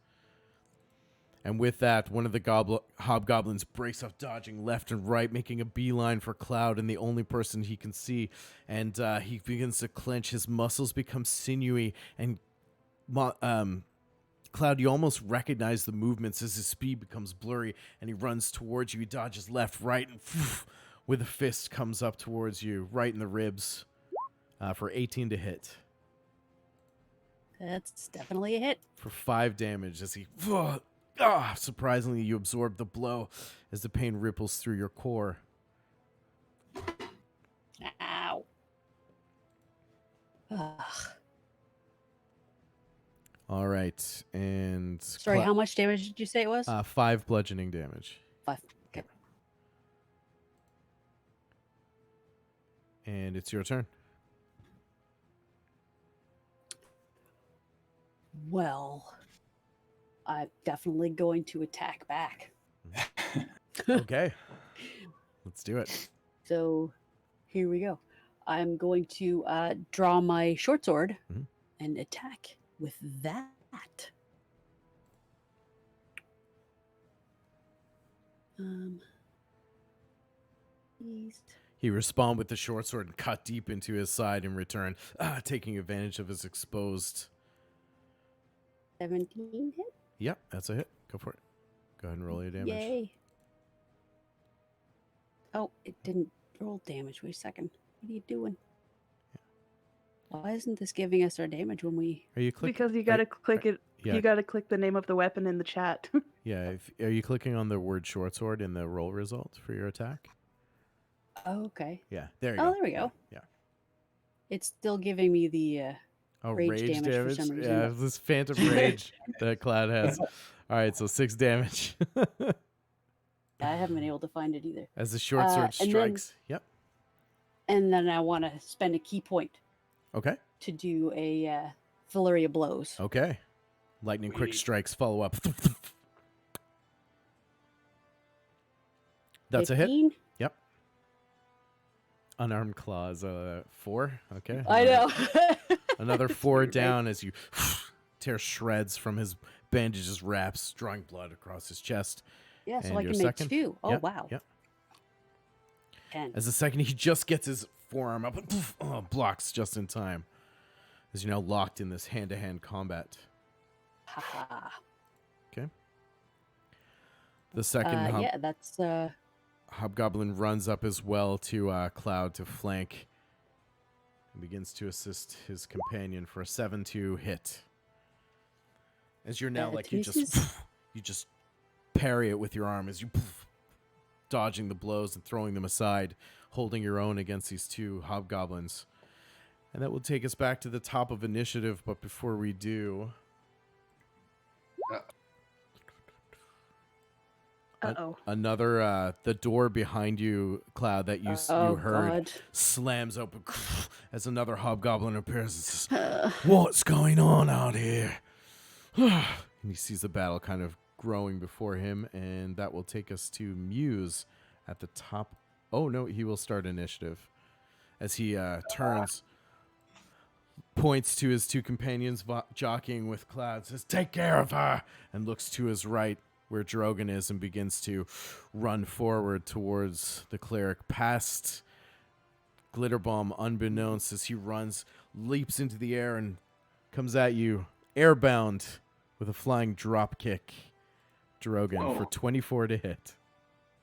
And with that, one of the hobgoblins breaks off, dodging left and right, making a beeline for Cloud and the only person he can see. And he begins to clench. His muscles become sinewy. And Cloud, you almost recognize the movements as his speed becomes blurry. And he runs towards you. He dodges left, right, and with a fist comes up towards you, right in the ribs for 18 to hit.
That's definitely a hit.
For 5 damage as he... surprisingly, you absorb the blow as the pain ripples through your core.
Ow. Ugh.
All right, and...
Sorry, how much damage did you say it was?
5 bludgeoning damage.
5. Okay.
And it's your turn.
Well, I'm definitely going to attack back.
Okay. Let's do it.
So here we go. I'm going to draw my short sword
Mhm.
and attack with that. Please.
He respond with the short sword and cut deep into his side in return, taking advantage of his exposed.
17 hit.
Yep, that's a hit. Go for it. Go ahead and roll your damage.
Yay. Oh, it didn't roll damage. Wait a second. What are you doing? Why isn't this giving us our damage when we...
Are you clicking?
Because you gotta click it.
Yeah.
You gotta click the name of the weapon in the chat.
Yeah. Are you clicking on the word short sword in the roll result for your attack?
Oh, okay.
Yeah. There you
Oh,
go.
there we go.
Yeah.
It's still giving me the...
Oh,
rage
rage
damage for some reason.
Yeah, this phantom rage that Cloud has. All right, so 6 damage.
I haven't been able to find it either.
As the short sword
and then-
strikes. Yep.
And then I want to spend a key point
Okay.
to do a flurry of blows.
Okay. Lightning quick
Sweet.
strikes follow up. That's a hit.
15?
Yep. Unarmed claws, 4. Okay.
I know.
Another
It's
4
weird, right?
down as you tear shreds from his bandages wraps, drawing blood across his chest.
Yeah, so
And
I
your
can make
second?
2. Oh,
Yep,
wow.
Yep.
10.
As the second he just gets his forearm up and blocks just in time. As you're now locked in this hand-to-hand combat.
Haha.
The second
Yeah, that's...
hobgoblin runs up as well to Cloud to flank. And begins to assist his companion for a 7-2 hit. As you're now like you just parry it with your arm as you dodging the blows and throwing them aside, holding your own against these 2 hobgoblins. And that will take us back to the top of initiative, but before we do,
Uh-oh.
another the door behind you, Cloud, that you
oh,
heard
God.
slams open as another hobgoblin appears and says, "What's going on out here?" And he sees the battle kind of growing before him, and that will take us to Muse at the top. Oh no, he will start initiative as he turns, points to his 2 companions jockeying with Cloud, says, "Take care of her," and looks to his right where Drogon is and begins to run forward towards the cleric, past Glitterbomb unbeknownst as he runs, leaps into the air and comes at you airbound with a flying drop kick. Drogon
Whoa.
for 24 to hit.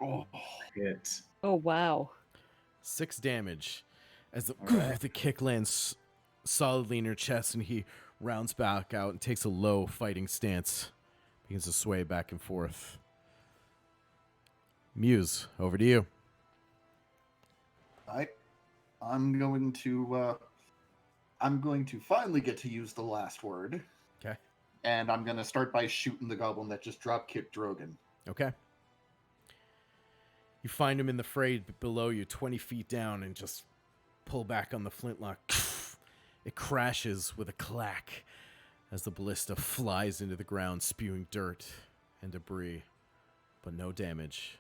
Oh,
Hit.
Oh, wow.
6 damage as the,
All right.
the kick lands solidly in your chest, and he rounds back out and takes a low fighting stance. Begins to sway back and forth. Muse, over to you.
I'm going to finally get to use the last word.
Okay.
And I'm going to start by shooting the goblin that just drop kicked Drogon.
Okay. You find him in the fray below you, 20 feet down, and just pull back on the flintlock. It crashes with a clack as the ballista flies into the ground, spewing dirt and debris, but no damage.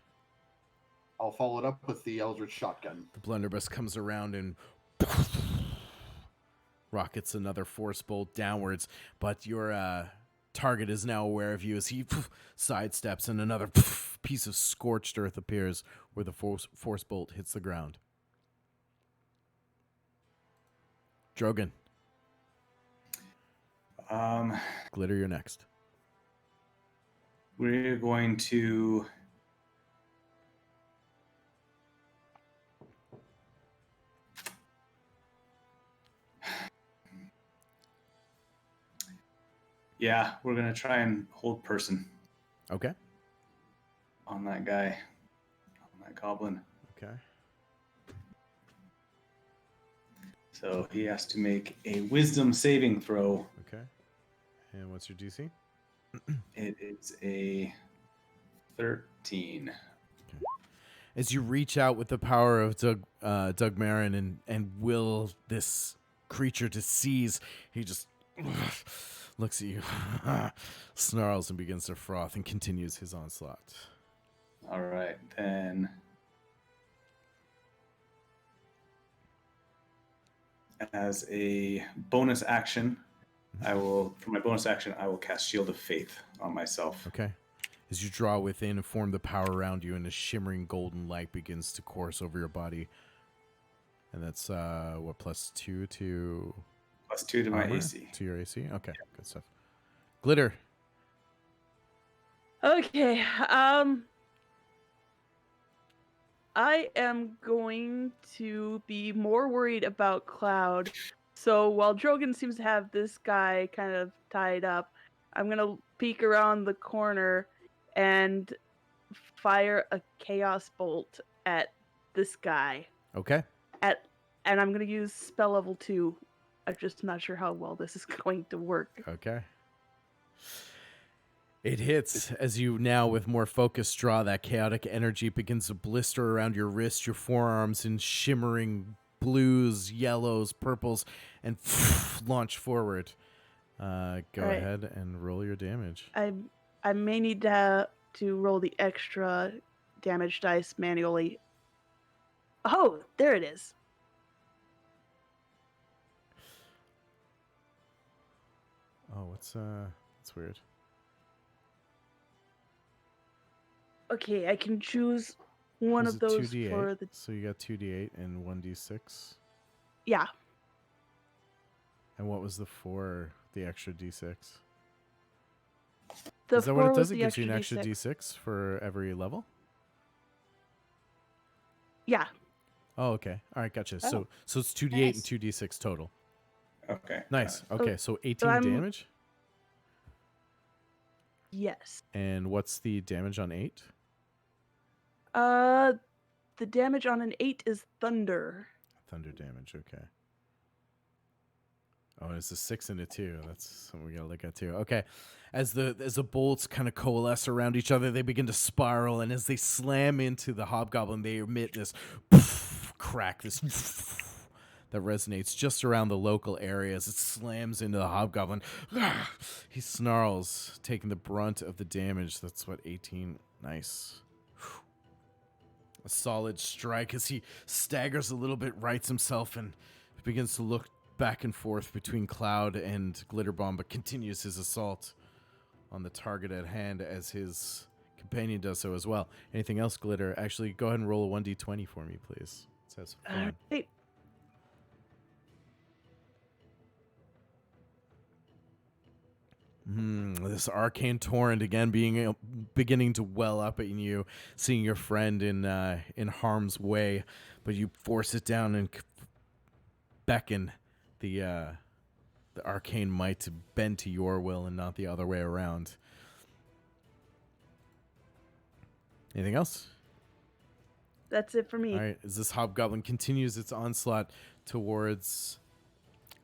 I'll follow it up with the Eldritch Shotgun.
The blunderbuss comes around and rockets another force bolt downwards, but your target is now aware of you as he sidesteps, and another piece of scorched earth appears where the force bolt hits the ground. Drogon, Glitter, you're next.
We're going to we're gonna try and hold person
Okay.
on that guy, on that goblin.
Okay.
So he has to make a wisdom saving throw.
Okay. And what's your DC?
It is a 13.
As you reach out with the power of Doug Marin and will this creature to seize, he just looks at you, snarls, and begins to froth and continues his onslaught.
All right, then. As a bonus action, for my bonus action, I will cast Shield of Faith on myself.
Okay. As you draw within and form the power around you, and a shimmering golden light begins to course over your body. And that's, what, +2 to...
+2 to my
armor?
AC.
To your AC? Okay, good stuff. Glitter.
Okay. I am going to be more worried about Cloud. So while Drogon seems to have this guy kind of tied up, I'm gonna peek around the corner and fire a chaos bolt at this guy.
Okay.
And I'm gonna use spell level 2. I'm just not sure how well this is going to work.
Okay. It hits as you now, with more focus, draw that chaotic energy begins to blister around your wrist, your forearms in shimmering blues, yellows, purples, and launch forward. Go
right.
ahead and roll your damage.
I may need to roll the extra damage dice manually. Oh, there it is.
Oh, that's weird.
Okay, I can choose one
Was
of
it
those
2d8?
for the...
So you got 2d8 and 1d6.
Yeah.
And what was the extra d6?
The
Is that what
4
it does?
was
It
the
gives you an
extra
extra
D6.
d6 for every level?
Yeah.
Oh, okay. All right, gotcha.
Oh,
So it's 2d8
nice.
and 2d6 total.
Okay.
Nice. Okay, so 18
I'm-
damage.
Yes.
And what's the damage on 8?
The damage on an 8 is thunder.
Thunder damage, okay. Oh, it's a 6 and a 2. That's something we gotta look at too. Okay. As the bolts kind of coalesce around each other, they begin to spiral, and as they slam into the hobgoblin, they emit this crack, this that resonates just around the local area as it slams into the hobgoblin. He snarls, taking the brunt of the damage. That's what, 18. Nice. A solid strike as he staggers a little bit, rights himself, and begins to look back and forth between Cloud and Glitterbomb, but continues his assault on the target at hand as his companion does so as well. Anything else, Glitter? Actually, go ahead and roll a 1d20 for me, please. Let's have some fun.
Alright.
This arcane torrent again beginning to well up in you, seeing your friend in harm's way, but you force it down and beckon the arcane might to bend to your will and not the other way around. Anything else?
That's it for me.
All right, as this hobgoblin continues its onslaught towards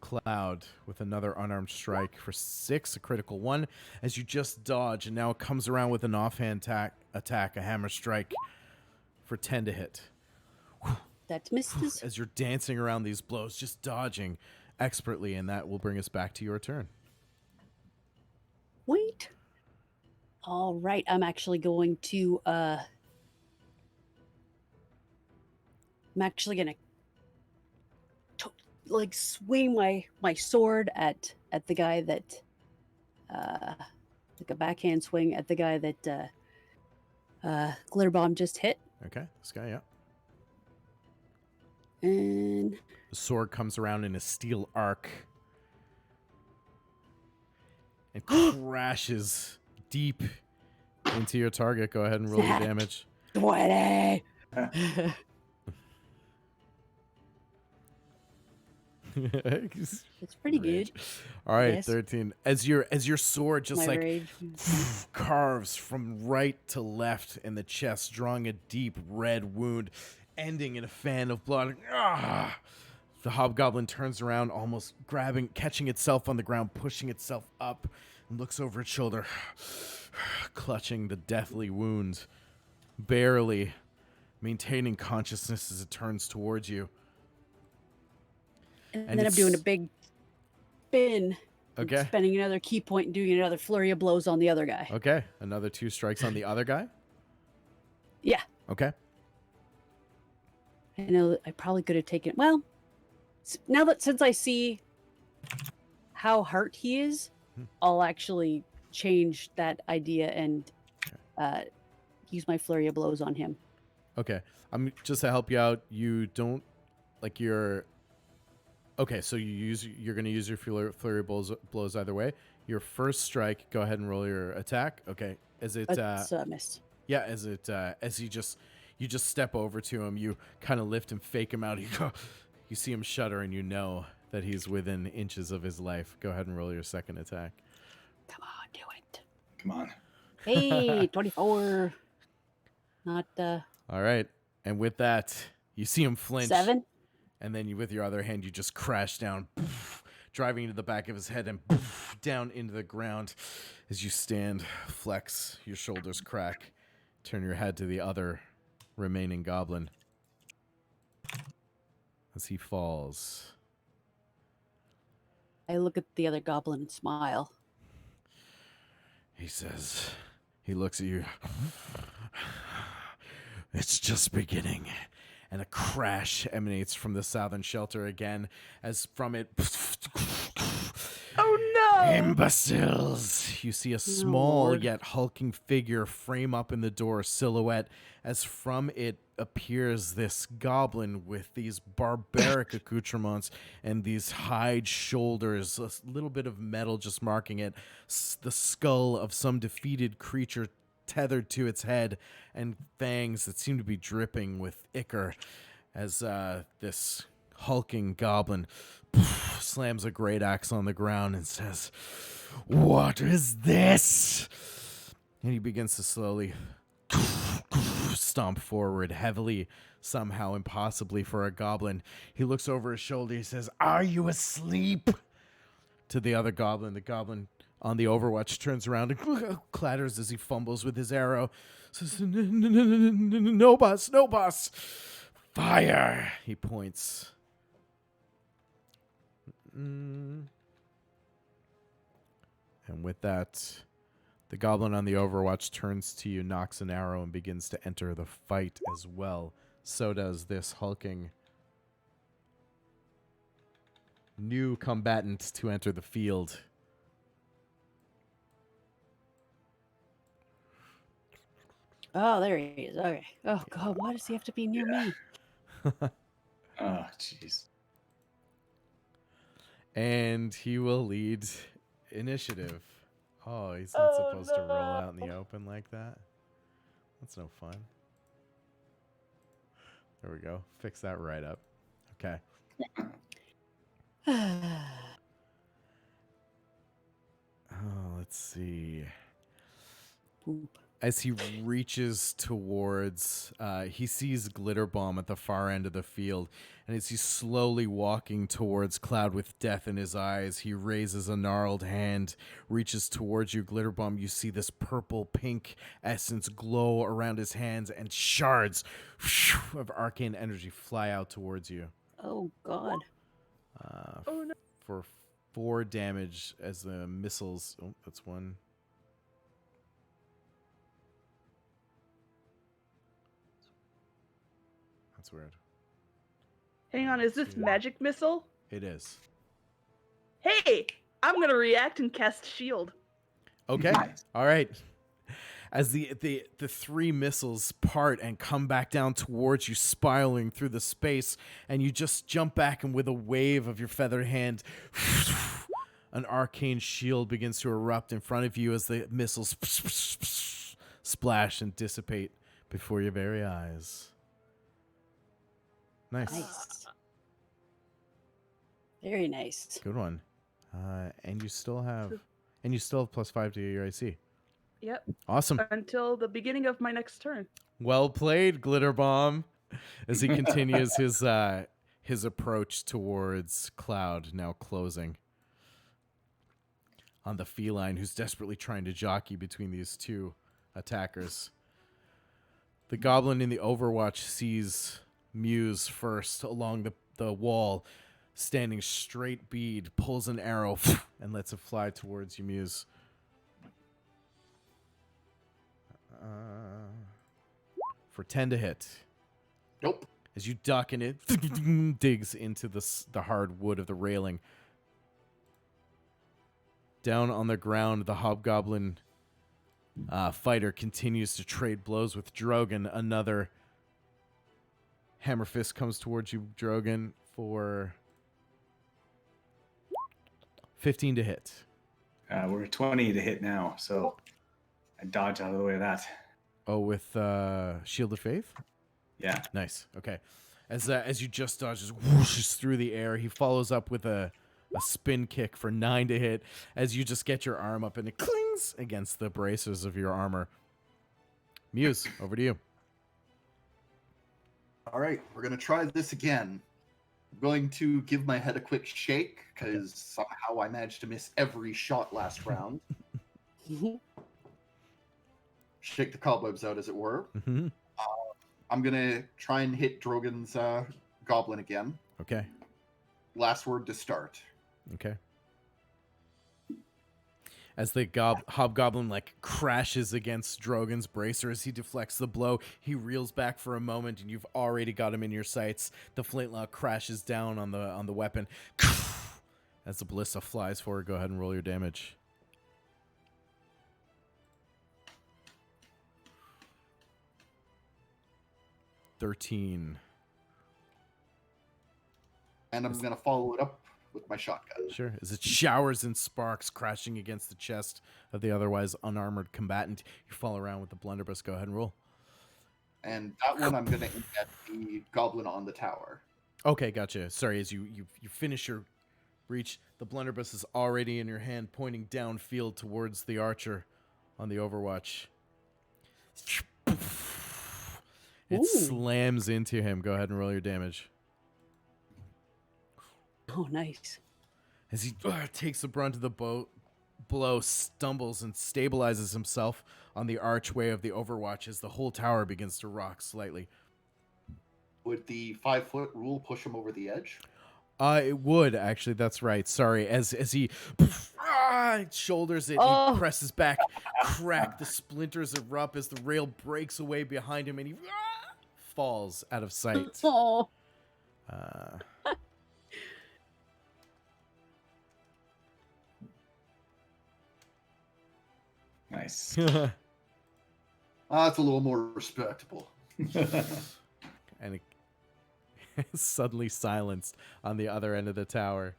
Cloud with another unarmed strike for 6, a critical 1, as you just dodge, and now it comes around with an offhand attack, a hammer strike for 10 to hit.
That misses.
As you're dancing around these blows, just dodging expertly, and that will bring us back to your turn.
Wait. All right, I'm actually going to like swing my sword at the guy that like a backhand swing at the guy that Glitterbomb just hit.
Okay, this guy, yeah.
And
The sword comes around in a steel arc and crashes deep into your target. Go ahead and roll your damage.
20. It's pretty good.
All right,
Yes.
13. As your sword just
My
like
rage.
carves from right to left in the chest, drawing a deep red wound, ending in a fan of blood. Ah! The hobgoblin turns around, almost catching itself on the ground, pushing itself up, and looks over its shoulder, clutching the deathly wound, barely maintaining consciousness as it turns towards you.
And then I'm doing a big spin. and
Okay.
Spending another key point and doing another flurry of blows on the other guy.
Okay. Another 2 strikes on the other guy. Okay.
I know I probably could have taken. Well, now that since I see how hurt he is, I'll actually change that idea and use my flurry of blows on him.
Okay. I'm just to help you out. You don't like your. Okay, so you're going to use your flurry blows either way. Your first strike, go ahead and roll your attack. Okay. As it
That's missed.
yeah, as you just step over to him, you kind of lift and fake him out. You see him shudder and you know that he's within inches of his life. Go ahead and roll your second attack.
Come on, do it.
Come on.
Hey, 24. Not
All right. And with that, you see him flinch.
7.
And then with your other hand, you just crash down, driving into the back of his head and down into the ground. As you stand, flex, your shoulders crack, turn your head to the other remaining goblin. As he falls.
I look at the other goblin and smile.
He says, he looks at you. It's just beginning. And a crash emanates from the southern shelter again, as from it...
Oh no!
Imbeciles! You see a small
Lord.
yet hulking figure frame up in the door, silhouette, as from it appears this goblin with these barbaric accoutrements and these hide shoulders, a little bit of metal just marking it, the skull of some defeated creature tethered to its head, and fangs that seem to be dripping with ichor, as this hulking goblin slams a great axe on the ground and says, "What is this?" And he begins to slowly stomp forward, heavily, somehow impossibly for a goblin. He looks over his shoulder. He says, "Are you asleep?" To the other goblin. The goblin on the Overwatch turns around and clatters as he fumbles with his arrow. Says, "No, boss, no, boss. Fire!" He points. And with that, the goblin on the Overwatch turns to you, knocks an arrow, and begins to enter the fight as well. So does this hulking new combatant to enter the field.
Oh, there he is. Okay. Oh, God, why does he have to be near me?
Oh, jeez.
And he will lead initiative. Oh, he's not
Oh,
supposed to roll out in the
no.
open like that. That's no fun. There we go. Fix that right up. Okay. Oh, let's see.
Poop.
As he reaches towards, he sees Glitter Bomb at the far end of the field, and as he's slowly walking towards Cloud with death in his eyes, he raises a gnarled hand, reaches towards you, Glitter Bomb. You see this purple-pink essence glow around his hands, and shards of arcane energy fly out towards you.
Oh, God.
Oh no!
For 4 damage as the missiles... Oh, that's one... That's weird.
Hang on, is this magic missile?
It is.
Hey, I'm gonna react and cast shield.
Okay.
Nice.
All right. As the 3 missiles part and come back down towards you, spiraling through the space, and you just jump back, and with a wave of your feathered hand, an arcane shield begins to erupt in front of you as the missiles splash and dissipate before your very eyes. Nice.
Nice. Very nice.
Good one. And you still have +5 to your AC.
Yep.
Awesome.
Until the beginning of my next turn.
Well played, Glitter Bomb. As he continues his approach towards Cloud, now closing on the feline, who's desperately trying to jockey between these 2 attackers. The goblin in the Overwatch sees Muse first along the wall, standing straight bead, pulls an arrow and lets it fly towards you, Muse. for 10 to hit.
Nope.
As you duck and it digs into the hard wood of the railing. Down on the ground, the hobgoblin fighter continues to trade blows with Drogon. Another hammer fist comes towards you, Drogon, for 15 to hit.
We're 20 to hit now, so I dodge out of the way of that.
Oh, with Shield of Faith?
Yeah.
Nice. Okay. As you just dodge, just whooshes through the air, he follows up with a spin kick for 9 to hit as you just get your arm up and it clings against the bracers of your armor. Muse, over to you.
All right, we're going to try this again. I'm going to give my head a quick shake because somehow I managed to miss every shot last round. Shake the cobwebs out, as it were.
Mm-hmm.
I'm going to try and hit Drogon's goblin again.
Okay.
Last word to start.
Okay. As the hobgoblin crashes against Drogon's bracer, as he deflects the blow, he reels back for a moment, and you've already got him in your sights. The flintlock crashes down on the weapon. As the ballista flies forward, go ahead and roll your damage. $13.
And I'm going to follow it up with my shotgun.
Sure. As it showers in sparks crashing against the chest of the otherwise unarmored combatant, you fall around with the blunderbuss. Go ahead and roll.
And that one I'm going to aim at the goblin on the tower.
Okay, gotcha. Sorry, as you finish your reach, the blunderbuss is already in your hand, pointing downfield towards the archer on the overwatch. It
Ooh.
slams into him. Go ahead and roll your damage.
Oh, nice.
As he takes the brunt of the blow, stumbles and stabilizes himself on the archway of the overwatch as the whole tower begins to rock slightly.
Would the 5-foot rule push him over the edge?
It would, actually. That's right. Sorry. As he shoulders it, he presses back, crack. The splinters erupt as the rail breaks away behind him, and he falls out of sight.
Oh.
Nice.
That's a little more respectable.
And it suddenly silenced on the other end of the tower.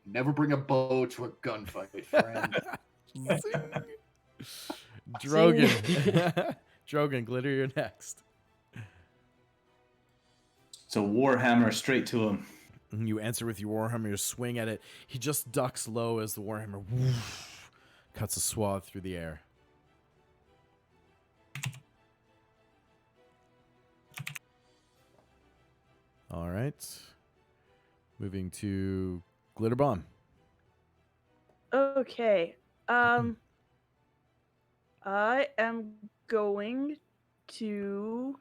Never bring a bow to a gunfight, friend.
Drogon. Drogon, Glitter, you're next.
So Warhammer straight to him.
You answer with your Warhammer, you swing at it. He just ducks low as the Warhammer cuts a swath through the air. All right. Moving to Glitter Bomb.
Okay. I am going to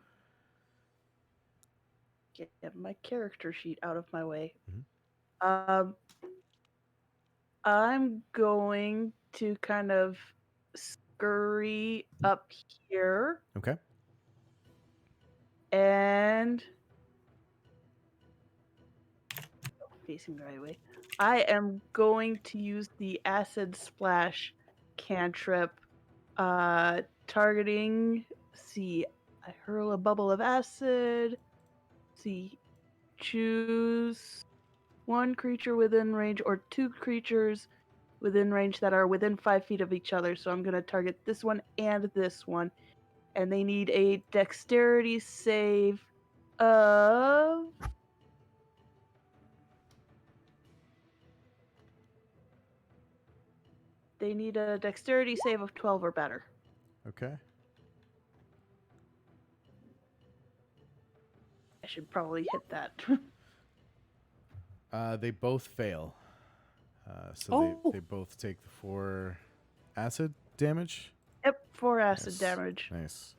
get my character sheet out of my way. I'm going to kind of scurry up here
Okay.
and facing the right way. I am going to use the acid splash cantrip, targeting. See, I hurl a bubble of acid. See, choose one creature within range or two creatures within range that are within 5 feet of each other. So I'm going to target this one and this one. And they need a dexterity save of... They need a dexterity save of 12 or better.
Okay.
I should probably hit that.
They both fail. So
Oh.
they both take the 4 acid damage.
Yep, 4 acid
Nice.
damage.
Nice.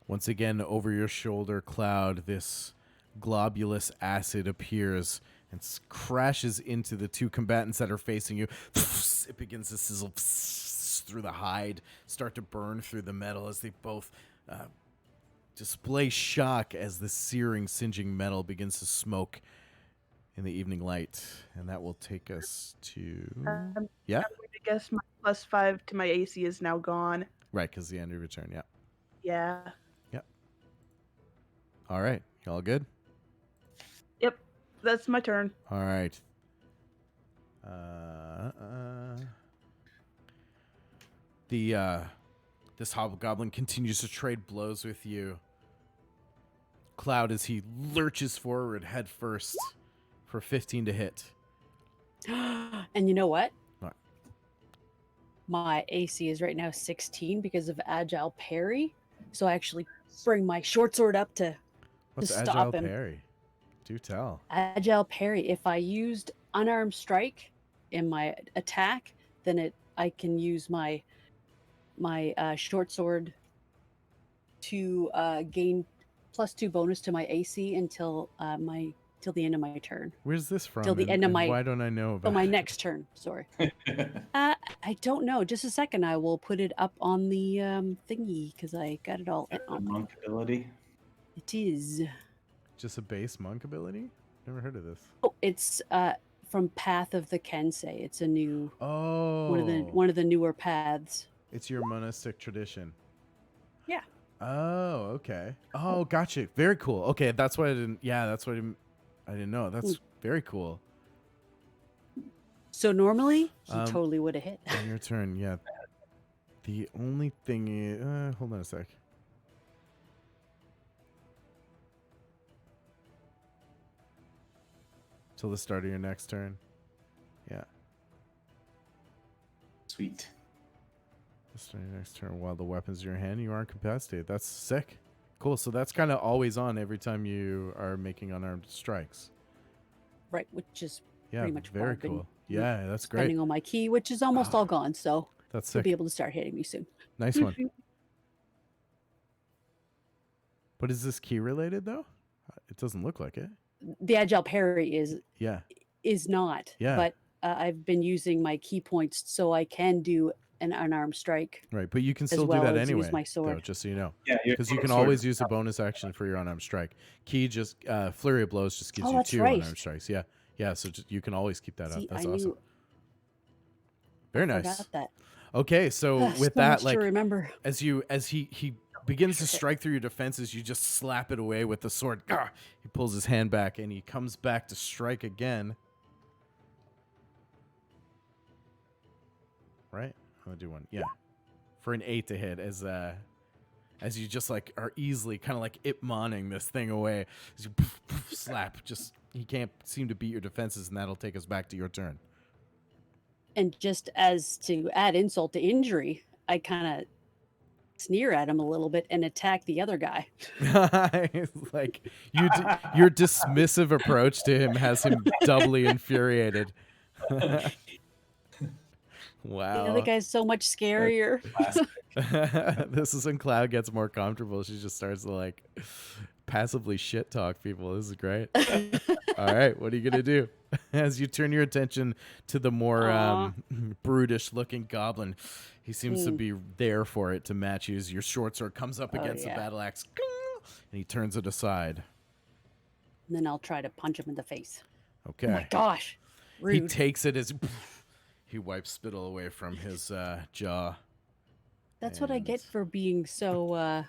Once again, over your shoulder, Cloud, this globulous acid appears and crashes into the 2 combatants that are facing you. It begins to sizzle through the hide, start to burn through the metal as they both display shock as the searing, singeing metal begins to smoke in the evening light. And that will take us to... Yeah?
I'm going to guess my +5 to my AC is now gone.
Right, because the end of your turn, yeah.
Yeah.
Yep. All right. Y'all good?
Yep. That's my turn.
All right. This hobgoblin continues to trade blows with you. Cloud, as he lurches forward head first for 15 to hit.
And you know what?
What?
My AC is right now 16 because of agile parry. So I actually bring my short sword up to
What's
stop
agile
him.
parry? Do tell.
Agile parry. If I used unarmed strike in my attack, then I can use my short sword to gain +2 bonus to my AC until till the end of my turn.
Where's this from?
Till the end of my
why don't I know about
my
it?
next turn. Sorry. I don't know. Just a second. I will put it up on the thingy because I got it all.
Monk ability.
It is.
Just a base monk ability? Never heard of this.
Oh, it's from Path of the Kensei. It's a new
Oh.
one of the newer paths.
It's your monastic tradition.
Yeah.
Oh, okay. Oh, gotcha. Very cool. Okay, that's why I didn't. Yeah, that's what I didn't know. That's very cool.
So normally he totally would have hit.
On your turn, yeah. The only thing is, hold on a sec. Till the start of your next turn. Yeah.
Sweet.
The start of your next turn while the weapon's in your hand, you are incapacitated. That's sick. Cool. So that's kind of always on every time you are making unarmed strikes.
Right, which is
Yeah,
pretty much
very
what I've been
cool. Yeah, that's great.
spending on my key, which is almost all gone. So
That's
you'll
sick.
be able to start hitting me soon.
Nice one. But is this key related though? It doesn't look like it.
The agile parry
Yeah.
is not.
Yeah.
But I've been using my key points so I can do an unarmed strike.
Right, but you can
As
still
well
do that
as use
anyway.
my sword.
Though, just so you know.
Yeah,
Because you can always use a bonus action for your unarmed strike. Key just flurry of blows just gives
Oh,
you
that's
2
right.
unarmed strikes. Yeah, yeah. So you can always keep that
See,
up. That's
I
awesome.
knew.
Very
I
nice.
forgot that.
Okay, so with
So
that,
much
like
to remember.
as he begins to strike through your defenses, you just slap it away with the sword. Gah! He pulls his hand back and he comes back to strike again. Right? I'm gonna do one. Yeah. For an 8 to hit as you just like are easily kind of like Ip-Manning this thing away. As you slap, just he can't seem to beat your defenses, and that'll take us back to your turn.
And just as to add insult to injury, I kind of sneer at him a little bit and attack the other guy.
It's like your dismissive approach to him has him doubly infuriated. Wow.
The other guy's so much scarier.
This is when Cloud gets more comfortable. She just starts to like passively shit talk people. This is great. All right, what are you gonna do? As you turn your attention to the more brutish looking goblin, he seems to be there for it to match you as your short sword comes up against the battle axe, and he turns it aside.
And then I'll try to punch him in the face.
Okay.
Oh my gosh. Rude.
He takes it as he wipes spittle away from his jaw.
That's what I get for being so
A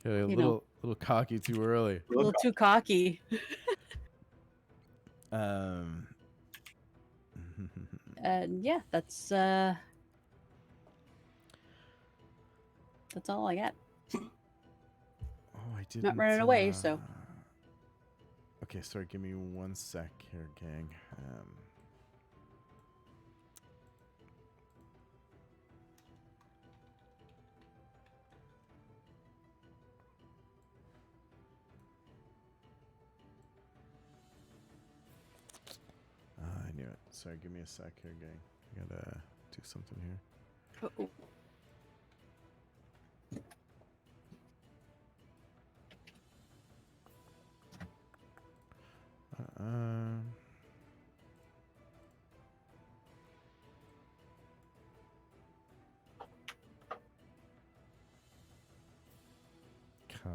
little cocky too early.
a little too cocky. And yeah, that's all I got.
Oh, I didn't.
Not running away, so.
Okay, sorry. Give me 1 sec here, gang. I knew it. Sorry, give me a sec here, gang. I gotta do something here.
Uh-oh.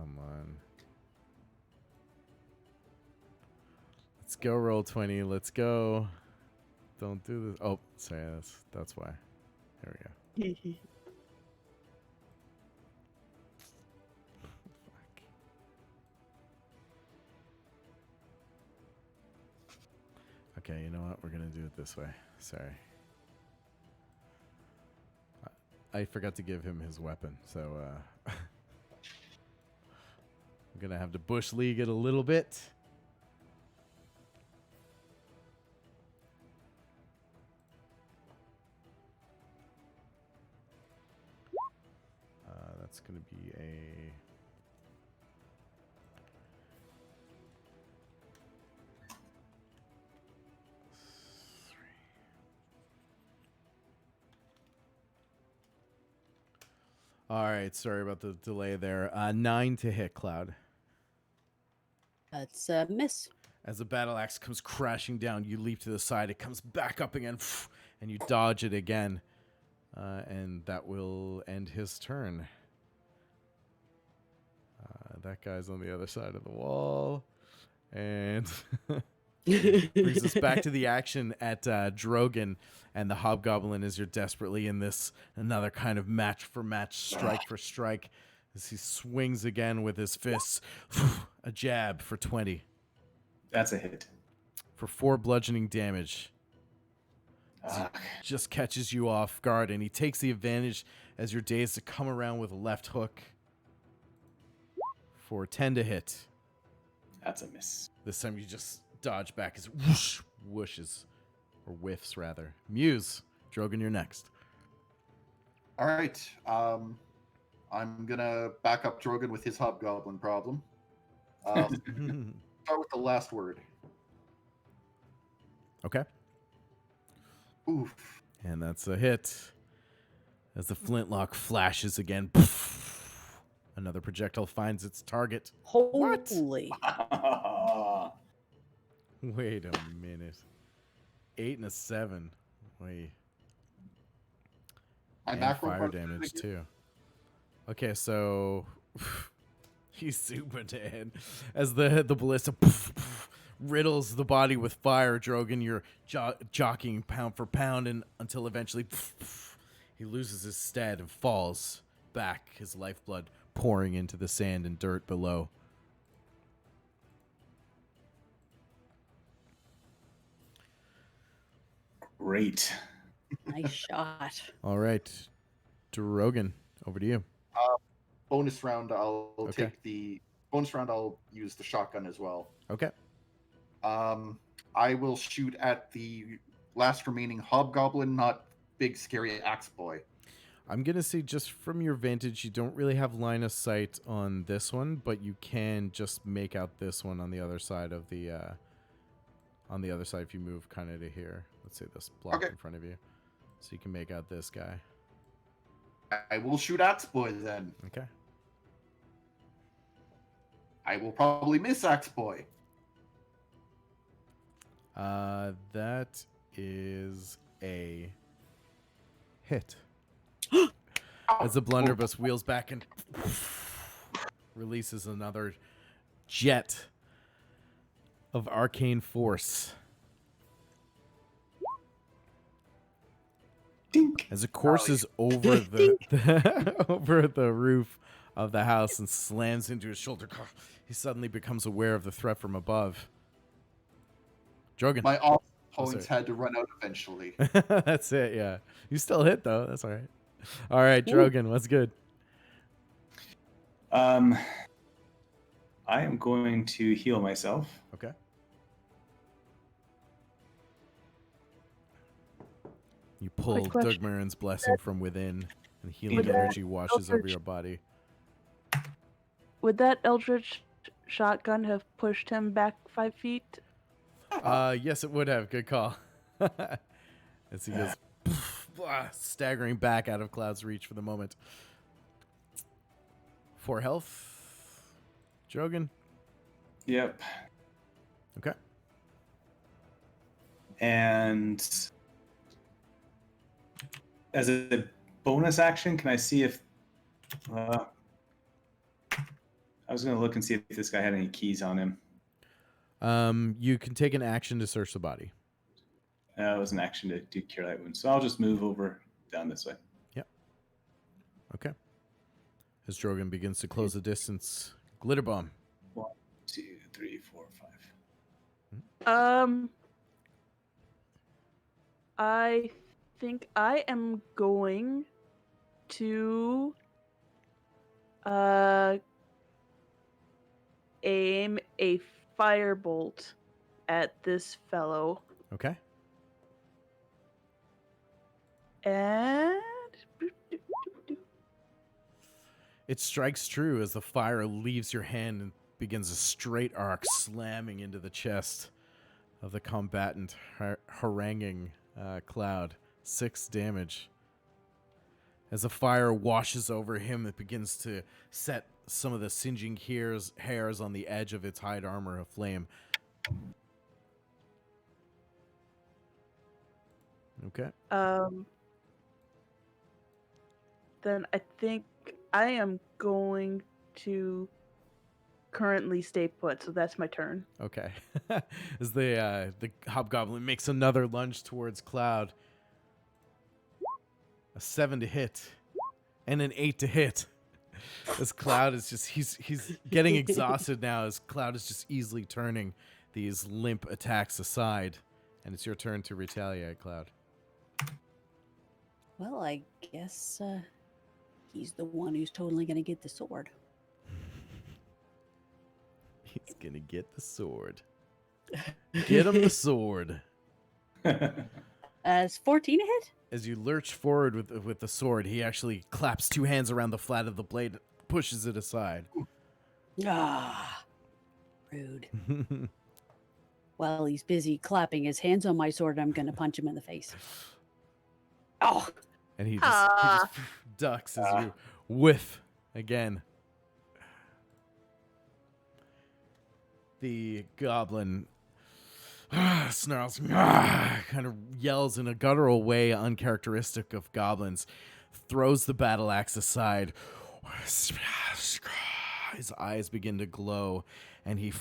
Come on. Let's go, roll 20. Let's go. Don't do this. Oh, sorry. That's why. There we go. Fuck. Okay, you know what? We're going to do it this way. Sorry. I forgot to give him his weapon, so I'm going to have to bush league it a little bit. That's going to be a... All right, sorry about the delay there. 9 to hit, Cloud.
That's a miss.
As the battle axe comes crashing down, you leap to the side. It comes back up again, and you dodge it again. And that will end his turn. That guy's on the other side of the wall. And brings us back to the action at Drogon and the Hobgoblin as you're desperately in this another kind of match for match, strike for strike, as he swings again with his fists. A jab for 20.
That's a hit.
For 4 bludgeoning damage. As he just catches you off guard, and he takes the advantage as you're dazed to come around with a left hook. For 10 to hit.
That's a miss.
This time you just dodge back as whoosh, whooshes. Or whiffs, rather. Muse, Drogon, you're next.
All right. I'm going to back up Drogon with his hobgoblin problem. Start with the last word.
Okay.
Oof.
And that's a hit. As the flintlock flashes again. Another projectile finds its target.
Holy.
Wait a minute. 8 and a 7. Wait.
I'm
And
back
fire
real
damage too. Okay, so he's super dead. As the ballista riddles the body with fire, Drogon, you're jockeying pound for pound, and until eventually he loses his stead and falls back, his lifeblood pouring into the sand and dirt below.
Great.
Nice shot.
All right, Drogon, over to you.
Bonus round, I'll
Okay.
take the bonus round. I'll use the shotgun as well.
Okay.
I will shoot at the last remaining hobgoblin, not big scary axe boy.
I'm going to say just from your vantage, you don't really have line of sight on this one, but you can just make out this one on the other side of the, if you move kind of to here. Let's say this block in front of you. So you can make out this guy.
I will shoot axe boy then.
Okay.
I will probably miss axe boy.
That is a hit. As the blunderbuss wheels back and releases another jet of arcane force.
Dink.
As it courses over the over the roof of the house and slams into his shoulder, he suddenly becomes aware of the threat from above. Drogon.
My off points had to run out eventually.
That's it, yeah. You still hit, though. That's all right. All right, Drogon, what's good?
I am going to heal myself.
Okay. You pull
Quick question.
Dugmarin's blessing from within, and healing energy washes over your body.
Would that Eldritch shotgun have pushed him back 5 feet?
Yes, it would have. Good call. As he goes staggering back out of Cloud's reach for the moment. 4 health. Drogon.
Yep.
Okay.
And as a bonus action, can I see if I was gonna look and see if this guy had any keys on him.
You can take an action to search the body.
It was an action to do cure light wounds, so I'll just move over down this way.
Okay. As Drogon begins to close the distance, glitter bomb.
1, 2, 3, 4, 5.
I think I am going to aim a firebolt at this fellow.
Okay.
And
It strikes true as the fire leaves your hand and begins a straight arc, slamming into the chest of the combatant, haranguing Cloud. 6 damage. As the fire washes over him, it begins to set some of the singeing hairs on the edge of its hide armor aflame. Okay.
then I think I am going to currently stay put, so that's my turn.
Okay. As the hobgoblin makes another lunge towards Cloud. A 7 to hit. And an 8 to hit. As Cloud is just he's getting exhausted now as Cloud is just easily turning these limp attacks aside. And it's your turn to retaliate, Cloud.
Well, I guess he's the one who's totally going to get the sword.
He's gonna get the sword. Get him the sword.
Is 14 a hit?
As you lurch forward with the sword, he actually claps 2 hands around the flat of the blade, pushes it aside.
Ah, rude. While he's busy clapping his hands on my sword, I'm going to punch him in the face. Oh!
And he just ducks as you whiff again. The goblin snarls, kind of yells in a guttural way uncharacteristic of goblins, throws the battle axe aside. His eyes begin to glow, and he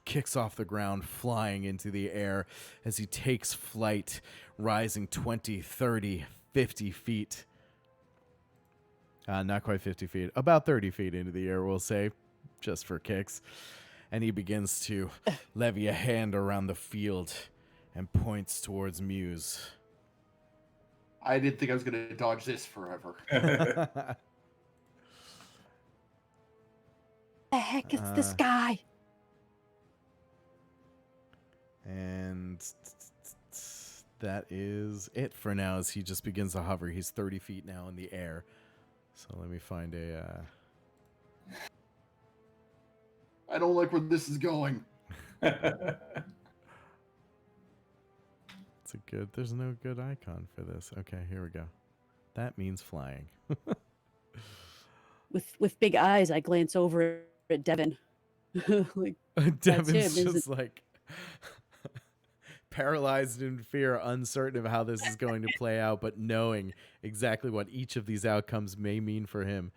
kicks off the ground, flying into the air as he takes flight, rising 20, 30, 50 feet. Not quite 50 feet, about 30 feet into the air, we'll say, just for kicks. And he begins to levy a hand around the field and points towards Muse.
I didn't think I was going to dodge this forever.
The heck, it's this guy.
And that is it for now as he just begins to hover. He's 30 feet now in the air. So let me find a...
I don't like where this is going.
There's no good icon for this. Okay, here we go. That means flying.
With big eyes, I glance over at Devin. Like,
Devin's
him,
just like paralyzed in fear, uncertain of how this is going to play out, but knowing exactly what each of these outcomes may mean for him.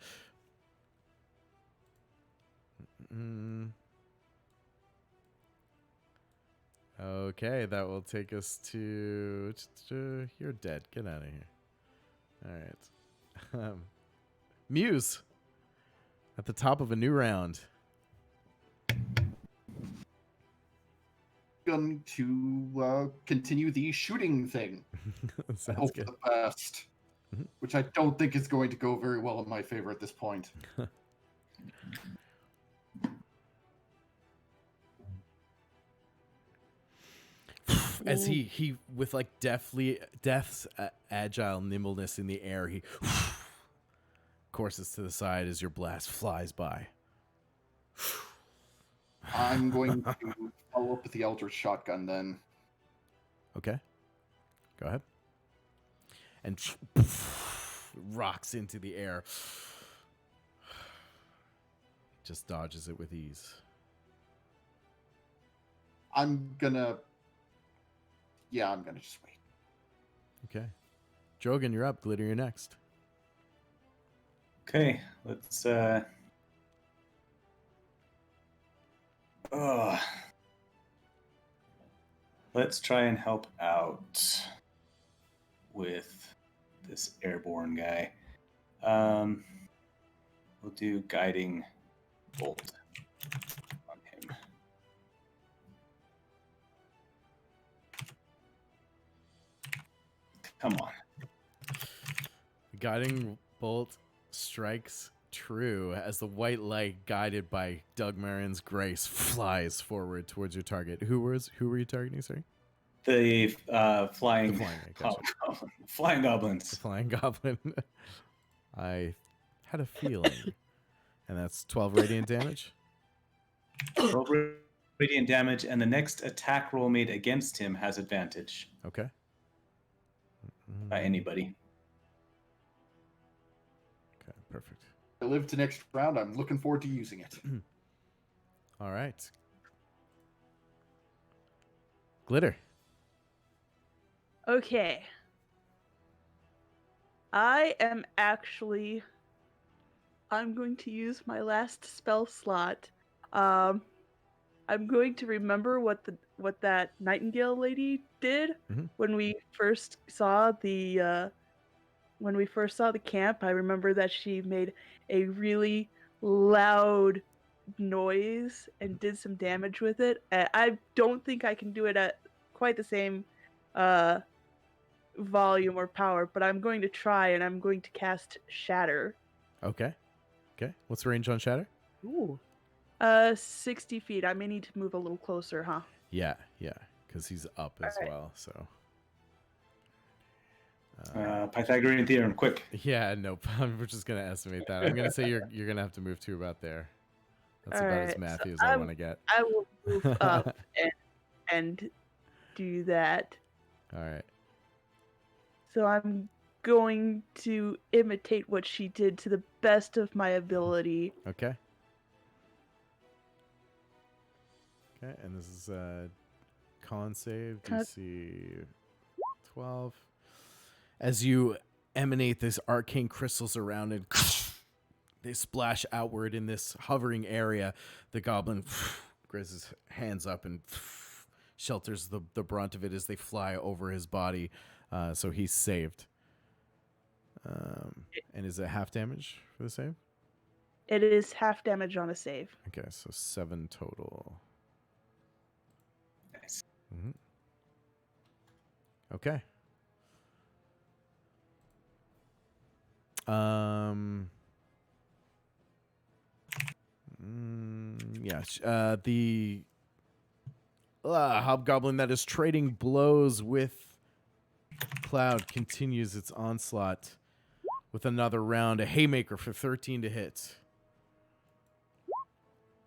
Okay, that will take us to... You're dead. Get out of here. All right. Muse. At the top of a new round.
Going to continue the shooting thing.
Sounds
Hope
good.
for the best. Which I don't think is going to go very well in my favor at this point.
As he with like death's agile nimbleness in the air, he courses to the side as your blast flies by.
I'm going to follow up with the Eldritch Shotgun then.
Okay. Go ahead. And rocks into the air. Just dodges it with ease.
I'm gonna just wait.
Okay. Drogon, you're up. Glitter, you're next.
Okay, let's Ugh. Let's try and help out with this airborne guy. We'll do guiding bolt on him. Come on.
Guiding bolt strikes true as the white light, guided by Doug Marin's grace, flies forward towards your target. Who were you targeting, sorry?
The flying,
The flying guy, gotcha.
flying goblins.
The flying goblin. I had a feeling. And that's 12 radiant damage.
12 radiant damage, and the next attack roll made against him has advantage
Okay.
by anybody.
Okay, perfect.
I live to next round. I'm looking forward to using it.
All right. Glitter.
Okay. I'm going to use my last spell slot. I'm going to remember what that Nightingale lady did when we first saw the camp. I remember that she made a really loud noise and did some damage with it. I don't think I can do it at quite the same volume or power, but I'm going to try, and I'm going to cast Shatter.
Okay. Okay. What's the range on Shatter?
Ooh.
60 feet. I may need to move a little closer, huh?
Yeah, because he's up as well. So.
Pythagorean theorem, quick.
Yeah, nope. I'm just gonna estimate that. I'm gonna say you're gonna have to move to about there. That's about as mathy as I want to get.
I will move up and do that.
All right.
So I'm going to imitate what she did to the best of my ability.
Okay. Okay, and this is con save, DC 12. As you emanate these arcane crystals around it, they splash outward in this hovering area. The goblin raises his hands up and shelters the brunt of it as they fly over his body. So he's saved. And is it half damage for the save?
It is half damage on a save.
Okay, so 7 total.
Nice.
Mm-hmm. Okay. Yeah. The hobgoblin that is trading blows with Cloud continues its onslaught with another round. A haymaker for 13 to hit.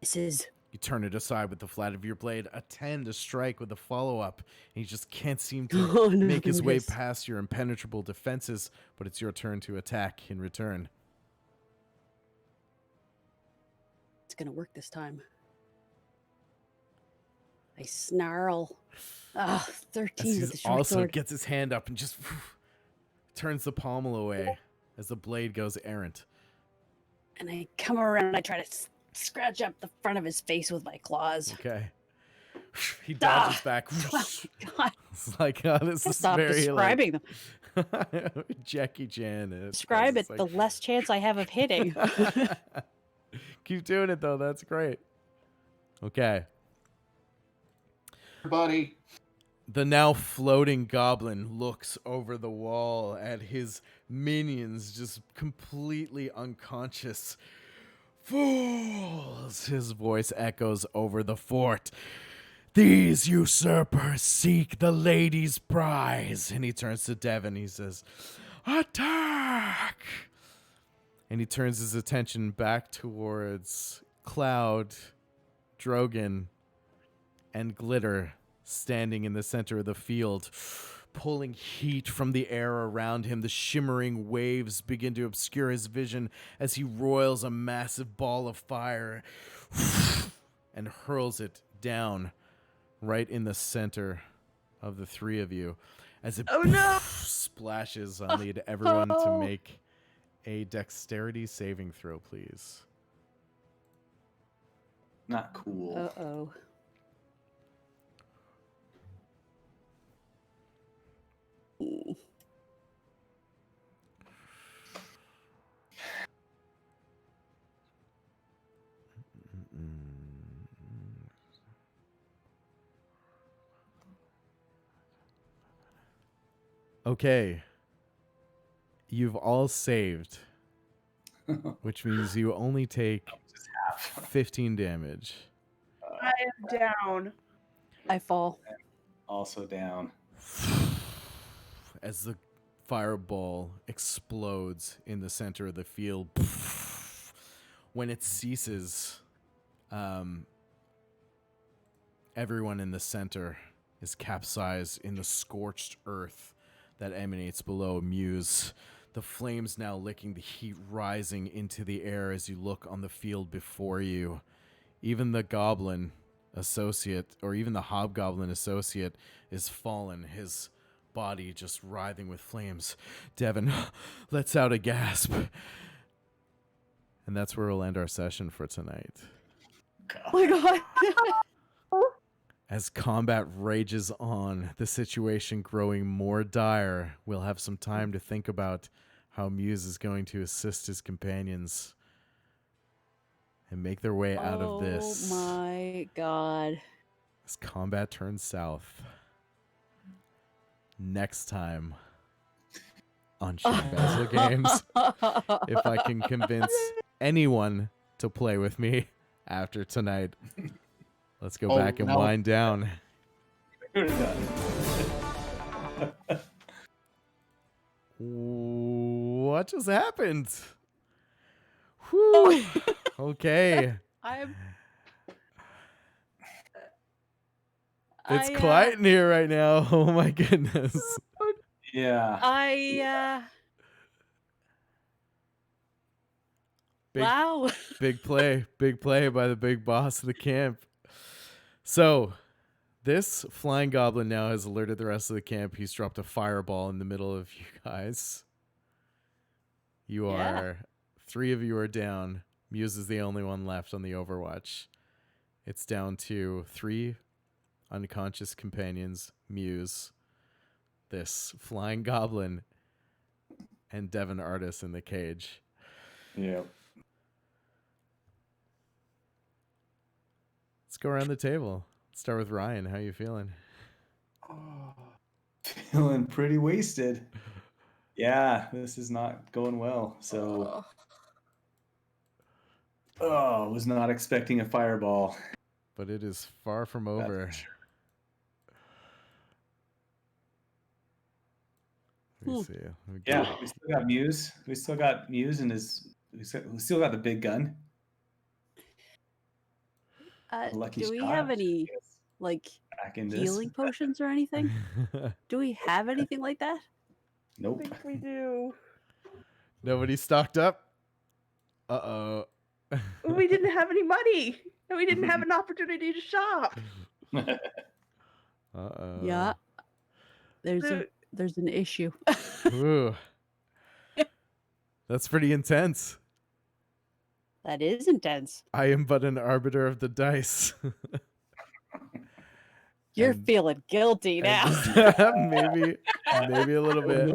Misses.
You turn it aside with the flat of your blade. A 10 to strike with a follow-up. And he just can't seem to make his way past your impenetrable defenses, but it's your turn to attack in return.
It's going to work this time. I snarl. 13 with the short
also
sword.
gets his hand up and just turns the pommel away as the blade goes errant.
And I come around and I try to scratch up the front of his face with my claws.
Okay. He dodges back.
Oh, God.
It's like, this is
Stop
very
describing them.
Jackie Chan.
Describe it, the less chance I have of hitting.
Keep doing it, though. That's great. Okay.
Buddy.
The now floating goblin looks over the wall at his minions just completely unconscious. Fools! His voice echoes over the fort. These usurpers seek the lady's prize. And he turns to Devin. He says, attack! And he turns his attention back towards Cloud, Drogon, and Glitter standing in the center of the field, pulling heat from the air around him. The shimmering waves begin to obscure his vision as he roils a massive ball of fire and hurls it down right in the center of the three of you as it splashes. I'll need everyone to make a dexterity saving throw, please.
Not cool.
Uh-oh. Mm.
Okay. You've all saved, which means you only take
Just half.
15 damage.
I am down.
I fall.
Also down.
As the fireball explodes in the center of the field, when it ceases, everyone in the center is capsized in the scorched earth that emanates below Muse. The flames now licking, the heat rising into the air as you look on the field before you. Even the goblin associate, or even the hobgoblin associate, is fallen, his body just writhing with flames. Devin lets out a gasp. And that's where we'll end our session for tonight.
Oh my god.
As combat rages on, the situation growing more dire, we'll have some time to think about how Muse is going to assist his companions and make their way out of this.
Oh my god.
As combat turns south. Next time on Shinbazzo Games. If I can convince anyone to play with me after tonight. Let's go back and wind down. What just happened? Whew. Okay. It's quiet in here right now. Oh my goodness.
Yeah.
Wow.
Big play by the big boss of the camp. So, this flying goblin now has alerted the rest of the camp. He's dropped a fireball in the middle of you guys. You are, 3 of you are down. Muse is the only one left on the Overwatch. It's down to 3 unconscious companions, Muse, this flying goblin, and Devin Artis in the cage.
Yeah.
Let's go around the table. Let's start with Ryan. How you feeling?
Feeling pretty wasted. Yeah, this is not going well. So, was not expecting a fireball.
But it is far from over.
That's for sure.
Let me see.
Yeah, we still got Muse. We still got Muse and we still got the big gun. Lucky
do we
shot,
have any like
back in
healing
this.
potions or anything? Do we have anything like that?
Nope.
I think we do.
Nobody stocked up? Uh-oh.
We didn't have any money, and we didn't have an opportunity to shop.
Uh-oh.
Yeah. There's an issue.
Ooh. That's pretty intense.
That is intense.
I am but an arbiter of the dice.
You're
And-
feeling guilty now.
maybe a little bit.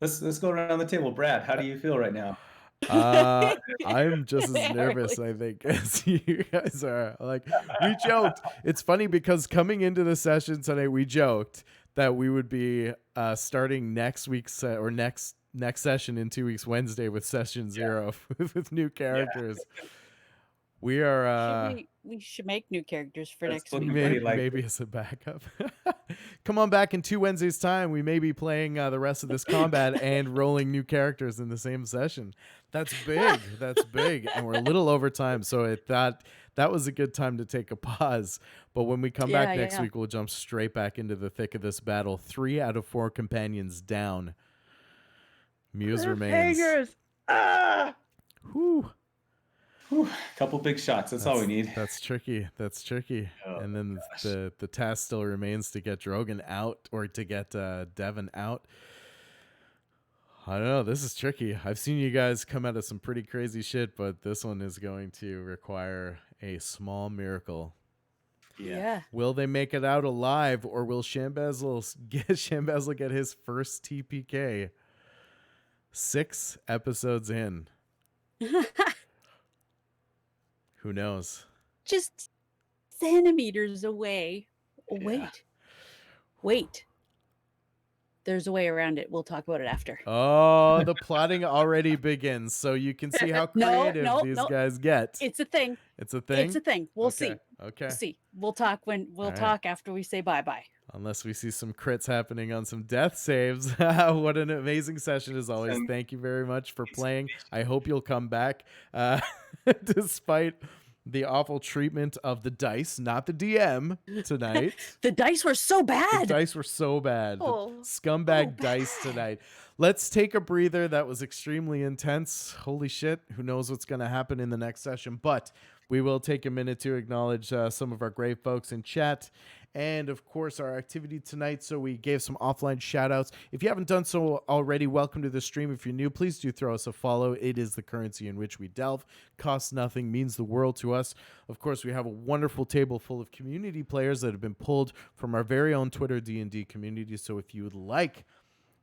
Let's go around the table. Brad, how do you feel right now?
I'm just as nervous, I think, as you guys are. Like, we joked. It's funny because coming into the session tonight, we joked that we would be starting next week's or next session in 2 weeks, Wednesday, with session 0 with new characters. We are.
We should make new characters for
That's
next
looking
week.
pretty likely.
Maybe as a backup. Come on back in 2 Wednesdays' time. We may be playing the rest of this combat and rolling new characters in the same session. That's big. That's big. And we're a little over time, so that was a good time to take a pause. But when we come back next week, we'll jump straight back into the thick of this battle. 3 out of 4 companions down. Muse remains.
Hangers.
Whew.
Whew, couple big shots. That's all we need.
That's tricky.
Oh,
and then
gosh.
the task still remains to get Drogon out or to get Devin out. I don't know. This is tricky. I've seen you guys come out of some pretty crazy shit, but this one is going to require a small miracle.
Yeah.
Will they make it out alive, or will Shambazzle get his first TPK? 6 episodes in. Who knows?
Just centimeters away. Oh,
Yeah.
Wait. There's a way around it. We'll talk about it after.
Oh, the plotting already begins. So you can see how creative these guys get.
It's a thing.
It's a thing?
It's a thing. We'll see.
Okay.
We'll see. We'll talk talk after we say bye-bye.
Unless we see some crits happening on some death saves. What an amazing session as always. Thank you very much for playing. I hope you'll come back. Despite the awful treatment of the dice, not the DM tonight.
The dice were so bad.
The dice were so bad.
Oh,
The scumbag dice tonight. Let's take a breather. That was extremely intense. Holy shit. Who knows what's going to happen in the next session. But we will take a minute to acknowledge some of our great folks in chat. And, of course, our activity tonight. So we gave some offline shout-outs. If you haven't done so already, welcome to the stream. If you're new, please do throw us a follow. It is the currency in which we delve. Costs nothing, means the world to us. Of course, we have a wonderful table full of community players that have been pulled from our very own Twitter D&D community. So if you would like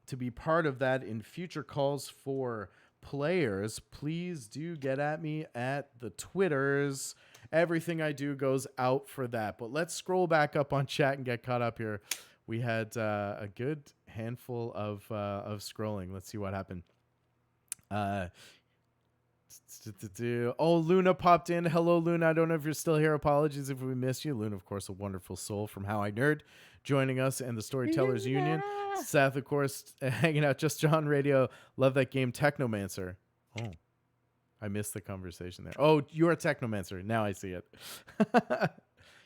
to be part of that in future calls for players, please do get at me at the Twitters. Everything I do goes out for that. But let's scroll back up on chat and get caught up here. We had a good handful of scrolling. Let's see what happened. Oh, Luna popped in. Hello, Luna. I don't know if you're still here. Apologies if we missed you. Luna, of course, a wonderful soul from How I Nerd, joining us and the Storytellers Union. Seth, of course, hanging out. Just John Radio. Love that game, Technomancer. Oh, I missed the conversation there. Oh, you're a Technomancer. Now I see it.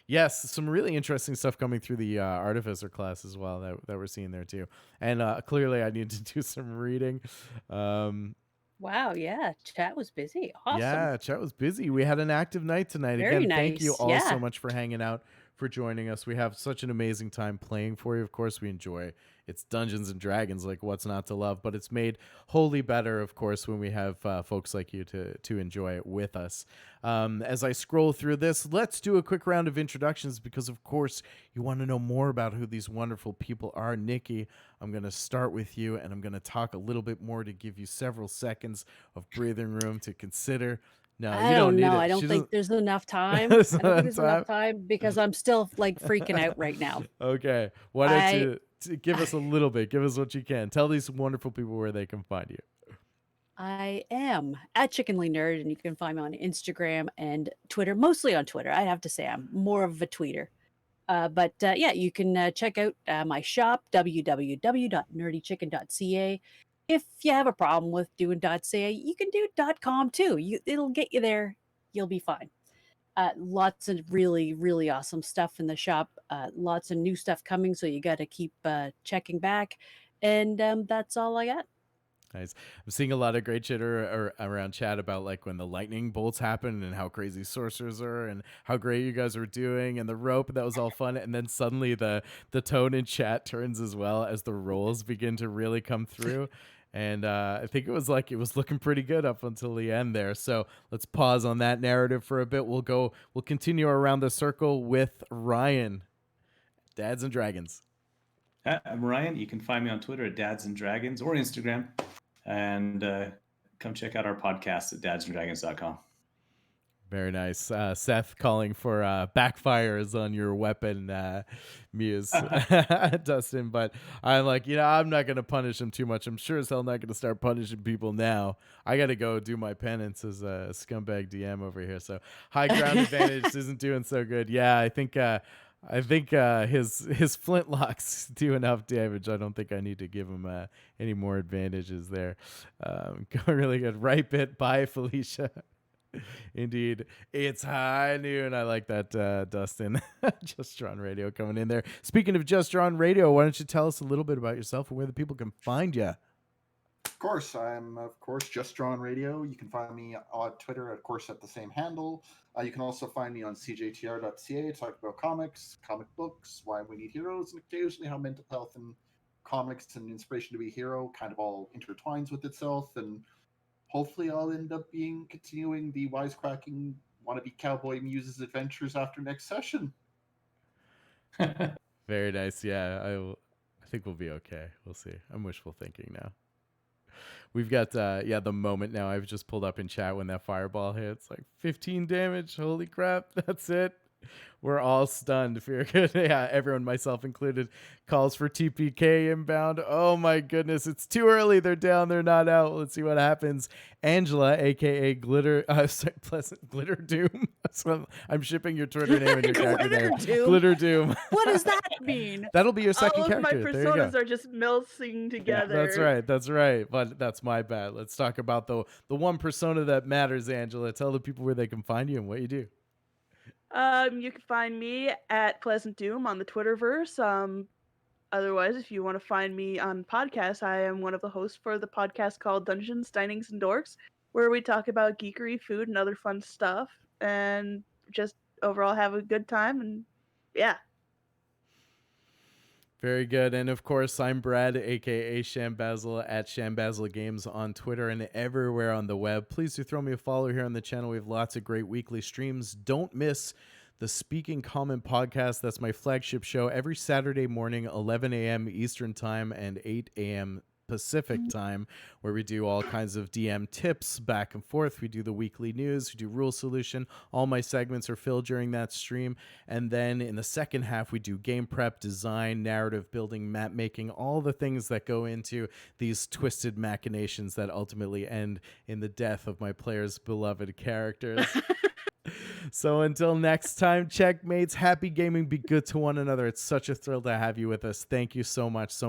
Yes, some really interesting stuff coming through the Artificer class as well that we're seeing there too. And clearly I need to do some reading.
Wow, yeah. Chat was busy. Awesome.
Yeah, chat was busy. We had an active night tonight.
Very
Again, thank you
nice.
all
Yeah.
so much for hanging out, for joining us. We have such an amazing time playing for you. Of course, we enjoy it's Dungeons and Dragons, like what's not to love, but it's made wholly better, of course, when we have folks like you to enjoy it with us. As I scroll through this, let's do a quick round of introductions because, of course, you want to know more about who these wonderful people are. Nikki, I'm going to start with you, and I'm going to talk a little bit more to give you several seconds of breathing room to consider. No,
I
you don't need
know.
it.
I don't
She
think there's enough time. I
There's
don't
not
think there's enough
time?
time because I'm still like freaking out right now.
Okay. Why don't you give us a little bit? Give us what you can. Tell these wonderful people where they can find you.
I am at Chickenly Nerd, and you can find me on Instagram and Twitter, mostly on Twitter. I have to say I'm more of a tweeter. But yeah, you can check out my shop, www.nerdychicken.ca. If you have a problem with doing .ca, you can do .com too. It'll get you there. You'll be fine. Lots of really, really awesome stuff in the shop. Lots of new stuff coming, so you got to keep checking back. And that's all I got.
Nice. I'm seeing a lot of great shit around chat about like when the lightning bolts happen and how crazy sorcerers are and how great you guys are doing and the rope. That was all fun. And then suddenly the tone in chat turns as well as the rolls begin to really come through. And I think it was looking pretty good up until the end there. So let's pause on that narrative for a bit. We'll continue around the circle with Ryan, Dads and Dragons.
I'm Ryan. You can find me on Twitter at Dads and Dragons or Instagram. And come check out our podcast at dadsanddragons.com.
Very nice. Seth calling for backfires on your weapon muse, Dustin. But I'm like, I'm not going to punish him too much. I'm sure as hell not going to start punishing people now. I got to go do my penance as a scumbag DM over here. So high ground advantage isn't doing so good. Yeah, I think his flintlocks do enough damage. I don't think I need to give him any more advantages there. Going really good. Right bit by Felicia. Indeed. It's high noon. I like that, Dustin. Just Drawn Radio coming in there. Speaking of Just Drawn Radio, why don't you tell us a little bit about yourself and where the people can find you?
Of course, I'm Just Drawn Radio. You can find me on Twitter, of course, at the same handle. You can also find me on cjtr.ca, talk about comics, comic books, why we need heroes, and occasionally how mental health and comics and inspiration to be a hero kind of all intertwines with itself, and hopefully I'll end up continuing the wisecracking wannabe cowboy muses adventures after next session.
Very nice. Yeah, I think we'll be okay. We'll see. I'm wishful thinking now. We've got the moment now. I've just pulled up in chat when that fireball hits, like 15 damage. Holy crap, that's it. We're all stunned. Fear good. Yeah, everyone, myself included, calls for TPK inbound. Oh my goodness, it's too early. They're down. They're not out. Let's see what happens. Angela, aka Pleasant Glitter Doom. So I'm shipping your Twitter name and your character name.
Doom?
Glitter Doom.
What does that mean?
That'll be your second
All of my
character. There you go.
personas are just melting together.
That's right. But that's my bad. Let's talk about the one persona that matters, Angela. Tell the people where they can find you and what you do.
You can find me at Pleasant Doom on the Twitterverse. Otherwise, if you want to find me on podcasts, I am one of the hosts for the podcast called Dungeons, Dinings, and Dorks, where we talk about geekery, food, and other fun stuff, and just overall have a good time. And yeah.
Very good. And of course, I'm Brad, aka Shambazzle, at Shambazzle Games on Twitter and everywhere on the web. Please do throw me a follow here on the channel. We have lots of great weekly streams. Don't miss the Speaking Common podcast. That's my flagship show every Saturday morning, 11 a.m. Eastern Time and 8 a.m. Pacific Time, where we do all kinds of DM tips back and forth. We do the weekly news, we do rule solution. All my segments are filled during that stream. And then in the second half, we do game prep, design, narrative building, map making, all the things that go into these twisted machinations that ultimately end in the death of my players' beloved characters. So until next time, checkmates, happy gaming, be good to one another. It's such a thrill to have you with us. Thank you so much.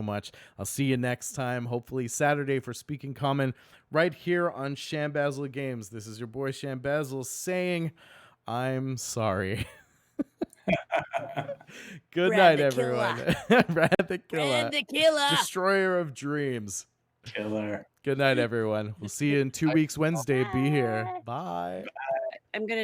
I'll see you next time, hopefully Saturday, for Speaking Common right here on Shambazzle Games. This is your boy Shambazzle saying, I'm sorry. Good
Brad
night,
the
everyone. Brad the Killer.
Brad the Killer.
Destroyer of dreams.
Killer.
Good night, everyone. We'll see you in 2 weeks, Wednesday. Be here. Bye.
I'm gonna